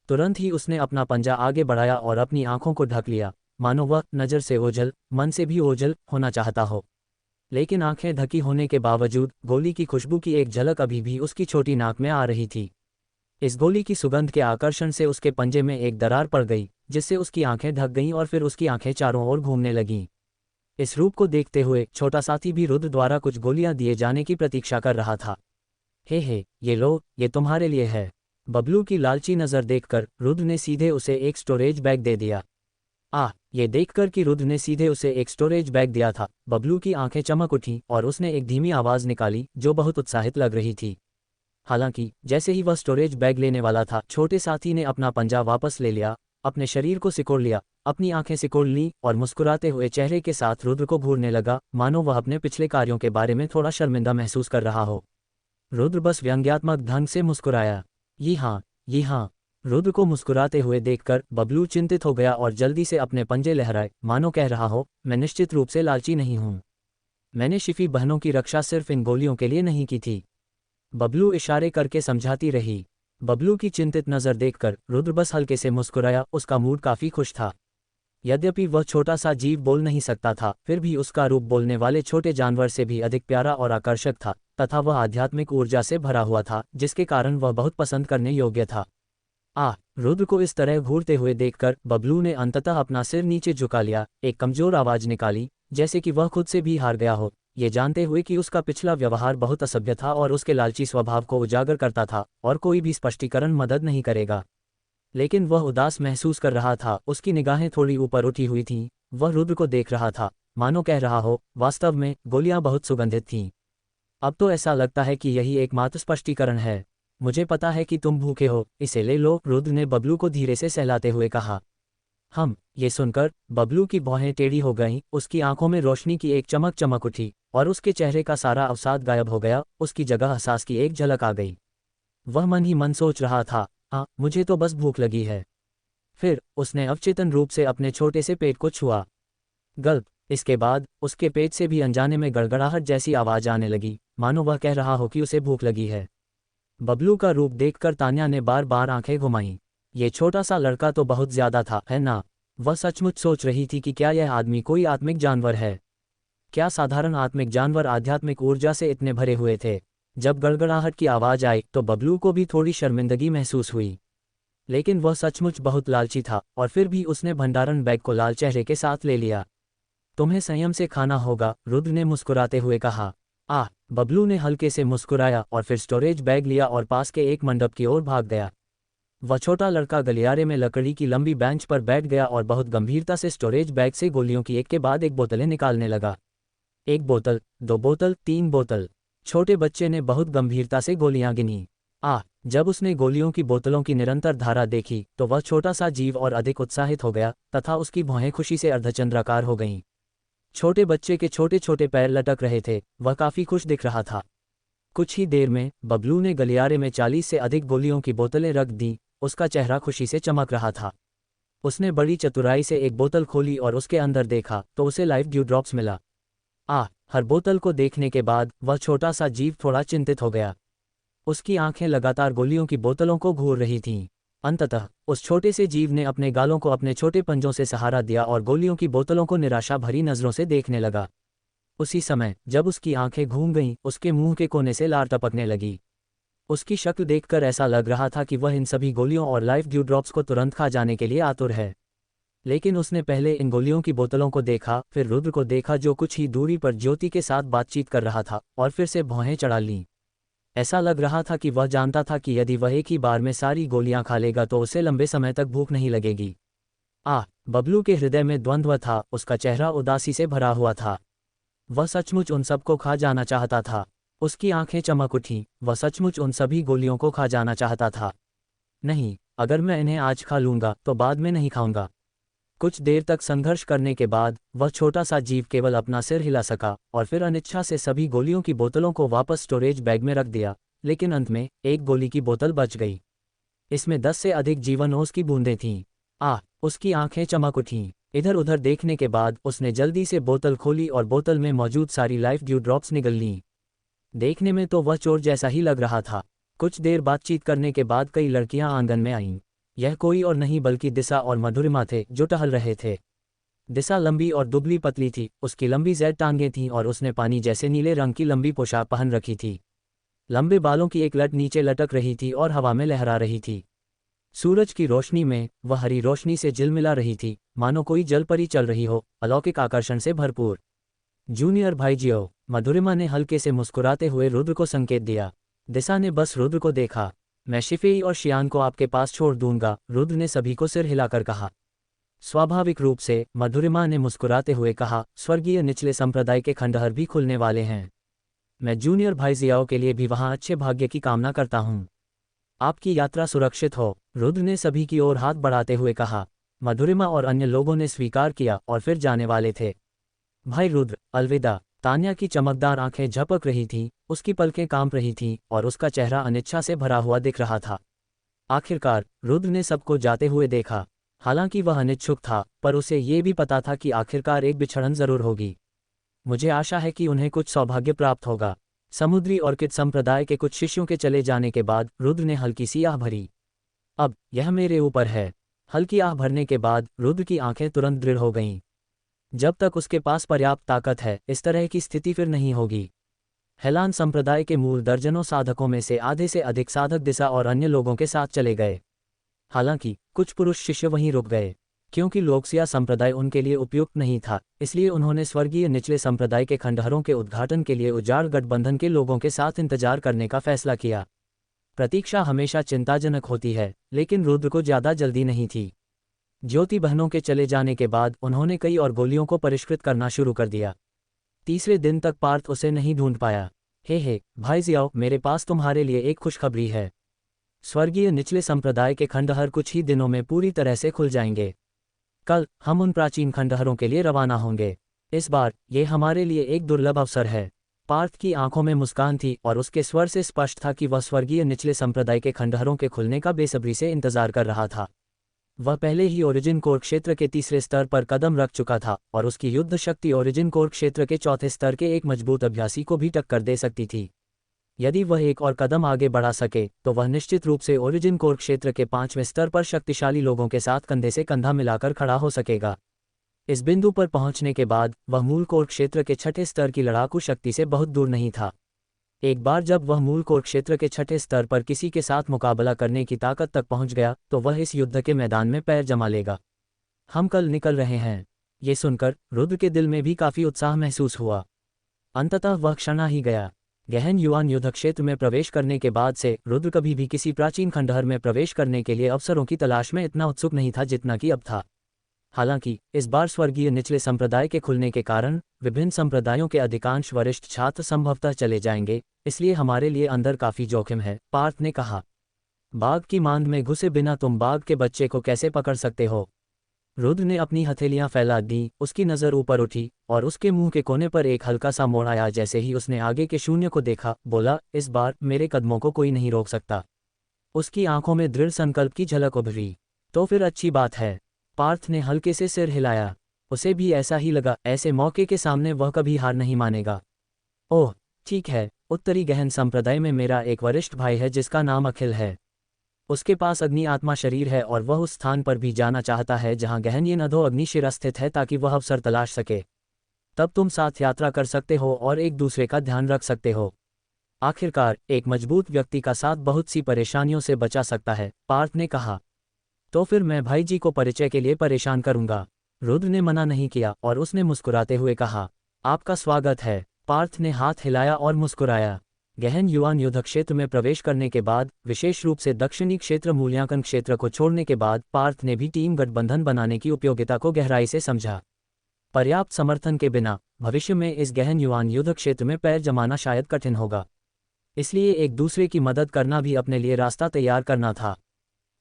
तुरंत ही उसने अपना पंजा आगे बढ़ाया और अपनी आंखों को ढक लिया, मानो वह नज़र से ओझल, मन से भी ओझल होना चाहता हो। लेकिन आंखें ढकी होने के बावजूद गोली की खुशबू की एक झलक अभी भी उसकी छोटी नाक में आ रही थी। इस गोली की सुगंध के आकर्षण से उसके पंजे में एक दरार पड़ गई, जिससे उसकी आंखें ढक गईं और फिर उसकी आंखें चारों ओर घूमने लगीं। इस रूप को देखते हुए छोटा साथी भी रुद्र द्वारा कुछ गोलियां दिए जाने की प्रतीक्षा कर रहा था। हे, ये लो, ये तुम्हारे लिए है। बबलू की लालची नज़र देखकर रुद्र ने सीधे उसे एक स्टोरेज बैग दे दिया। ये देखकर कि रुद्र ने सीधे उसे एक स्टोरेज बैग दिया था, बबलू की आंखें चमक उठीं और उसने एक धीमी आवाज़ निकाली जो बहुत उत्साहित लग रही थी। हालांकि जैसे ही वह स्टोरेज बैग लेने वाला था, छोटे साथी ने अपना पंजा वापस ले लिया, अपने शरीर को सिकोड़ लिया, अपनी आंखें सिकोड़ लीं और मुस्कुराते हुए चेहरे के साथ रुद्र को घूरने लगा, मानो वह अपने पिछले कार्यों के बारे में थोड़ा शर्मिंदा महसूस कर रहा हो। रुद्र बस व्यंग्यात्मक ढंग से मुस्कुराया। ये हाँ। रुद्र को मुस्कुराते हुए देखकर बबलू चिंतित हो गया और जल्दी से अपने पंजे लहराए, मानो कह रहा हो, मैं निश्चित रूप से लालची नहीं हूं। मैंने शिफी बहनों की रक्षा सिर्फ इन गोलियों के लिए नहीं की थी। बबलू इशारे करके समझाती रही। बबलू की चिंतित नज़र देखकर रुद्र बस हल्के से मुस्कुराया। उसका मूड काफ़ी खुश था। यद्यपि वह छोटा सा जीव बोल नहीं सकता था, फिर भी उसका रूप बोलने वाले छोटे जानवर से भी अधिक प्यारा और आकर्षक था, तथा वह आध्यात्मिक ऊर्जा से भरा हुआ था, जिसके कारण वह बहुत पसंद करने योग्य था। रुद्र को इस तरह घूरते हुए देखकर बबलू ने अंततः अपना सिर नीचे झुका लिया, एक कमजोर आवाज निकाली, जैसे कि वह खुद से भी हार गया हो, ये जानते हुए कि उसका पिछला व्यवहार बहुत असभ्य था और उसके लालची स्वभाव को उजागर करता था, और कोई भी स्पष्टीकरण मदद नहीं करेगा। लेकिन वह उदास महसूस कर रहा था। उसकी निगाहें थोड़ी ऊपर उठी हुई थीं। वह रुद्र को देख रहा था, मानो कह रहा हो, वास्तव में गोलियां बहुत सुगंधित थीं। अब तो ऐसा लगता है कि यही एकमात्र स्पष्टीकरण है। मुझे पता है कि तुम भूखे हो, इसे ले लो, रुद्र ने बबलू को धीरे से सहलाते हुए कहा। ये सुनकर बबलू की भौहें टेढ़ी हो गईं, उसकी आंखों में रोशनी की एक चमक चमक उठी और उसके चेहरे का सारा अवसाद गायब हो गया। उसकी जगह एहसास की एक झलक आ गई। वह मन ही मन सोच रहा था, मुझे तो बस भूख लगी है। फिर उसने अवचेतन रूप से अपने छोटे से पेट को छुआ। गल्प। इसके बाद उसके पेट से भी अनजाने में गड़गड़ाहट जैसी आवाज आने लगी, मानो वह कह रहा हो कि उसे भूख लगी है। बबलू का रूप देखकर तान्या ने बार बार आंखें घुमाईं। ये छोटा सा लड़का तो बहुत ज्यादा था, है ना? वह सचमुच सोच रही थी कि क्या यह आदमी कोई आत्मिक जानवर है। क्या साधारण आत्मिक जानवर आध्यात्मिक ऊर्जा से इतने भरे हुए थे? जब गड़गड़ाहट की आवाज आई तो बबलू को भी थोड़ी शर्मिंदगी महसूस हुई, लेकिन वह सचमुच बहुत लालची था और फिर भी उसने भंडारण बैग को लाल चेहरे के साथ ले लिया। तुम्हें संयम से खाना होगा, रुद्र ने मुस्कुराते हुए कहा। बबलू ने हल्के से मुस्कुराया और फिर स्टोरेज बैग लिया और पास के एक मंडप की ओर भाग गया। वह छोटा लड़का गलियारे में लकड़ी की लंबी बेंच पर बैठ गया और बहुत गंभीरता से स्टोरेज बैग से गोलियों की एक के बाद एक बोतलें निकालने लगा। 1 बोतल, 2 बोतल, 3 बोतल। छोटे बच्चे ने बहुत गंभीरता से गोलियां गिनी। जब उसने गोलियों की बोतलों की निरंतर धारा देखी तो वह छोटा सा जीव और अधिक उत्साहित हो गया तथा उसकी भौहें खुशी से अर्धचंद्राकार हो गईं। छोटे बच्चे के छोटे छोटे पैर लटक रहे थे। वह काफी खुश दिख रहा था। कुछ ही देर में बबलू ने गलियारे में 40 से अधिक गोलियों की बोतलें रख दी। उसका चेहरा खुशी से चमक रहा था। उसने बड़ी चतुराई से एक बोतल खोली और उसके अंदर देखा तो उसे लाइव ड्यू ड्रॉप्स मिला। हर बोतल को देखने के बाद वह छोटा सा जीव थोड़ा चिंतित हो गया। उसकी आंखें लगातार गोलियों की बोतलों को घूर रही थीं। अंततः उस छोटे से जीव ने अपने गालों को अपने छोटे पंजों से सहारा दिया और गोलियों की बोतलों को निराशा भरी नजरों से देखने लगा। उसी समय जब उसकी आंखें घूम गईं, उसके मुंह के कोने से लार टपकने लगी। उसकी शक्ल देखकर ऐसा लग रहा था कि वह इन सभी गोलियों और लाइव ड्यू ड्रॉप्स को तुरंत खा जाने के लिए आतुर है। लेकिन उसने पहले इन गोलियों की बोतलों को देखा, फिर रुद्र को देखा जो कुछ ही दूरी पर ज्योति के साथ बातचीत कर रहा था, और फिर से भौहें चढ़ा लीं। ऐसा लग रहा था कि वह जानता था कि यदि वह एक ही बार में सारी गोलियां खा लेगा तो उसे लंबे समय तक भूख नहीं लगेगी। बबलू के हृदय में द्वंद्व था। उसका चेहरा उदासी से भरा हुआ था। वह सचमुच उन सबको खा जाना चाहता था। उसकी आंखें चमक उठीं। वह सचमुच उन सभी गोलियों को खा जाना चाहता था। नहीं, अगर मैं इन्हें आज खा लूंगा तो बाद में नहीं खाऊंगा। कुछ देर तक संघर्ष करने के बाद वह छोटा सा जीव केवल अपना सिर हिला सका और फिर अनिच्छा से सभी गोलियों की बोतलों को वापस स्टोरेज बैग में रख दिया। लेकिन अंत में एक गोली की बोतल बच गई। इसमें 10 से अधिक जीवनों की बूंदें थीं। उसकी आंखें चमक उठीं। इधर उधर देखने के बाद उसने जल्दी से बोतल खोली और बोतल में मौजूद सारी लाइफ ड्यू ड्रॉप्स निगल लीं। देखने में तो वह चोर जैसा ही लग रहा था। कुछ देर बातचीत करने के बाद कई लड़कियां आंगन में आईं। यह कोई और नहीं बल्कि दिशा और मधुरिमा थे जो टहल रहे थे। दिशा लंबी और दुबली पतली थी। उसकी लंबी ज़ेड टांगें थीं और उसने पानी जैसे नीले रंग की लंबी पोशाक पहन रखी थी। लंबे बालों की एक लट नीचे लटक रही थी और हवा में लहरा रही थी। सूरज की रोशनी में वह हरी रोशनी से झिलमिला रही थी, मानो कोई जलपरी चल रही हो, अलौकिक आकर्षण से भरपूर। जूनियर भाईजियो, मधुरिमा ने हल्के से मुस्कुराते हुए रुद्र को संकेत दिया। दिशा ने बस रुद्र को देखा। मैं शिफेई और शियान को आपके पास छोड़ दूंगा, रुद्र ने सभी को सिर हिलाकर कहा। स्वाभाविक रूप से मधुरिमा ने मुस्कुराते हुए कहा, स्वर्गीय निचले संप्रदाय के खंडहर भी खुलने वाले हैं। मैं जूनियर भाईजियाओं के लिए भी वहां अच्छे भाग्य की कामना करता हूं। आपकी यात्रा सुरक्षित हो, रुद्र ने सभी की ओर हाथ बढ़ाते हुए कहा। मधुरिमा और अन्य लोगों ने स्वीकार किया और फिर जाने वाले थे। भाई रुद्र, अलविदा। तान्या की चमकदार आंखें झपक रही थीं, उसकी पलकें कांप रही थीं और उसका चेहरा अनिच्छा से भरा हुआ दिख रहा था। आखिरकार रुद्र ने सबको जाते हुए देखा। हालांकि वह अनिच्छुक था, पर उसे ये भी पता था कि आखिरकार एक बिछड़न जरूर होगी। मुझे आशा है कि उन्हें कुछ सौभाग्य प्राप्त होगा। समुद्री ऑर्किड संप्रदाय के कुछ शिष्यों के चले जाने के बाद रुद्र ने हल्की सी आह भरी। अब यह मेरे ऊपर है। हल्की आह भरने के बाद रुद्र की आंखें तुरंत दृढ़ हो गईं। जब तक उसके पास पर्याप्त ताकत है, इस तरह की स्थिति फिर नहीं होगी। हेलान संप्रदाय के मूल दर्जनों साधकों में से आधे से अधिक साधक दिशा और अन्य लोगों के साथ चले गए। हालांकि कुछ पुरुष शिष्य वहीं रुक गए। क्योंकि लोकसिया संप्रदाय उनके लिए उपयुक्त नहीं था, इसलिए उन्होंने स्वर्गीय निचले संप्रदाय के खंडहरों के उद्घाटन के लिए उजाड़ गठबंधन के लोगों के साथ इंतजार करने का फैसला किया। प्रतीक्षा हमेशा चिंताजनक होती है, लेकिन रुद्र को ज्यादा जल्दी नहीं थी। ज्योति बहनों के चले जाने के बाद उन्होंने कई और गोलियों को परिष्कृत करना शुरू कर दिया। तीसरे दिन तक पार्थ उसे नहीं ढूंढ पाया। हे भाई जियाओ, मेरे पास तुम्हारे लिए एक खुशखबरी है। स्वर्गीय निचले संप्रदाय के खंडहर कुछ ही दिनों में पूरी तरह से खुल जाएंगे। कल हम उन प्राचीन खंडहरों के लिए रवाना होंगे। इस बार ये हमारे लिए एक दुर्लभ अवसर है। पार्थ की आंखों में मुस्कान थी और उसके स्वर से स्पष्ट था कि वह स्वर्गीय निचले संप्रदाय के खंडहरों के खुलने का बेसब्री से इंतजार कर रहा था। वह पहले ही ओरिजिन कोर क्षेत्र के तीसरे स्तर पर कदम रख चुका था और उसकी युद्ध शक्ति ओरिजिन कोर क्षेत्र के चौथे स्तर के एक मजबूत अभ्यासी को भी टक्कर दे सकती थी। यदि वह एक और कदम आगे बढ़ा सके तो वह निश्चित रूप से ओरिजिन कोर क्षेत्र के 5वें स्तर पर शक्तिशाली लोगों के साथ कंधे से कंधा मिलाकर खड़ा हो सकेगा। इस बिंदु पर पहुंचने के बाद वह मूल कोर क्षेत्र के 6ठे स्तर की लड़ाकू शक्ति से बहुत दूर नहीं था। एक बार जब वह मूल कोर क्षेत्र के 6ठे स्तर पर किसी के साथ मुकाबला करने की ताकत तक पहुंच गया तो वह इस युद्ध के मैदान में पैर जमा लेगा। हम कल निकल रहे हैं। ये सुनकर रुद्र के दिल में भी काफी उत्साह महसूस हुआ। अंततः वह क्षण आ ही गया। गहन युवान युद्ध क्षेत्र में प्रवेश करने के बाद से रुद्र कभी भी किसी प्राचीन खंडहर में प्रवेश करने के लिए अवसरों की तलाश में इतना उत्सुक नहीं था जितना कि अब था। हालांकि इस बार स्वर्गीय निचले संप्रदाय के खुलने के कारण विभिन्न संप्रदायों के अधिकांश वरिष्ठ छात्र संभवतः चले जाएंगे, इसलिए हमारे लिए अंदर काफी जोखिम है, पार्थ ने कहा। बाघ की मांद में घुसे बिना तुम बाघ के बच्चे को कैसे पकड़ सकते हो? रुद्र ने अपनी हथेलियां फैला दी। उसकी नज़र ऊपर उठी और उसके मुंह के कोने पर एक हल्का सा मोड़ आया। जैसे ही उसने आगे के शून्य को देखा, बोला, इस बार मेरे कदमों को कोई नहीं रोक सकता। उसकी आंखों में दृढ़ संकल्प की झलक उभरी। तो फिर अच्छी बात है। पार्थ ने हल्के से सिर हिलाया। उसे भी ऐसा ही लगा, ऐसे मौके के सामने वह कभी हार नहीं मानेगा। ओह ठीक है, उत्तरी गहन संप्रदाय में मेरा एक वरिष्ठ भाई है जिसका नाम अखिल है। उसके पास अग्नि आत्मा शरीर है और वह उस स्थान पर भी जाना चाहता है जहां गहन ये नधो अग्नि शिरा स्थित है, ताकि वह अवसर तलाश सके। तब तुम साथ यात्रा कर सकते हो और एक दूसरे का ध्यान रख सकते हो। आखिरकार एक मजबूत व्यक्ति का साथ बहुत सी परेशानियों से बचा सकता है, पार्थ ने कहा। तो फिर मैं भाई जी को परिचय के लिए परेशान करूंगा। रुद्र ने मना नहीं किया और उसने मुस्कुराते हुए कहा, आपका स्वागत है। पार्थ ने हाथ हिलाया और मुस्कुराया। गहन युवान युद्ध क्षेत्र में प्रवेश करने के बाद, विशेष रूप से दक्षिणी क्षेत्र मूल्यांकन क्षेत्र को छोड़ने के बाद, पार्थ ने भी टीम गठबंधन बनाने की उपयोगिता को गहराई से समझा। पर्याप्त समर्थन के बिना भविष्य में इस गहन युवान युद्ध क्षेत्र में पैर जमाना शायद कठिन होगा। इसलिए एक दूसरे की मदद करना भी अपने लिए रास्ता तैयार करना था।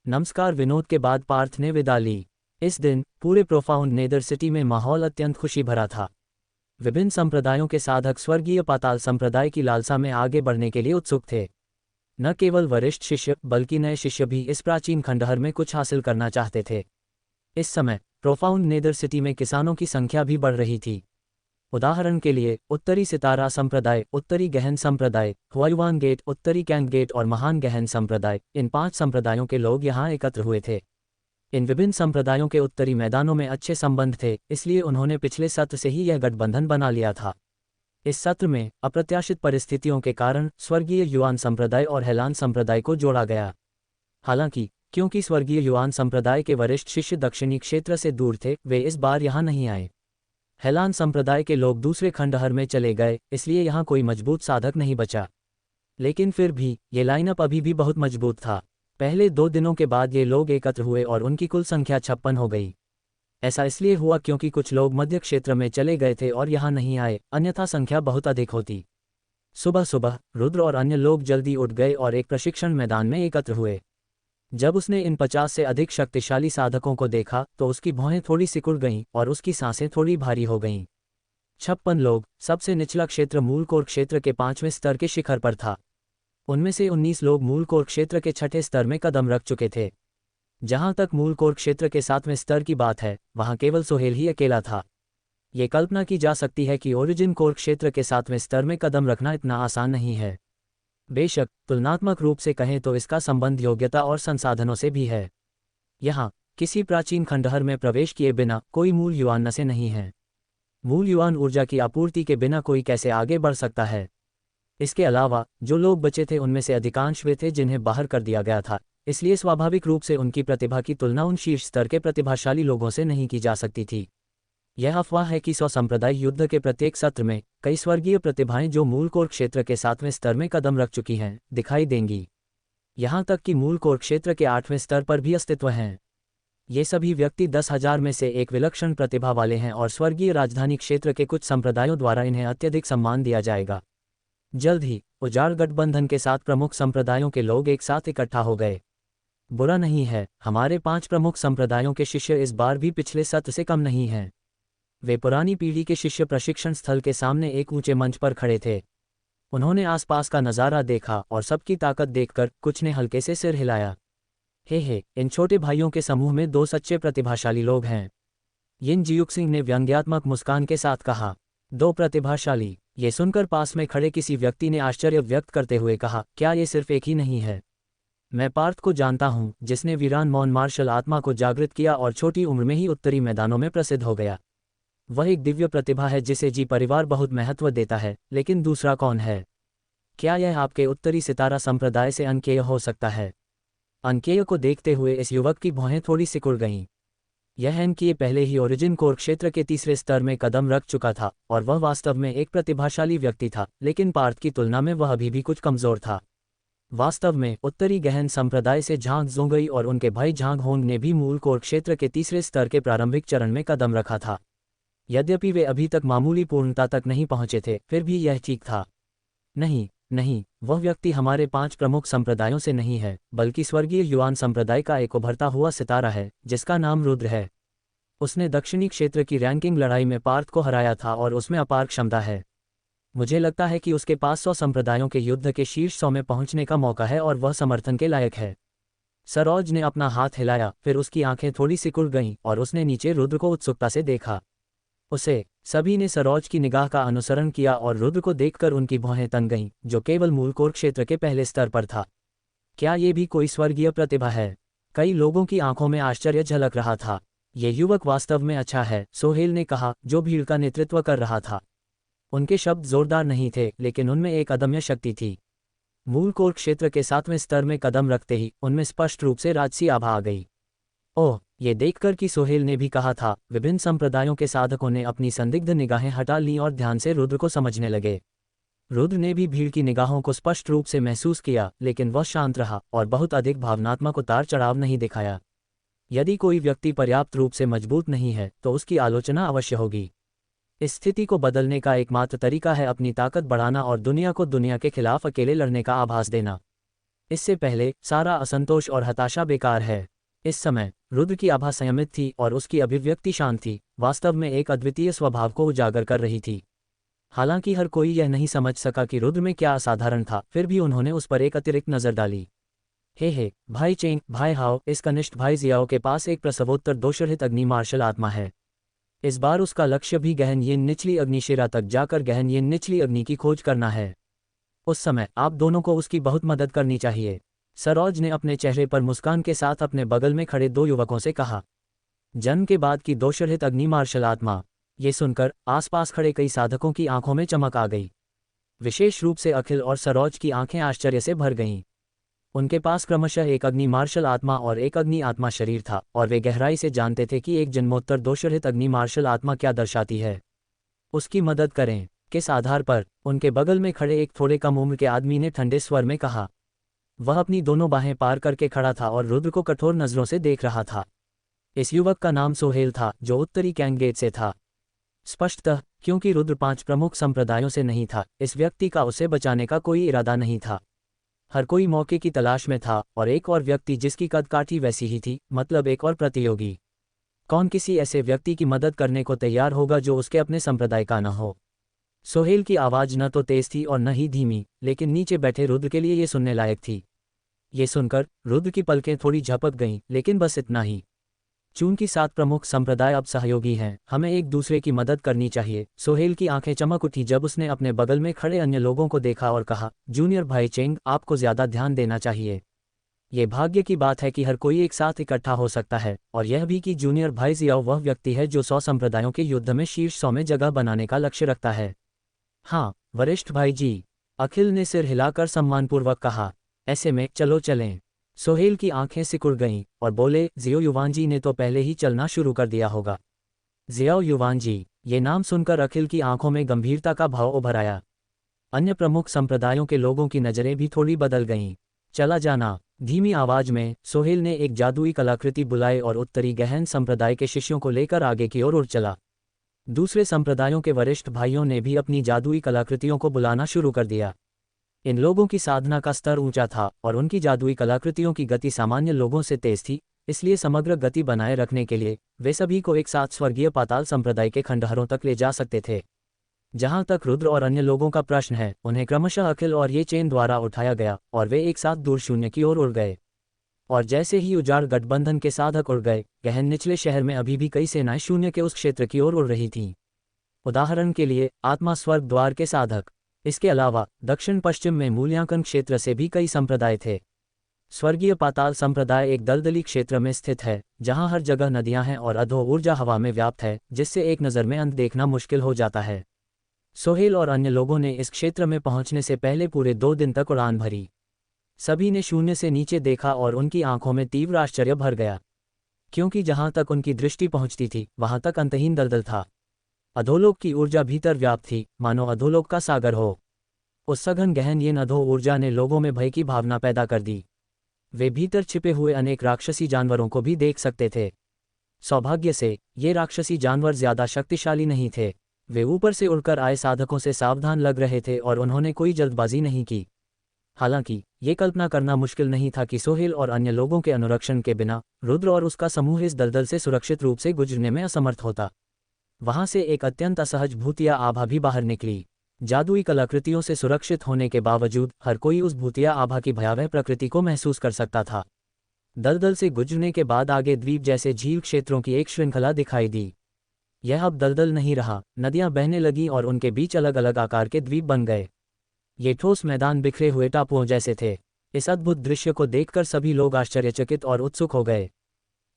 नमस्कार विनोद के बाद पार्थ ने विदा ली। इस दिन पूरे प्रोफाउंड नेदर सिटी में माहौल अत्यंत खुशी भरा था। विभिन्न संप्रदायों के साधक स्वर्गीय पाताल संप्रदाय की लालसा में आगे बढ़ने के लिए उत्सुक थे। न केवल वरिष्ठ शिष्य बल्कि नए शिष्य भी इस प्राचीन खंडहर में कुछ हासिल करना चाहते थे। इस समय प्रोफाउंड नेदर सिटी में किसानों की संख्या भी बढ़ रही थी। उदाहरण के लिए उत्तरी सितारा संप्रदाय, उत्तरी गहन संप्रदाय, हुआयुवान गेट, उत्तरी कैंग गेट और महान गहन संप्रदाय, इन 5 संप्रदायों के लोग यहाँ एकत्र हुए थे। इन विभिन्न संप्रदायों के उत्तरी मैदानों में अच्छे संबंध थे, इसलिए उन्होंने पिछले सत्र से ही यह गठबंधन बना लिया था। इस सत्र में अप्रत्याशित परिस्थितियों के कारण स्वर्गीय युवान संप्रदाय और हेलान संप्रदाय को जोड़ा गया। हालांकि क्योंकि स्वर्गीय युवान संप्रदाय के वरिष्ठ शिष्य दक्षिणी क्षेत्र से दूर थे, वे इस बार यहाँ नहीं आए। हेलान संप्रदाय के लोग दूसरे खंडहर में चले गए, इसलिए यहाँ कोई मजबूत साधक नहीं बचा। लेकिन फिर भी ये लाइनअप अभी भी बहुत मजबूत था। पहले 2 दिनों के बाद ये लोग एकत्र हुए और उनकी कुल संख्या 56 हो गई। ऐसा इसलिए हुआ क्योंकि कुछ लोग मध्य क्षेत्र में चले गए थे और यहाँ नहीं आए, अन्यथा संख्या बहुत अधिक होती। सुबह सुबह रुद्र और अन्य लोग जल्दी उठ गए और एक प्रशिक्षण मैदान में एकत्र हुए। जब उसने इन 50 से अधिक शक्तिशाली साधकों को देखा तो उसकी भौहें थोड़ी सिकुड़ गईं और उसकी सांसें थोड़ी भारी हो गईं। 56 लोग। सबसे निचला क्षेत्र मूल कोर क्षेत्र के 5वें स्तर के शिखर पर था। उनमें से 19 लोग मूल कोर क्षेत्र के 6ठे स्तर में कदम रख चुके थे। जहां तक मूल कोर क्षेत्र के 7वें स्तर की बात है, वहां केवल सोहेल ही अकेला था। ये कल्पना की जा सकती है कि ओरिजिन कोर क्षेत्र के 7वें स्तर में कदम रखना इतना आसान नहीं है। बेशक, तुलनात्मक रूप से कहें तो इसका संबंध योग्यता और संसाधनों से भी है। यहाँ किसी प्राचीन खंडहर में प्रवेश किए बिना कोई मूल युआन नसें नहीं हैं। मूल युआन ऊर्जा की आपूर्ति के बिना कोई कैसे आगे बढ़ सकता है? इसके अलावा जो लोग बचे थे उनमें से अधिकांश वे थे जिन्हें बाहर कर दिया गया था, इसलिए स्वाभाविक रूप से उनकी प्रतिभा की तुलना उन शीर्ष स्तर के प्रतिभाशाली लोगों से नहीं की जा सकती थी। यह अफवाह है कि 100 संप्रदाय युद्ध के प्रत्येक सत्र में कई स्वर्गीय प्रतिभाएं जो मूल कोर क्षेत्र के 7वें स्तर में कदम रख चुकी हैं दिखाई देंगी। यहाँ तक कि मूल कोर क्षेत्र के 8वें स्तर पर भी अस्तित्व हैं। ये सभी व्यक्ति 10,000 में से एक विलक्षण प्रतिभा वाले हैं और स्वर्गीय राजधानी क्षेत्र के कुछ संप्रदायों द्वारा इन्हें अत्यधिक सम्मान दिया जाएगा। जल्द ही उजाड़ गठबंधन के 7 प्रमुख संप्रदायों के लोग एक साथ इकट्ठा हो गए। बुरा नहीं है, हमारे 5 प्रमुख संप्रदायों के शिष्य इस बार भी पिछले सत्र से कम नहीं हैं। वे पुरानी पीढ़ी के शिष्य प्रशिक्षण स्थल के सामने एक ऊंचे मंच पर खड़े थे। उन्होंने आसपास का नज़ारा देखा और सबकी ताकत देखकर कुछ ने हल्के से सिर हिलाया। हे, इन छोटे भाइयों के समूह में 2 सच्चे प्रतिभाशाली लोग हैं, यिन जियुक्सिंग ने व्यंग्यात्मक मुस्कान के साथ कहा। 2 प्रतिभाशाली? ये सुनकर पास में खड़े किसी व्यक्ति ने आश्चर्य व्यक्त करते हुए कहा, क्या ये सिर्फ एक ही नहीं है? मैं पार्थ को जानता हूँ, जिसने वीरान मॉन मार्शल आत्मा को जागृत किया और छोटी उम्र में ही उत्तरी मैदानों में प्रसिद्ध हो गया। वह एक दिव्य प्रतिभा है जिसे जी परिवार बहुत महत्व देता है, लेकिन दूसरा कौन है? क्या यह आपके उत्तरी सितारा संप्रदाय से अनकेय हो सकता है? अनकेय को देखते हुए इस युवक की भौहें थोड़ी सिकुड़ गईं। यह अनकेय पहले ही ओरिजिन कोर क्षेत्र के 3रे स्तर में कदम रख चुका था और वह वास्तव में एक प्रतिभाशाली व्यक्ति था, लेकिन पार्थ की तुलना में वह अभी भी कुछ कमजोर था। वास्तव में उत्तरी गहन संप्रदाय से झांग जोंगई और उनके भाई झांग होंग ने भी मूल कोर क्षेत्र के 3रे स्तर के प्रारंभिक चरण में कदम रखा था। यद्यपि वे अभी तक मामूली पूर्णता तक नहीं पहुंचे थे, फिर भी यह ठीक था। नहीं, वह व्यक्ति हमारे 5 प्रमुख संप्रदायों से नहीं है, बल्कि स्वर्गीय युआन संप्रदाय का एक उभरता हुआ सितारा है, जिसका नाम रुद्र है। उसने दक्षिणी क्षेत्र की रैंकिंग लड़ाई में पार्थ को हराया था और उसमें अपार क्षमता है। मुझे लगता है कि उसके पास 100 संप्रदायों के युद्ध के शीर्ष 100 में पहुंचने का मौका है और वह समर्थन के लायक है। सरोज ने अपना हाथ हिलाया, फिर उसकी आंखें थोड़ी सिकुड़ गईं और उसने नीचे रुद्र को उत्सुकता से देखा। सभी ने सरोज की निगाह का अनुसरण किया और रुद्र को देखकर उनकी भौहें तन गईं, जो केवल मूल कोर क्षेत्र के पहले स्तर पर था। क्या ये भी कोई स्वर्गीय प्रतिभा है? कई लोगों की आंखों में आश्चर्य झलक रहा था। ये युवक वास्तव में अच्छा है, सोहेल ने कहा, जो भीड़ का नेतृत्व कर रहा था। उनके शब्द जोरदार नहीं थे, लेकिन उनमें एक अदम्य शक्ति थी। मूल कोर क्षेत्र के 7वें स्तर में कदम रखते ही उनमें स्पष्ट रूप से राजसी आभा आ गई। ओह, ये देखकर कि सोहेल ने भी कहा था, विभिन्न संप्रदायों के साधकों ने अपनी संदिग्ध निगाहें हटा लीं और ध्यान से रुद्र को समझने लगे। रुद्र ने भी भीड़ की निगाहों को स्पष्ट रूप से महसूस किया, लेकिन वह शांत रहा और बहुत अधिक भावनात्मक उतार चढ़ाव नहीं दिखाया। यदि कोई व्यक्ति पर्याप्त रूप से मजबूत नहीं है तो उसकी आलोचना अवश्य होगी। इस स्थिति को बदलने का एकमात्र तरीका है अपनी ताकत बढ़ाना और दुनिया को दुनिया के खिलाफ अकेले लड़ने का आभास देना। इससे पहले सारा असंतोष और हताशा बेकार है। इस समय रुद्र की आभा संयमित थी और उसकी अभिव्यक्ति शांत थी, वास्तव में एक अद्वितीय स्वभाव को उजागर कर रही थी। हालांकि हर कोई यह नहीं समझ सका कि रुद्र में क्या असाधारण था, फिर भी उन्होंने उस पर एक अतिरिक्त नजर डाली। हे, भाई चेंग, भाई हाओ, इस कनिष्ठ भाई जियाओ के पास एक प्रसवोत्तर दोषरहित अग्नि मार्शल आत्मा है। इस बार उसका लक्ष्य भी गहन यिन निचली अग्निशिरा तक जाकर गहन यिन निचली अग्नि की खोज करना है। उस समय आप दोनों को उसकी बहुत मदद करनी चाहिए। सरोज ने अपने चेहरे पर मुस्कान के साथ अपने बगल में खड़े 2 युवकों से कहा। जन्म के बाद की दोषरहित अग्नि मार्शल आत्मा। ये सुनकर आसपास खड़े कई साधकों की आंखों में चमक आ गई। विशेष रूप से अखिल और सरोज की आंखें आश्चर्य से भर गईं। उनके पास क्रमशः एक अग्नि मार्शल आत्मा और एक अग्नि आत्मा शरीर था, और वे गहराई से जानते थे कि एक जन्मोत्तर दोषरहित अग्नि मार्शल आत्मा क्या दर्शाती है। उसकी मदद करें। किस आधार पर? उनके बगल में खड़े एक थोड़े कम उम्र के आदमी ने ठंडे स्वर में कहा। वह अपनी दोनों बाहें पार करके खड़ा था और रुद्र को कठोर नजरों से देख रहा था। इस युवक का नाम सोहेल था, जो उत्तरी कैंगगेट से था। स्पष्टतः क्योंकि रुद्र 5 प्रमुख संप्रदायों से नहीं था, इस व्यक्ति का उसे बचाने का कोई इरादा नहीं था। हर कोई मौके की तलाश में था, और एक और व्यक्ति जिसकी कदकाठी वैसी ही थी, मतलब एक और प्रतियोगी। कौन किसी ऐसे व्यक्ति की मदद करने को तैयार होगा जो उसके अपने संप्रदाय का न हो? सोहेल की आवाज न तो तेज थी और न ही धीमी, लेकिन नीचे बैठे रुद्र के लिए ये सुनने लायक थी। ये सुनकर रुद्र की पलकें थोड़ी झपक गईं, लेकिन बस इतना ही। चून की 7 प्रमुख संप्रदाय अब सहयोगी हैं, हमें एक दूसरे की मदद करनी चाहिए। सोहेल की आंखें चमक उठी जब उसने अपने बगल में खड़े अन्य लोगों को देखा और कहा, जूनियर भाई चेंग, आपको ज्यादा ध्यान देना चाहिए। ये भाग्य की बात है कि हर कोई एक साथ इकट्ठा हो सकता है, और यह भी कि जूनियर भाई जियाओ वह व्यक्ति है जो 100 संप्रदायों के युद्ध में शीर्ष 100 में जगह बनाने का लक्ष्य रखता है। हाँ वरिष्ठ भाई जी, अखिल ने सिर हिलाकर सम्मानपूर्वक कहा। ऐसे में चलो चलें। सोहेल की आंखें सिकुड़ गईं और बोले, जियो युवानजी ने तो पहले ही चलना शुरू कर दिया होगा। जियाओ युवानजी, ये नाम सुनकर अखिल की आंखों में गंभीरता का भाव उभर आया। अन्य प्रमुख संप्रदायों के लोगों की नज़रें भी थोड़ी बदल गईं। चला जाना, धीमी आवाज में सोहेल ने एक जादुई कलाकृति बुलाई और उत्तरी गहन संप्रदाय के शिष्यों को लेकर आगे की ओर उड़ चला। दूसरे संप्रदायों के वरिष्ठ भाइयों ने भी अपनी जादुई कलाकृतियों को बुलाना शुरू कर दिया। इन लोगों की साधना का स्तर ऊंचा था और उनकी जादुई कलाकृतियों की गति सामान्य लोगों से तेज थी, इसलिए समग्र गति बनाए रखने के लिए वे सभी को एक साथ स्वर्गीय पाताल संप्रदाय के खंडहरों तक ले जा सकते थे। जहां तक रुद्र और अन्य लोगों का प्रश्न है, उन्हें क्रमशः अखिल और ये चेन द्वारा उठाया गया और वे एक साथ दूर शून्य की ओर उड़ गए। और जैसे ही उजाड़ गठबंधन के साधक उड़ गए, गहन निचले शहर में अभी भी कई सेनाएं शून्य के उस क्षेत्र की ओर उड़ रही थीं। उदाहरण के लिए आत्मा स्वर्ग द्वार के साधक। इसके अलावा दक्षिण पश्चिम में मूल्यांकन क्षेत्र से भी कई संप्रदाय थे। स्वर्गीय पाताल संप्रदाय एक दलदली क्षेत्र में स्थित है, जहां हर जगह नदियां हैं और अधो ऊर्जा हवा में व्याप्त है, जिससे एक नज़र में अंत देखना मुश्किल हो जाता है। सोहेल और अन्य लोगों ने इस क्षेत्र में पहुंचने से पहले पूरे 2 दिन तक उड़ान भरी। सभी ने शून्य से नीचे देखा और उनकी आंखों में तीव्र आश्चर्य भर गया, क्योंकि जहां तक उनकी दृष्टि पहुंचती थी वहां तक अंतहीन दलदल था। अधोलोक की ऊर्जा भीतर व्याप्त थी, मानो अधोलोक का सागर हो। उस सघन गहन yin अधो ऊर्जा ने लोगों में भय की भावना पैदा कर दी। वे भीतर छिपे हुए अनेक राक्षसी जानवरों को भी देख सकते थे। सौभाग्य से ये राक्षसी जानवर ज्यादा शक्तिशाली नहीं थे। वे ऊपर से उड़कर आए साधकों से सावधान लग रहे थे और उन्होंने कोई जल्दबाजी नहीं की। हालांकि ये कल्पना करना मुश्किल नहीं था कि सोहेल और अन्य लोगों के अनुरक्षण के बिना रुद्र और उसका समूह इस दलदल से सुरक्षित रूप से गुजरने में असमर्थ होता। वहां से एक अत्यंत असहज भूतिया आभा भी बाहर निकली। जादुई कलाकृतियों से सुरक्षित होने के बावजूद हर कोई उस भूतिया आभा की भयावह प्रकृति को महसूस कर सकता था। दलदल से गुजरने के बाद आगे द्वीप जैसे झील क्षेत्रों की एक श्रृंखला दिखाई दी। यह अब दलदल नहीं रहा, नदियां बहने लगीं और उनके बीच अलग अलग आकार के द्वीप बन गए। ये ठोस मैदान बिखरे हुए टापुओं जैसे थे। इस अद्भुत दृश्य को देखकर सभी लोग आश्चर्यचकित और उत्सुक हो गए।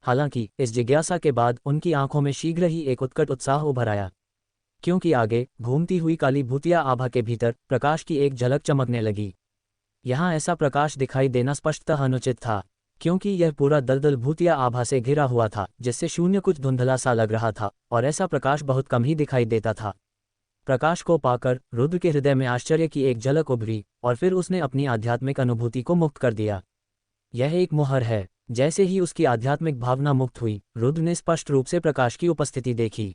हालांकि इस जिज्ञासा के बाद उनकी आंखों में शीघ्र ही एक उत्कट उत्साह उभर आया, क्योंकि आगे घूमती हुई काली भूतिया आभा के भीतर प्रकाश की एक झलक चमकने लगी। यहाँ ऐसा प्रकाश दिखाई देना स्पष्टतः अनुचित था, क्योंकि यह पूरा दलदल भूतिया आभा से घिरा हुआ था, जिससे शून्य कुछ धुंधला सा लग रहा था और ऐसा प्रकाश बहुत कम ही दिखाई देता था। प्रकाश को पाकर रुद्र के हृदय में आश्चर्य की एक झलक उभरी और फिर उसने अपनी आध्यात्मिक अनुभूति को मुक्त कर दिया। यह एक मोहर है। जैसे ही उसकी आध्यात्मिक भावना मुक्त हुई, रुद्र ने स्पष्ट रूप से प्रकाश की उपस्थिति देखी।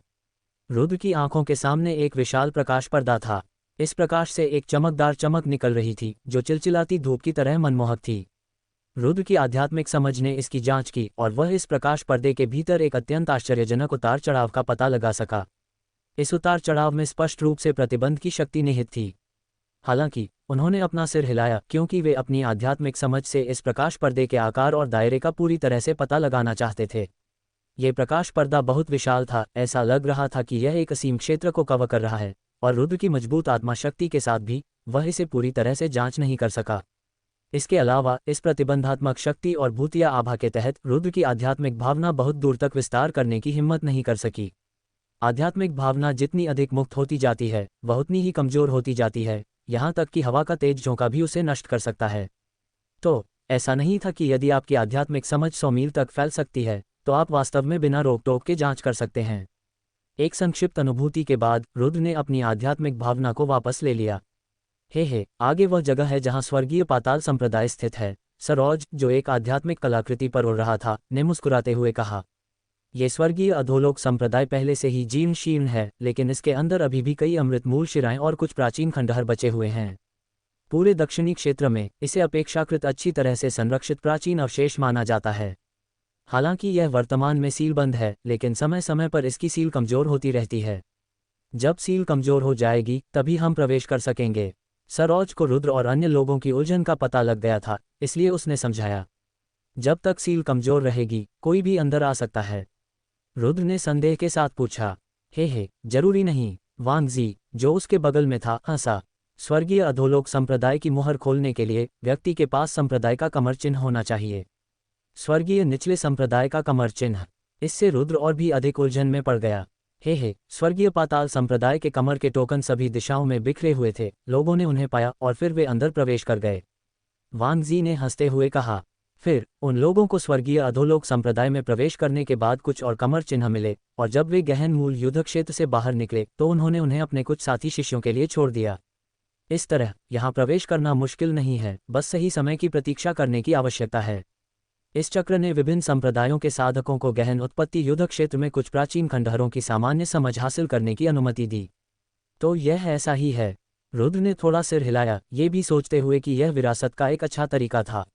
रुद्र की आंखों के सामने एक विशाल प्रकाश पर्दा था। इस प्रकाश से एक चमकदार चमक निकल रही थी जो चिलचिलाती धूप की तरह मनमोहक थी। रुद्र की आध्यात्मिक समझ ने इसकी जांच की और वह इस प्रकाश पर्दे के भीतर एक अत्यंत आश्चर्यजनक उतार चढ़ाव का पता लगा सका। इस उतार चढ़ाव में स्पष्ट रूप से प्रतिबंध की शक्ति निहित थी। हालांकि उन्होंने अपना सिर हिलाया, क्योंकि वे अपनी आध्यात्मिक समझ से इस प्रकाश पर्दे के आकार और दायरे का पूरी तरह से पता लगाना चाहते थे। ये प्रकाश पर्दा बहुत विशाल था, ऐसा लग रहा था कि यह एक असीम क्षेत्र को कवर कर रहा है, और रुद्र की मजबूत आत्मा शक्ति के साथ भी वह इसे पूरी तरह से जांच नहीं कर सका। इसके अलावा इस प्रतिबंधात्मक शक्ति और भूतिया आभा के तहत रुद्र की आध्यात्मिक भावना बहुत दूर तक विस्तार करने की हिम्मत नहीं कर सकी। आध्यात्मिक भावना जितनी अधिक मुक्त होती जाती है, वह उतनी ही कमजोर होती जाती है, यहाँ तक कि हवा का तेज झोंका भी उसे नष्ट कर सकता है। तो ऐसा नहीं था कि यदि आपकी आध्यात्मिक समझ 100 मील तक फैल सकती है, तो आप वास्तव में बिना रोक टोक के जांच कर सकते हैं। एक संक्षिप्त अनुभूति के बाद रुद्र ने अपनी आध्यात्मिक भावना को वापस ले लिया। हे आगे वह जगह है जहां स्वर्गीय पाताल संप्रदाय स्थित है, सरोज, जो एक आध्यात्मिक कलाकृति पर उड़ रहा था, ने मुस्कुराते हुए कहा। ये स्वर्गीय अधोलोक संप्रदाय पहले से ही जीर्ण शीर्ण है, लेकिन इसके अंदर अभी भी कई अमृत मूल शिराएं और कुछ प्राचीन खंडहर बचे हुए हैं। पूरे दक्षिणी क्षेत्र में इसे अपेक्षाकृत अच्छी तरह से संरक्षित प्राचीन अवशेष माना जाता है। हालांकि यह वर्तमान में सीलबंद है, लेकिन समय समय पर इसकी सील कमजोर होती रहती है। जब सील कमजोर हो जाएगी तभी हम प्रवेश कर सकेंगे। सरोज को रुद्र और अन्य लोगों की उलझन का पता लग गया था, इसलिए उसने समझाया, जब तक सील कमजोर रहेगी कोई भी अंदर आ सकता है। रुद्र ने संदेह के साथ पूछा। हे, जरूरी नहीं। वांग जी, जो उसके बगल में था, हंसा। स्वर्गीय अधोलोक संप्रदाय की मुहर खोलने के लिए व्यक्ति के पास संप्रदाय का कमर चिन्ह होना चाहिए। स्वर्गीय निचले संप्रदाय का कमर चिन्ह। इससे रुद्र और भी अधिक उलझन में पड़ गया। हे, स्वर्गीय पाताल संप्रदाय के कमर के टोकन सभी दिशाओं में बिखरे हुए थे। लोगों ने उन्हें पाया और फिर वे अंदर प्रवेश कर गए। वांग जी ने हंसते हुए कहा। फिर उन लोगों को स्वर्गीय अधोलोक संप्रदाय में प्रवेश करने के बाद कुछ और कमर चिन्ह मिले, और जब वे गहन मूल युद्ध क्षेत्र से बाहर निकले तो उन्होंने उन्हें अपने कुछ साथी शिष्यों के लिए छोड़ दिया। इस तरह यहाँ प्रवेश करना मुश्किल नहीं है, बस सही समय की प्रतीक्षा करने की आवश्यकता है। इस चक्र ने विभिन्न संप्रदायों के साधकों को गहन उत्पत्ति युद्ध क्षेत्र में कुछ प्राचीन खंडहरों की सामान्य समझ हासिल करने की अनुमति दी। तो यह ऐसा ही है। रुद्र ने थोड़ा सिर हिलाया, ये भी सोचते हुए कि यह विरासत का एक अच्छा तरीका था।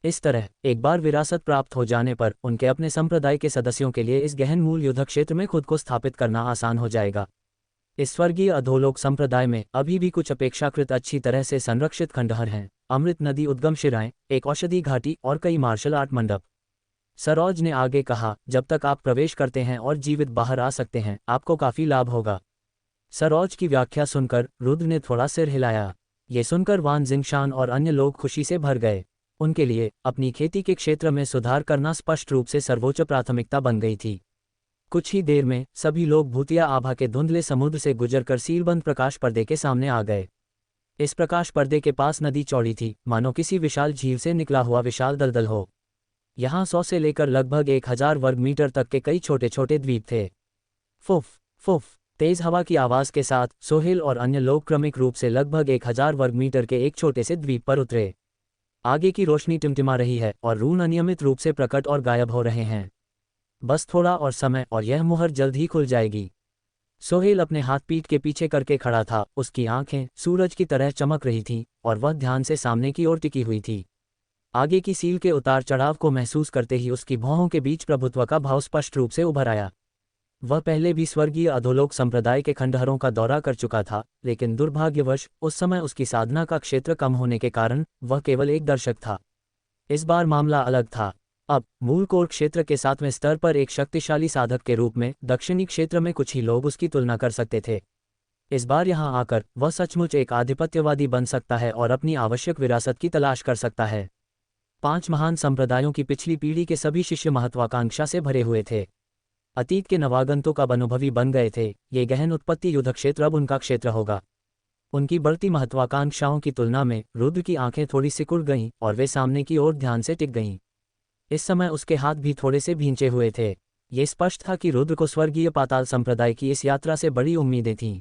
इस तरह एक बार विरासत प्राप्त हो जाने पर उनके अपने संप्रदाय के सदस्यों के लिए इस गहन मूल युद्ध क्षेत्र में खुद को स्थापित करना आसान हो जाएगा। इस स्वर्गीय अधोलोक संप्रदाय में अभी भी कुछ अपेक्षाकृत अच्छी तरह से संरक्षित खंडहर हैं, अमृत नदी उद्गम शिराएं, एक औषधि घाटी और कई मार्शल आर्ट मंडप। सरोज ने आगे कहा, जब तक आप प्रवेश करते हैं और जीवित बाहर आ सकते हैं, आपको काफी लाभ होगा। सरोज की व्याख्या सुनकर रुद्र ने थोड़ा सिर हिलाया। ये सुनकर वान जिंगशान और अन्य लोग खुशी से भर गए। उनके लिए अपनी खेती के क्षेत्र में सुधार करना स्पष्ट रूप से सर्वोच्च प्राथमिकता बन गई थी। कुछ ही देर में सभी लोग भूतिया आभा के धुंधले समुद्र से गुजरकर सीलबंद प्रकाश पर्दे के सामने आ गए। इस प्रकाश पर्दे के पास नदी चौड़ी थी, मानो किसी विशाल झील से निकला हुआ विशाल दलदल हो। यहाँ 100 से लेकर लगभग 1000 वर्ग मीटर तक के कई छोटे छोटे द्वीप थे। फुफ फुफ तेज हवा की आवाज के साथ सोहेल और अन्य लोग क्रमिक रूप से लगभग 1000 वर्ग मीटर के एक छोटे से द्वीप पर उतरे। आगे की रोशनी टिमटिमा रही है और रून अनियमित रूप से प्रकट और गायब हो रहे हैं। बस थोड़ा और समय और यह मुहर जल्द ही खुल जाएगी। सोहेल अपने हाथ पीठ के पीछे करके खड़ा था, उसकी आंखें सूरज की तरह चमक रही थीं और वह ध्यान से सामने की ओर टिकी हुई थी। आगे की सील के उतार चढ़ाव को महसूस करते ही उसकी भौहों के बीच प्रभुत्व का भाव स्पष्ट रूप से उभर आया। वह पहले भी स्वर्गीय अधोलोक संप्रदाय के खंडहरों का दौरा कर चुका था, लेकिन दुर्भाग्यवश उस समय उसकी साधना का क्षेत्र कम होने के कारण वह केवल एक दर्शक था। इस बार मामला अलग था। अब मूल कोर क्षेत्र के 7वें स्तर पर एक शक्तिशाली साधक के रूप में दक्षिणी क्षेत्र में कुछ ही लोग उसकी तुलना कर सकते थे। इस बार यहाँ आकर वह सचमुच एक आधिपत्यवादी बन सकता है और अपनी आवश्यक विरासत की तलाश कर सकता है। 5 महान संप्रदायों की पिछली पीढ़ी के सभी शिष्य महत्वाकांक्षा से भरे हुए थे। अतीत के नवागंतुक अब अनुभवी बन गए थे। ये गहन उत्पत्ति युद्ध क्षेत्र अब उनका क्षेत्र होगा। उनकी बढ़ती महत्वाकांक्षाओं की तुलना में रुद्र की आंखें थोड़ी सिकुड़ गईं और वे सामने की ओर ध्यान से टिक गईं। इस समय उसके हाथ भी थोड़े से भींचे हुए थे। ये स्पष्ट था कि रुद्र को स्वर्गीय पाताल संप्रदाय की इस यात्रा से बड़ी उम्मीदें थीं।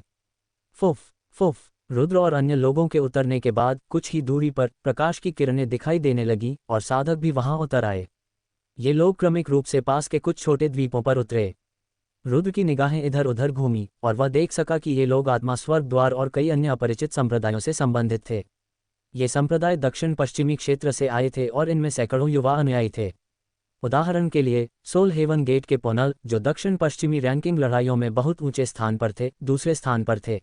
फुफ फुफ रुद्र और अन्य लोगों के उतरने के बाद कुछ ही दूरी पर प्रकाश की किरणें दिखाई देने लगीं और साधक भी वहां उतर आए। ये लोग क्रमिक रूप से पास के कुछ छोटे द्वीपों पर उतरे। रुद्र की निगाहें इधर उधर घूमी और वह देख सका कि ये लोग आत्मा स्वर्ग द्वार और कई अन्य अपरिचित संप्रदायों से संबंधित थे। ये संप्रदाय दक्षिण पश्चिमी क्षेत्र से आए थे और इनमें सैकड़ों युवा अनुयायी थे। उदाहरण के लिए सोल हेवन गेट के पोनल, जो दक्षिण पश्चिमी रैंकिंग लड़ाइयों में बहुत ऊंचे स्थान पर थे, दूसरे स्थान पर थे।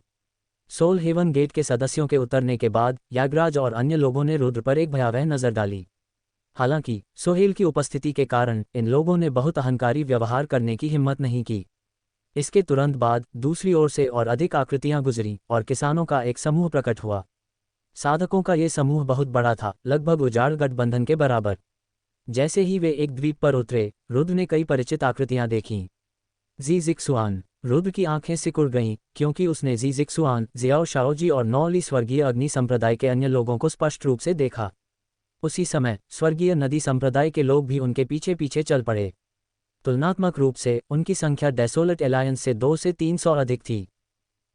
सोल हेवन गेट के सदस्यों के उतरने के बाद यागराज और अन्य लोगों ने रुद्र पर एक भयावह नजर डाली। हालांकि सोहेल की उपस्थिति के कारण इन लोगों ने बहुत अहंकारी व्यवहार करने की हिम्मत नहीं की। इसके तुरंत बाद दूसरी ओर से और अधिक आकृतियां गुजरी और किसानों का एक समूह प्रकट हुआ। साधकों का ये समूह बहुत बड़ा था, लगभग उजाड़ गठबंधन के बराबर। जैसे ही वे एक द्वीप पर उतरे, रुद्र ने कई परिचित आकृतियां देखीं। ज़िक्सुआन। रुद्र की आंखें सिकुड़ गईं क्योंकि उसने ज़िक्सुआन, जियाओ शाओजी और नौली स्वर्गीय अग्नि संप्रदाय के अन्य लोगों को स्पष्ट रूप से देखा। उसी समय स्वर्गीय नदी संप्रदाय के लोग भी उनके पीछे पीछे चल पड़े। तुलनात्मक रूप से उनकी संख्या डेसोलेट एलायंस से 2 से 300 अधिक थी।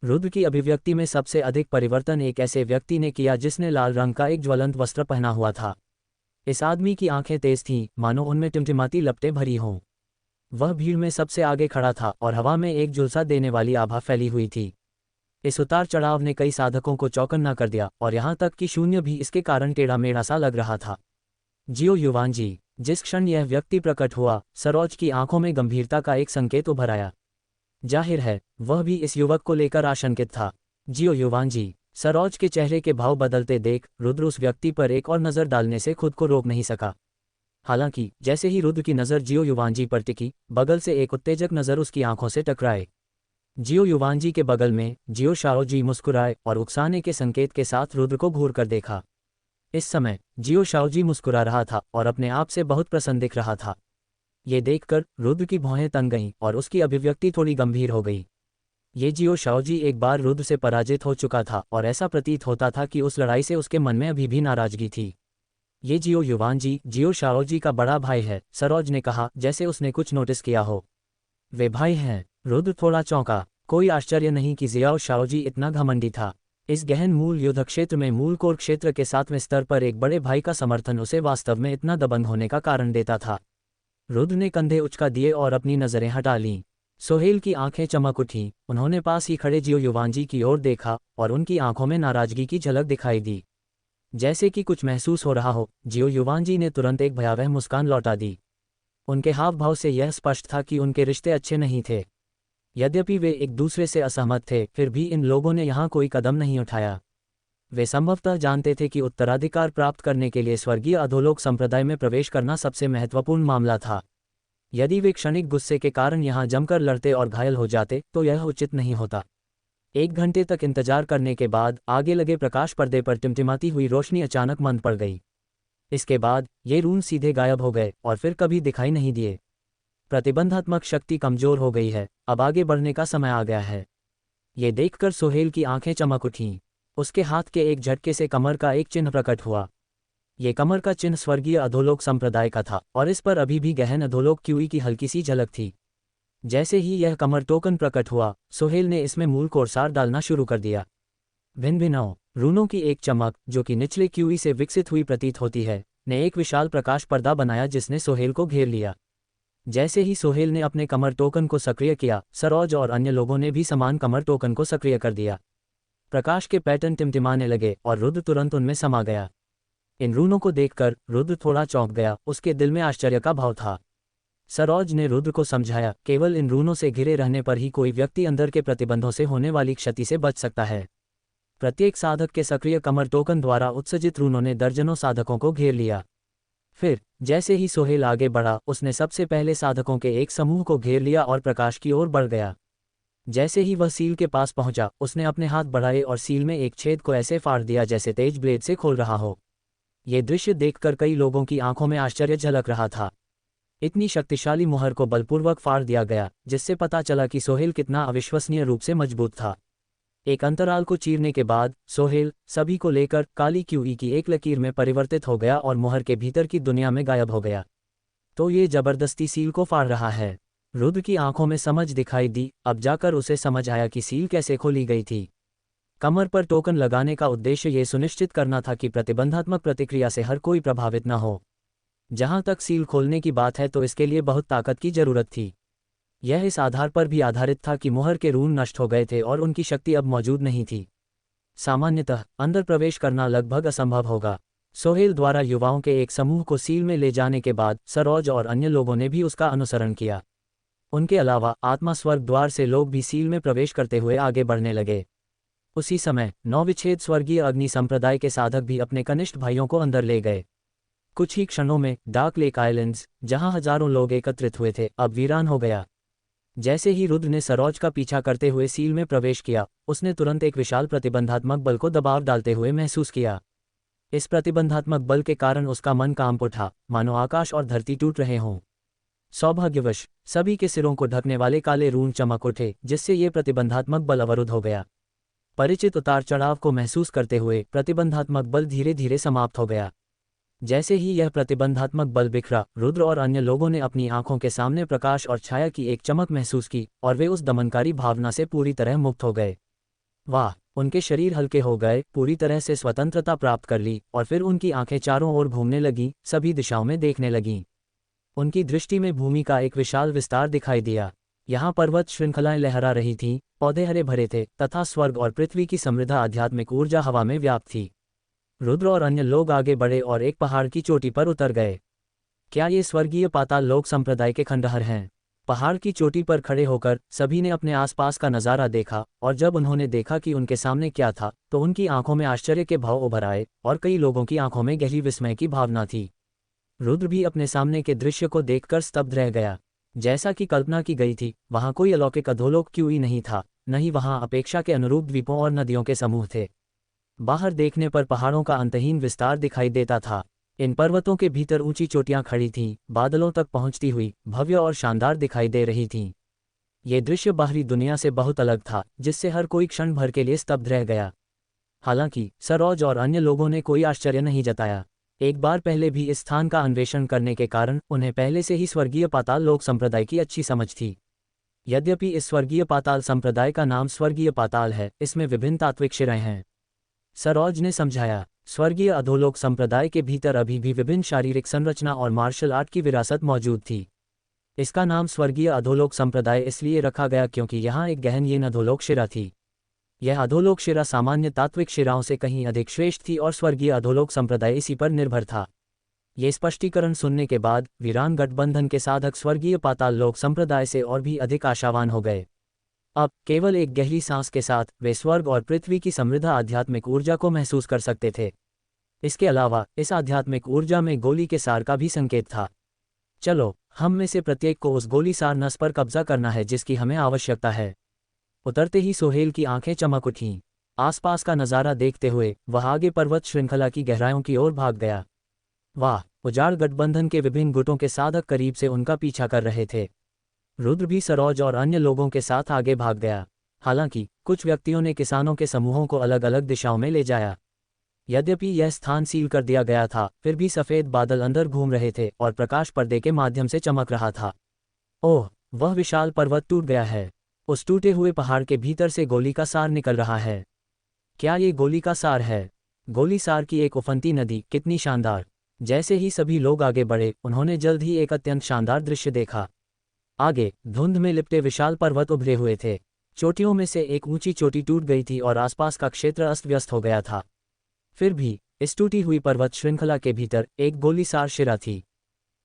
रुद्र की अभिव्यक्ति में सबसे अधिक परिवर्तन एक ऐसे व्यक्ति ने किया जिसने लाल रंग का एक ज्वलंत वस्त्र पहना हुआ था। इस आदमी की आंखें तेज थीं, मानो उनमें टिमटिमाती लपटें भरी हों। वह भीड़ में सबसे आगे खड़ा था और हवा में एक झुलसा देने वाली आभा फैली हुई थी। इस उतार चढ़ाव ने कई साधकों को चौकन्ना कर दिया और यहाँ तक कि शून्य भी इसके कारण टेढ़ा मेढ़ा सा लग रहा था। जियो युवान जी। जिस क्षण यह व्यक्ति प्रकट हुआ, सरोज की आंखों में गंभीरता का एक संकेत उभर आया। जाहिर है वह भी इस युवक को लेकर आशंकित था। जियो युवान जी। सरोज के चेहरे के भाव बदलते देख रुद्र उस व्यक्ति पर एक और नज़र डालने से खुद को रोक नहीं सका। हालांकि जैसे ही रुद्र की नज़र जियो युवांजी पर टिकी, बगल से एक उत्तेजक नज़र उसकी आंखों से टकराए। जियो युवांजी के बगल में जियो शाओजी मुस्कुराए और उकसाने के संकेत के साथ रुद्र को घूर कर देखा। इस समय जियो शाओजी मुस्कुरा रहा था और अपने आप से बहुत प्रसन्न दिख रहा था। ये देखकर रुद्र की भौहें तन गईं और उसकी अभिव्यक्ति थोड़ी गंभीर हो गई। ये जियो शाओजी एक बार रुद्र से पराजित हो चुका था और ऐसा प्रतीत होता था कि उस लड़ाई से उसके मन में अभी भी नाराजगी थी। ये जियो युवांजी जियो शाओजी का बड़ा भाई है, सरोज ने कहा, जैसे उसने कुछ नोटिस किया हो। वे भाई हैं। रुद्र थोड़ा चौंका। कोई आश्चर्य नहीं कि जियो शाओजी इतना घमंडी था। इस गहन मूल युद्ध क्षेत्र में मूल कोर क्षेत्र के 7वें स्तर पर एक बड़े भाई का समर्थन उसे वास्तव में इतना दबंग होने का कारण देता था। रुद्र ने कंधे उचका दिए और अपनी नजरें हटा लीं। सोहेल की आंखें चमक उठीं। उन्होंने पास ही खड़े जियो युवांजी की ओर देखा और उनकी आंखों में नाराजगी की झलक दिखाई दी। जैसे कि कुछ महसूस हो रहा हो, जियो युवांजी ने तुरंत एक भयावह मुस्कान लौटा दी। उनके हाव भाव से यह स्पष्ट था कि उनके रिश्ते अच्छे नहीं थे। यद्यपि वे एक दूसरे से असहमत थे, फिर भी इन लोगों ने यहाँ कोई कदम नहीं उठाया। वे संभवतः जानते थे कि उत्तराधिकार प्राप्त करने के लिए स्वर्गीय अधोलोक संप्रदाय में प्रवेश करना सबसे महत्वपूर्ण मामला था। यदि वे क्षणिक गुस्से के कारण यहाँ जमकर लड़ते और घायल हो जाते तो यह उचित नहीं होता। 1 घंटे तक इंतजार करने के बाद आगे लगे प्रकाश पर्दे पर टिमटिमाती हुई रोशनी अचानक मंद पड़ गई। इसके बाद ये रून सीधे गायब हो गए और फिर कभी दिखाई नहीं दिए। प्रतिबंधात्मक शक्ति कमजोर हो गई है, अब आगे बढ़ने का समय आ गया है। ये देखकर सोहेल की आंखें चमक उठीं। उसके हाथ के एक झटके से कमर का एक चिन्ह प्रकट हुआ। ये कमर का चिन्ह स्वर्गीय अधोलोक संप्रदाय का था और इस पर अभी भी गहन अधोलोक क्यूई की हल्की सी झलक थी। जैसे ही यह कमर टोकन प्रकट हुआ, सोहेल ने इसमें मूल कोर्सार डालना शुरू कर दिया। भिन्न भिन्न रूनों की एक चमक, जो कि निचले क्यूई से विकसित हुई प्रतीत होती है, ने एक विशाल प्रकाश पर्दा बनाया जिसने सोहेल को घेर लिया। जैसे ही सोहेल ने अपने कमर टोकन को सक्रिय किया, सरोज और अन्य लोगों ने भी समान कमर टोकन को सक्रिय कर दिया। प्रकाश के पैटर्न टिमटिमाने लगे और रुद्र तुरंत उनमें समा गया। इन रूनों को देखकर रुद्र थोड़ा चौंक गया। उसके दिल में आश्चर्य का भाव था। सरोज ने रुद्र को समझाया, केवल इन रूनों से घिरे रहने पर ही कोई व्यक्ति अंदर के प्रतिबंधों से होने वाली क्षति से बच सकता है। प्रत्येक साधक के सक्रिय कमर टोकन द्वारा उत्सर्जित रूनों ने दर्जनों साधकों को घेर लिया। फिर जैसे ही सोहेल आगे बढ़ा, उसने सबसे पहले साधकों के एक समूह को घेर लिया और प्रकाश की ओर बढ़ गया। जैसे ही वह सील के पास पहुंचा, उसने अपने हाथ बढ़ाए और सील में एक छेद को ऐसे फाड़ दिया जैसे तेज ब्लेड से खोल रहा हो। ये दृश्य देखकर कई लोगों की आंखों में आश्चर्य झलक रहा था। इतनी शक्तिशाली मुहर को बलपूर्वक फाड़ दिया गया, जिससे पता चला कि सोहेल कितना अविश्वसनीय रूप से मजबूत था। एक अंतराल को चीरने के बाद सोहेल सभी को लेकर काली क्यूई की एक लकीर में परिवर्तित हो गया और मुहर के भीतर की दुनिया में गायब हो गया। तो ये जबरदस्ती सील को फाड़ रहा है। रुद्र की आंखों में समझ दिखाई दी। अब जाकर उसे समझ आया कि सील कैसे खोली गई थी। कमर पर टोकन लगाने का उद्देश्य ये सुनिश्चित करना था कि प्रतिबंधात्मक प्रतिक्रिया से हर कोई प्रभावित न हो। जहां तक सील खोलने की बात है तो इसके लिए बहुत ताकत की जरूरत थी। यह इस आधार पर भी आधारित था कि मुहर के रून नष्ट हो गए थे और उनकी शक्ति अब मौजूद नहीं थी। सामान्यतः अंदर प्रवेश करना लगभग असंभव होगा। सोहेल द्वारा युवाओं के एक समूह को सील में ले जाने के बाद सरोज और अन्य लोगों ने भी उसका अनुसरण किया। उनके अलावा आत्मा स्वर्ग द्वार से लोग भी सील में प्रवेश करते हुए आगे बढ़ने लगे। उसी समय 9 विच्छेद स्वर्गीय अग्नि संप्रदाय के साधक भी अपने कनिष्ठ भाइयों को अंदर ले गए। कुछ ही क्षणों में डार्क लेक आइलैंड्स, जहां हजारों लोग एकत्रित हुए थे, अब वीरान हो गया। जैसे ही रुद्र ने सरोज का पीछा करते हुए सील में प्रवेश किया, उसने तुरंत एक विशाल प्रतिबंधात्मक बल को दबाव डालते हुए महसूस किया। इस प्रतिबंधात्मक बल के कारण उसका मन कांप उठा, मानो आकाश और धरती टूट रहे हों। सौभाग्यवश सभी के सिरों को ढकने वाले काले रून चमक उठे, जिससे ये प्रतिबंधात्मक बल अवरुद्ध हो गया। परिचित उतार चढ़ाव को महसूस करते हुए प्रतिबंधात्मक बल धीरे धीरे समाप्त हो गया। जैसे ही यह प्रतिबंधात्मक बल बिखरा, रुद्र और अन्य लोगों ने अपनी आंखों के सामने प्रकाश और छाया की एक चमक महसूस की और वे उस दमनकारी भावना से पूरी तरह मुक्त हो गए। वाह! उनके शरीर हल्के हो गए, पूरी तरह से स्वतंत्रता प्राप्त कर ली और फिर उनकी आंखें चारों ओर घूमने लगीं, सभी दिशाओं में देखने लगीं। उनकी दृष्टि में भूमि का एक विशाल विस्तार दिखाई दिया। यहाँ पर्वत श्रृंखलाएं लहरा रही थीं, पौधे हरे भरे थे तथा स्वर्ग और पृथ्वी की समृद्ध आध्यात्मिक ऊर्जा हवा में व्याप्त थी। रुद्र और अन्य लोग आगे बढ़े और एक पहाड़ की चोटी पर उतर गए। क्या ये स्वर्गीय पाताल लोक संप्रदाय के खंडहर हैं? पहाड़ की चोटी पर खड़े होकर सभी ने अपने आसपास का नज़ारा देखा और जब उन्होंने देखा कि उनके सामने क्या था, तो उनकी आंखों में आश्चर्य के भाव उभर आए और कई लोगों की आंखों में गहरी विस्मय की भावना थी। रुद्र भी अपने सामने के दृश्य को देखकर स्तब्ध रह गया। जैसा कि कल्पना की गई थी, वहां कोई अलौकिक अधोलोक क्यों ही नहीं था, न ही वहां अपेक्षा के अनुरूप द्वीपों और नदियों के समूह थे। बाहर देखने पर पहाड़ों का अंतहीन विस्तार दिखाई देता था। इन पर्वतों के भीतर ऊंची चोटियां खड़ी थीं, बादलों तक पहुंचती हुई, भव्य और शानदार दिखाई दे रही थीं। ये दृश्य बाहरी दुनिया से बहुत अलग था, जिससे हर कोई क्षण भर के लिए स्तब्ध रह गया। हालांकि सरोज और अन्य लोगों ने कोई आश्चर्य नहीं जताया। एक बार पहले भी इस स्थान का अन्वेषण करने के कारण उन्हें पहले से ही स्वर्गीय पाताल लोक संप्रदाय की अच्छी समझ थी। यद्यपि इस स्वर्गीय पाताल संप्रदाय का नाम स्वर्गीय पाताल है, इसमें विभिन्न तात्विक शिराएं हैं। सरोज ने समझाया, स्वर्गीय अधोलोक संप्रदाय के भीतर अभी भी विभिन्न शारीरिक संरचना और मार्शल आर्ट की विरासत मौजूद थी। इसका नाम स्वर्गीय अधोलोक संप्रदाय इसलिए रखा गया क्योंकि यहाँ एक गहनहीन अधोलोक शिरा थी। यह अधोलोक शिरा सामान्य तात्विक शिराओं से कहीं अधिक श्रेष्ठ थी और स्वर्गीय अधोलोक संप्रदाय इसी पर निर्भर था। ये स्पष्टीकरण सुनने के बाद वीरान गठबंधन के साधक स्वर्गीय पाताल लोक संप्रदाय से और भी अधिक आशावान हो गए। अब केवल एक गहरी सांस के साथ वे स्वर्ग और पृथ्वी की समृद्ध आध्यात्मिक ऊर्जा को महसूस कर सकते थे। इसके अलावा इस आध्यात्मिक ऊर्जा में गोली के सार का भी संकेत था। चलो, हम में से प्रत्येक को उस गोली सार नस पर कब्जा करना है जिसकी हमें आवश्यकता है। उतरते ही सोहेल की आंखें चमक उठीं। आसपास का नज़ारा देखते हुए वह आगे पर्वत श्रृंखला की गहराइयों की ओर भाग गया। वाह, उजाड़ गठबंधन के विभिन्न गुटों के साधक करीब से उनका पीछा कर रहे थे। रुद्र भी सरोज और अन्य लोगों के साथ आगे भाग गया। हालांकि कुछ व्यक्तियों ने किसानों के समूहों को अलग अलग दिशाओं में ले जाया। यद्यपि यह स्थान सील कर दिया गया था, फिर भी सफ़ेद बादल अंदर घूम रहे थे और प्रकाश पर्दे के माध्यम से चमक रहा था। ओह, वह विशाल पर्वत टूट गया है। उस टूटे हुए पहाड़ के भीतर से गोली का सार निकल रहा है। क्या ये गोली का सार है? गोली सार की एक उफनती नदी, कितनी शानदार। जैसे ही सभी लोग आगे बढ़े, उन्होंने जल्द ही एक अत्यंत शानदार दृश्य देखा। आगे धुंध में लिपटे विशाल पर्वत उभरे हुए थे। चोटियों में से एक ऊंची चोटी टूट गई थी और आसपास का क्षेत्र अस्त व्यस्त हो गया था। फिर भी इस टूटी हुई पर्वत श्रृंखला के भीतर एक गोलीसार शिरा थी।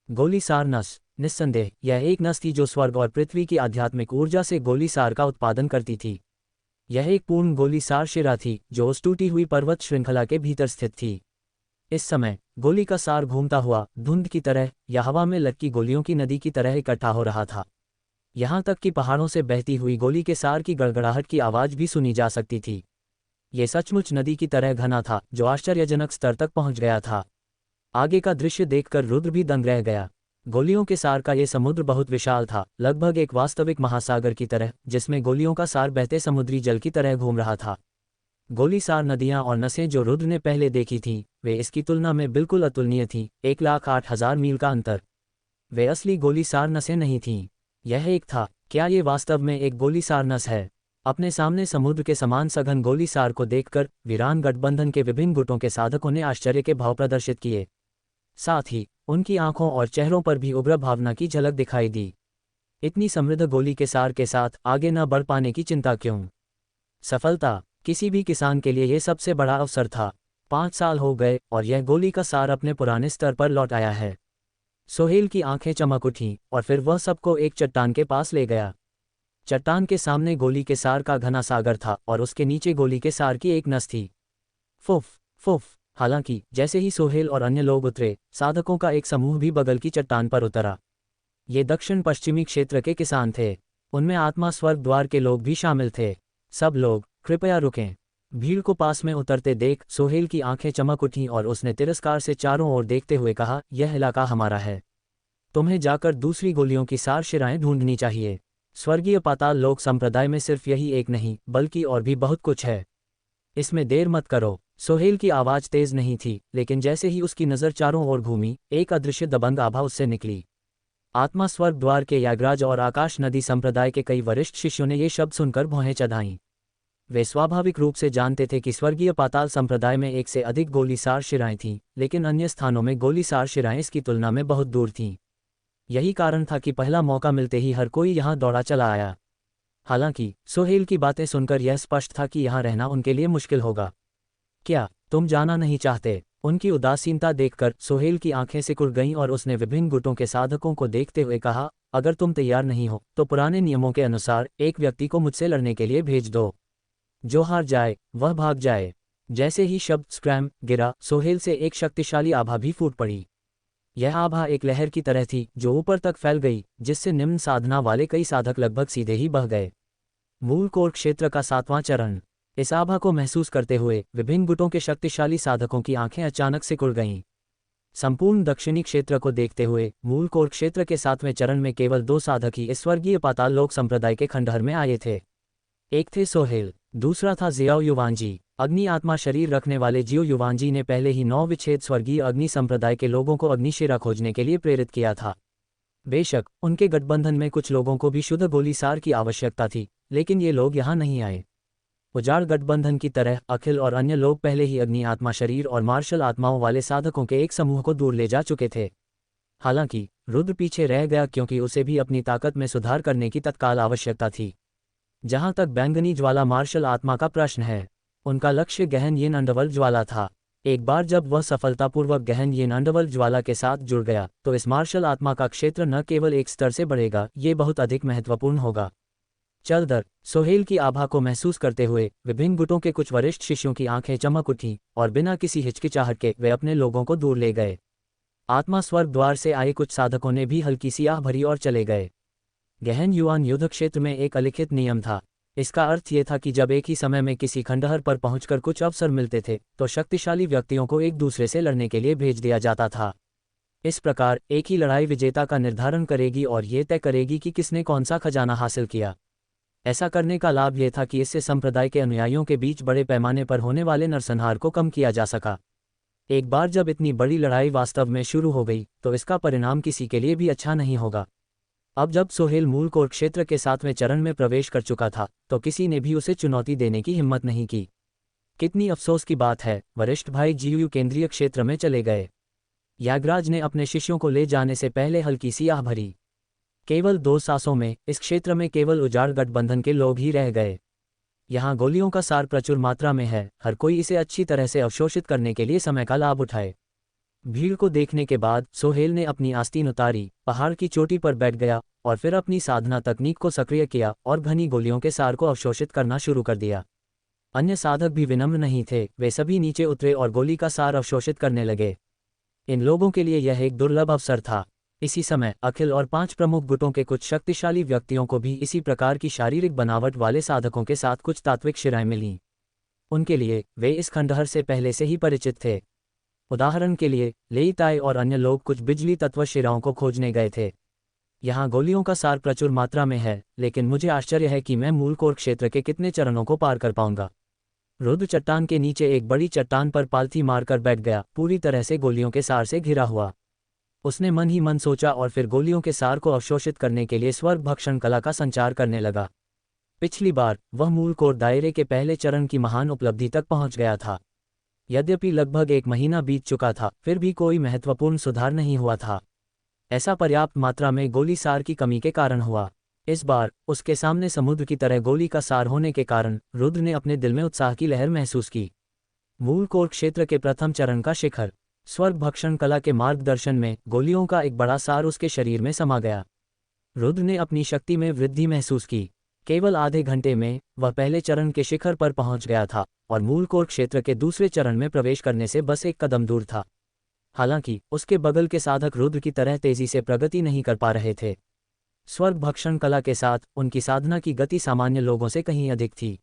गोलीसार नस, निस्संदेह यह एक नस थी जो स्वर्ग और पृथ्वी की आध्यात्मिक ऊर्जा से गोलीसार का उत्पादन करती थी। यह एक पूर्ण गोलीसार शिरा थी जो उस टूटी हुई पर्वत श्रृंखला के भीतर स्थित थी। इस समय गोली का सार घूमता हुआ धुंध की तरह या हवा में लटकी गोलियों की नदी की तरह इकट्ठा हो रहा था। यहाँ तक कि पहाड़ों से बहती हुई गोली के सार की गड़गड़ाहट की आवाज़ भी सुनी जा सकती थी। ये सचमुच नदी की तरह घना था जो आश्चर्यजनक स्तर तक पहुंच गया था। आगे का दृश्य देखकर रुद्र भी दंग रह गया। गोलियों के सार का ये समुद्र बहुत विशाल था, लगभग एक वास्तविक महासागर की तरह, जिसमें गोलियों का सार बहते समुद्री जल की तरह घूम रहा था। गोलीसार नदियां और नसें जो रुद्र ने पहले देखी थीं, वे इसकी तुलना में बिल्कुल अतुलनीय थीं। 1,08,000 मील का अंतर। वे असली गोलीसार नसें नहीं थीं। यह एक था। क्या ये वास्तव में एक गोलीसार नस है? अपने सामने समुद्र के समान सघन गोलीसार को देखकर वीरान गठबंधन के विभिन्न गुटों के साधकों ने आश्चर्य के भाव प्रदर्शित किए। साथ ही उनकी आंखों और चेहरों पर भी उग्र भावना की झलक दिखाई दी। इतनी समृद्ध गोली के सार के साथ आगे न बढ़ पाने की चिंता क्यों? सफलता किसी भी किसान के लिए यह सबसे बड़ा अवसर था। 5 साल हो गए और यह गोली का सार अपने पुराने स्तर पर लौट आया है। सोहेल की आंखें चमक उठीं और फिर वह सबको एक चट्टान के पास ले गया। चट्टान के सामने गोली के सार का घना सागर था और उसके नीचे गोली के सार की एक नस थी। फुफ फुफ। हालांकि जैसे ही सोहेल और अन्य लोग उतरे, साधकों का एक समूह भी बगल की चट्टान पर उतरा। ये दक्षिण पश्चिमी क्षेत्र के किसान थे। उनमें आत्मा स्वर्ग द्वार के लोग भी शामिल थे। सब लोग कृपया रुकें। भीड़ को पास में उतरते देख सोहेल की आंखें चमक उठीं और उसने तिरस्कार से चारों ओर देखते हुए कहा, यह इलाका हमारा है। तुम्हें जाकर दूसरी गोलियों की सार शिराएं ढूंढनी चाहिए। स्वर्गीय पाताल लोक संप्रदाय में सिर्फ यही एक नहीं, बल्कि और भी बहुत कुछ है। इसमें देर मत करो। सोहेल की आवाज़ तेज नहीं थी, लेकिन जैसे ही उसकी नज़र चारों ओर घूमी, एक अदृश्य दबंग आभा उससे निकली। आत्मा स्वर्ग द्वार के यागराज और आकाश नदी संप्रदाय के कई वरिष्ठ शिष्यों ने ये शब्द सुनकर भौहें चढ़ाईं। वे स्वाभाविक रूप से जानते थे कि स्वर्गीय पाताल संप्रदाय में एक से अधिक गोलीसार शिराएं थीं, लेकिन अन्य स्थानों में गोलीसार शिराएं इसकी तुलना में बहुत दूर थीं। यही कारण था कि पहला मौका मिलते ही हर कोई यहाँ दौड़ा चला आया। हालांकि सोहेल की बातें सुनकर यह स्पष्ट था कि यहाँ रहना उनके लिए मुश्किल होगा। क्या तुम जाना नहीं चाहते? उनकी उदासीनता देखकर सोहेल की आंखें सिकुड़ गईं और उसने विभिन्न गुटों के साधकों को देखते हुए कहा, अगर तुम तैयार नहीं हो तो पुराने नियमों के अनुसार एक व्यक्ति को मुझसे लड़ने के लिए भेज दो। जो हार जाए वह भाग जाए। जैसे ही शब्द स्क्रैम गिरा, सोहेल से एक शक्तिशाली आभा भी फूट पड़ी। यह आभा एक लहर की तरह थी जो ऊपर तक फैल गई, जिससे निम्न साधना वाले कई साधक लगभग सीधे ही बह गए। मूल कोर क्षेत्र का 7वां चरण। इस आभा को महसूस करते हुए विभिन्न गुटों के शक्तिशाली साधकों की आंखें अचानक सिकुड़ गईं। संपूर्ण दक्षिणी क्षेत्र को देखते हुए मूल कोर क्षेत्र के 7वें चरण में केवल 2 साधक ही इस स्वर्गीय पाताल लोक संप्रदाय के खंडहर में आए थे। एक थे सोहेल, दूसरा था जियाओ युवांजी। अग्नि आत्मा शरीर रखने वाले जियो युवांजी ने पहले ही 9 विच्छेद स्वर्गीय अग्नि संप्रदाय के लोगों को अग्निशिरा खोजने के लिए प्रेरित किया था। बेशक उनके गठबंधन में कुछ लोगों को भी शुद्ध गोलीसार की आवश्यकता थी, लेकिन ये लोग यहाँ नहीं आए। उजाड़ गठबंधन की तरह अखिल और अन्य लोग पहले ही अग्नि आत्मा शरीर और मार्शल आत्माओं वाले साधकों के एक समूह को दूर ले जा चुके थे। हालांकि रुद्र पीछे रह गया क्योंकि उसे भी अपनी ताकत में सुधार करने की तत्काल आवश्यकता थी। जहां तक बैंगनी ज्वाला मार्शल आत्मा का प्रश्न है, उनका लक्ष्य गहन येन अंडरवर्ल्ड ज्वाला था। एक बार जब वह सफलतापूर्वक गहन येन अंडरवर्ल्ड ज्वाला के साथ जुड़ गया तो इस मार्शल आत्मा का क्षेत्र न केवल एक स्तर से बढ़ेगा, ये बहुत अधिक महत्वपूर्ण होगा। चलदर सोहेल की आभा को महसूस करते हुए विभिन्न गुटों के कुछ वरिष्ठ शिष्यों की आंखें चमक उठीं और बिना किसी हिचकिचाहट के वे अपने लोगों को दूर ले गए। आत्मा स्वर्ग द्वार से आए कुछ साधकों ने भी हल्की सी आह भरी और चले गए। गहन युआन युद्ध क्षेत्र में एक अलिखित नियम था। इसका अर्थ ये था कि जब एक ही समय में किसी खंडहर पर पहुंचकर कुछ अवसर मिलते थे तो शक्तिशाली व्यक्तियों को एक दूसरे से लड़ने के लिए भेज दिया जाता था। इस प्रकार एक ही लड़ाई विजेता का निर्धारण करेगी और ये तय करेगी कि किसने कौन सा खजाना हासिल किया। ऐसा करने का लाभ यह था कि इससे संप्रदाय के अनुयायियों के बीच बड़े पैमाने पर होने वाले नरसंहार को कम किया जा सका। एक बार जब इतनी बड़ी लड़ाई वास्तव में शुरू हो गई तो इसका परिणाम किसी के लिए भी अच्छा नहीं होगा। अब जब सोहेल मूल कोर क्षेत्र के 7वें चरण में प्रवेश कर चुका था तो किसी ने भी उसे चुनौती देने की हिम्मत नहीं की। कितनी अफसोस की बात है, वरिष्ठ भाई जीयू केंद्रीय क्षेत्र में चले गए। यागराज ने अपने शिष्यों को ले जाने से पहले हल्की सी आह भरी। केवल 2 सांसों में इस क्षेत्र में केवल उजाड़ गठबंधन के लोग ही रह गए। यहाँ गोलियों का सार प्रचुर मात्रा में है, हर कोई इसे अच्छी तरह से अवशोषित करने के लिए समय का लाभ उठाए। भीड़ को देखने के बाद सोहेल ने अपनी आस्तीन उतारी, पहाड़ की चोटी पर बैठ गया और फिर अपनी साधना तकनीक को सक्रिय किया और घनी गोलियों के सार को अवशोषित करना शुरू कर दिया। अन्य साधक भी विनम्र नहीं थे, वे सभी नीचे उतरे और गोली का सार अवशोषित करने लगे। इन लोगों के लिए यह एक दुर्लभ अवसर था। इसी समय अखिल और 5 प्रमुख गुटों के कुछ शक्तिशाली व्यक्तियों को भी इसी प्रकार की शारीरिक बनावट वाले साधकों के साथ कुछ तात्विक शिराएं मिलीं। उनके लिए वे इस खंडहर से पहले से ही परिचित थे। उदाहरण के लिए लेईताई और अन्य लोग कुछ बिजली तत्व शिराओं को खोजने गए थे। यहाँ गोलियों का सार प्रचुर मात्रा में है, लेकिन मुझे आश्चर्य है कि मैं मूल कोर क्षेत्र के कितने चरणों को पार कर पाऊंगा। रुद्र चट्टान के नीचे एक बड़ी चट्टान पर पालथी मारकर बैठ गया, पूरी तरह से गोलियों के सार से घिरा हुआ। उसने मन ही मन सोचा और फिर गोलियों के सार को अवशोषित करने के लिए स्वर्ग भक्षण कला का संचार करने लगा। पिछली बार वह मूल कोर दायरे के पहले चरण की महान उपलब्धि तक पहुंच गया था। यद्यपि लगभग 1 महीना बीत चुका था, फिर भी कोई महत्वपूर्ण सुधार नहीं हुआ था। ऐसा पर्याप्त मात्रा में गोली सार की कमी के कारण हुआ। इस बार उसके सामने समुद्र की तरह गोली का सार होने के कारण रुद्र ने अपने दिल में उत्साह की लहर महसूस की। मूल कोर क्षेत्र के प्रथम चरण का शिखर। स्वर्ग भक्षण कला के मार्गदर्शन में गोलियों का एक बड़ा सार उसके शरीर में समा गया। रुद्र ने अपनी शक्ति में वृद्धि महसूस की। केवल आधे घंटे में वह पहले चरण के शिखर पर पहुंच गया था और मूल कोर क्षेत्र के दूसरे चरण में प्रवेश करने से बस एक कदम दूर था। हालांकि उसके बगल के साधक रुद्र की तरह तेजी से प्रगति नहीं कर पा रहे थे। स्वर्ग भक्षण कला के साथ उनकी साधना की गति सामान्य लोगों से कहीं अधिक थी।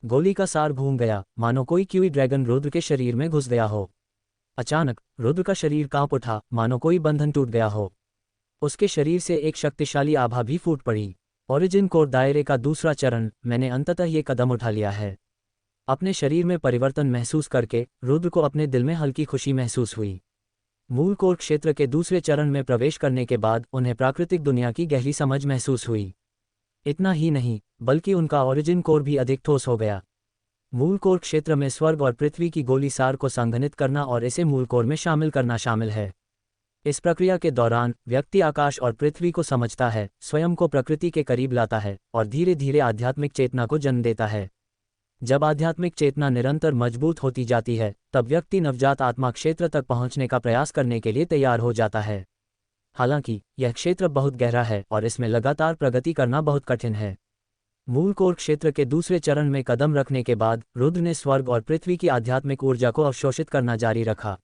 गोली का सार घूम गया, मानो कोई क्यूई ड्रैगन रुद्र के शरीर में घुस गया हो। अचानक रुद्र का शरीर कांप उठा, मानो कोई बंधन टूट गया हो। उसके शरीर से एक शक्तिशाली आभा भी फूट पड़ी। ओरिजिन कोर दायरे का दूसरा चरण, मैंने अंततः ये कदम उठा लिया है। अपने शरीर में परिवर्तन महसूस करके रुद्र को अपने दिल में हल्की खुशी महसूस हुई। मूल कोर क्षेत्र के दूसरे चरण में प्रवेश करने के बाद उन्हें प्राकृतिक दुनिया की गहरी समझ महसूस हुई। इतना ही नहीं, बल्कि उनका ओरिजिन कोर भी अधिक ठोस हो गया। मूल कोर क्षेत्र में स्वर्ग और पृथ्वी की गोली सार को संघनित करना और इसे मूल कोर में शामिल करना शामिल है। इस प्रक्रिया के दौरान व्यक्ति आकाश और पृथ्वी को समझता है, स्वयं को प्रकृति के करीब लाता है और धीरे धीरे आध्यात्मिक चेतना को जन्म देता है। जब आध्यात्मिक चेतना निरंतर मजबूत होती जाती है, तब व्यक्ति नवजात आत्मा क्षेत्र तक पहुंचने का प्रयास करने के लिए तैयार हो जाता है। हालांकि यह क्षेत्र बहुत गहरा है और इसमें लगातार प्रगति करना बहुत कठिन है। मूल कोर क्षेत्र के दूसरे चरण में कदम रखने के बाद रुद्र ने स्वर्ग और पृथ्वी की आध्यात्मिक ऊर्जा को अवशोषित करना जारी रखा।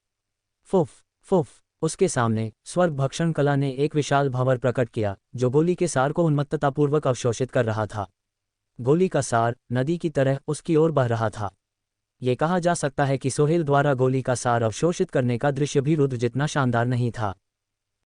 फुफ फुफ उसके सामने स्वर्ग भक्षण कला ने एक विशाल भंवर प्रकट किया जो गोली के सार को उन्मत्ततापूर्वक अवशोषित कर रहा था। गोली का सार नदी की तरह उसकी ओर बह रहा था। ये कहा जा सकता है कि सोहेल द्वारा गोली का सार अवशोषित करने का दृश्य भी रुद्र जितना शानदार नहीं था।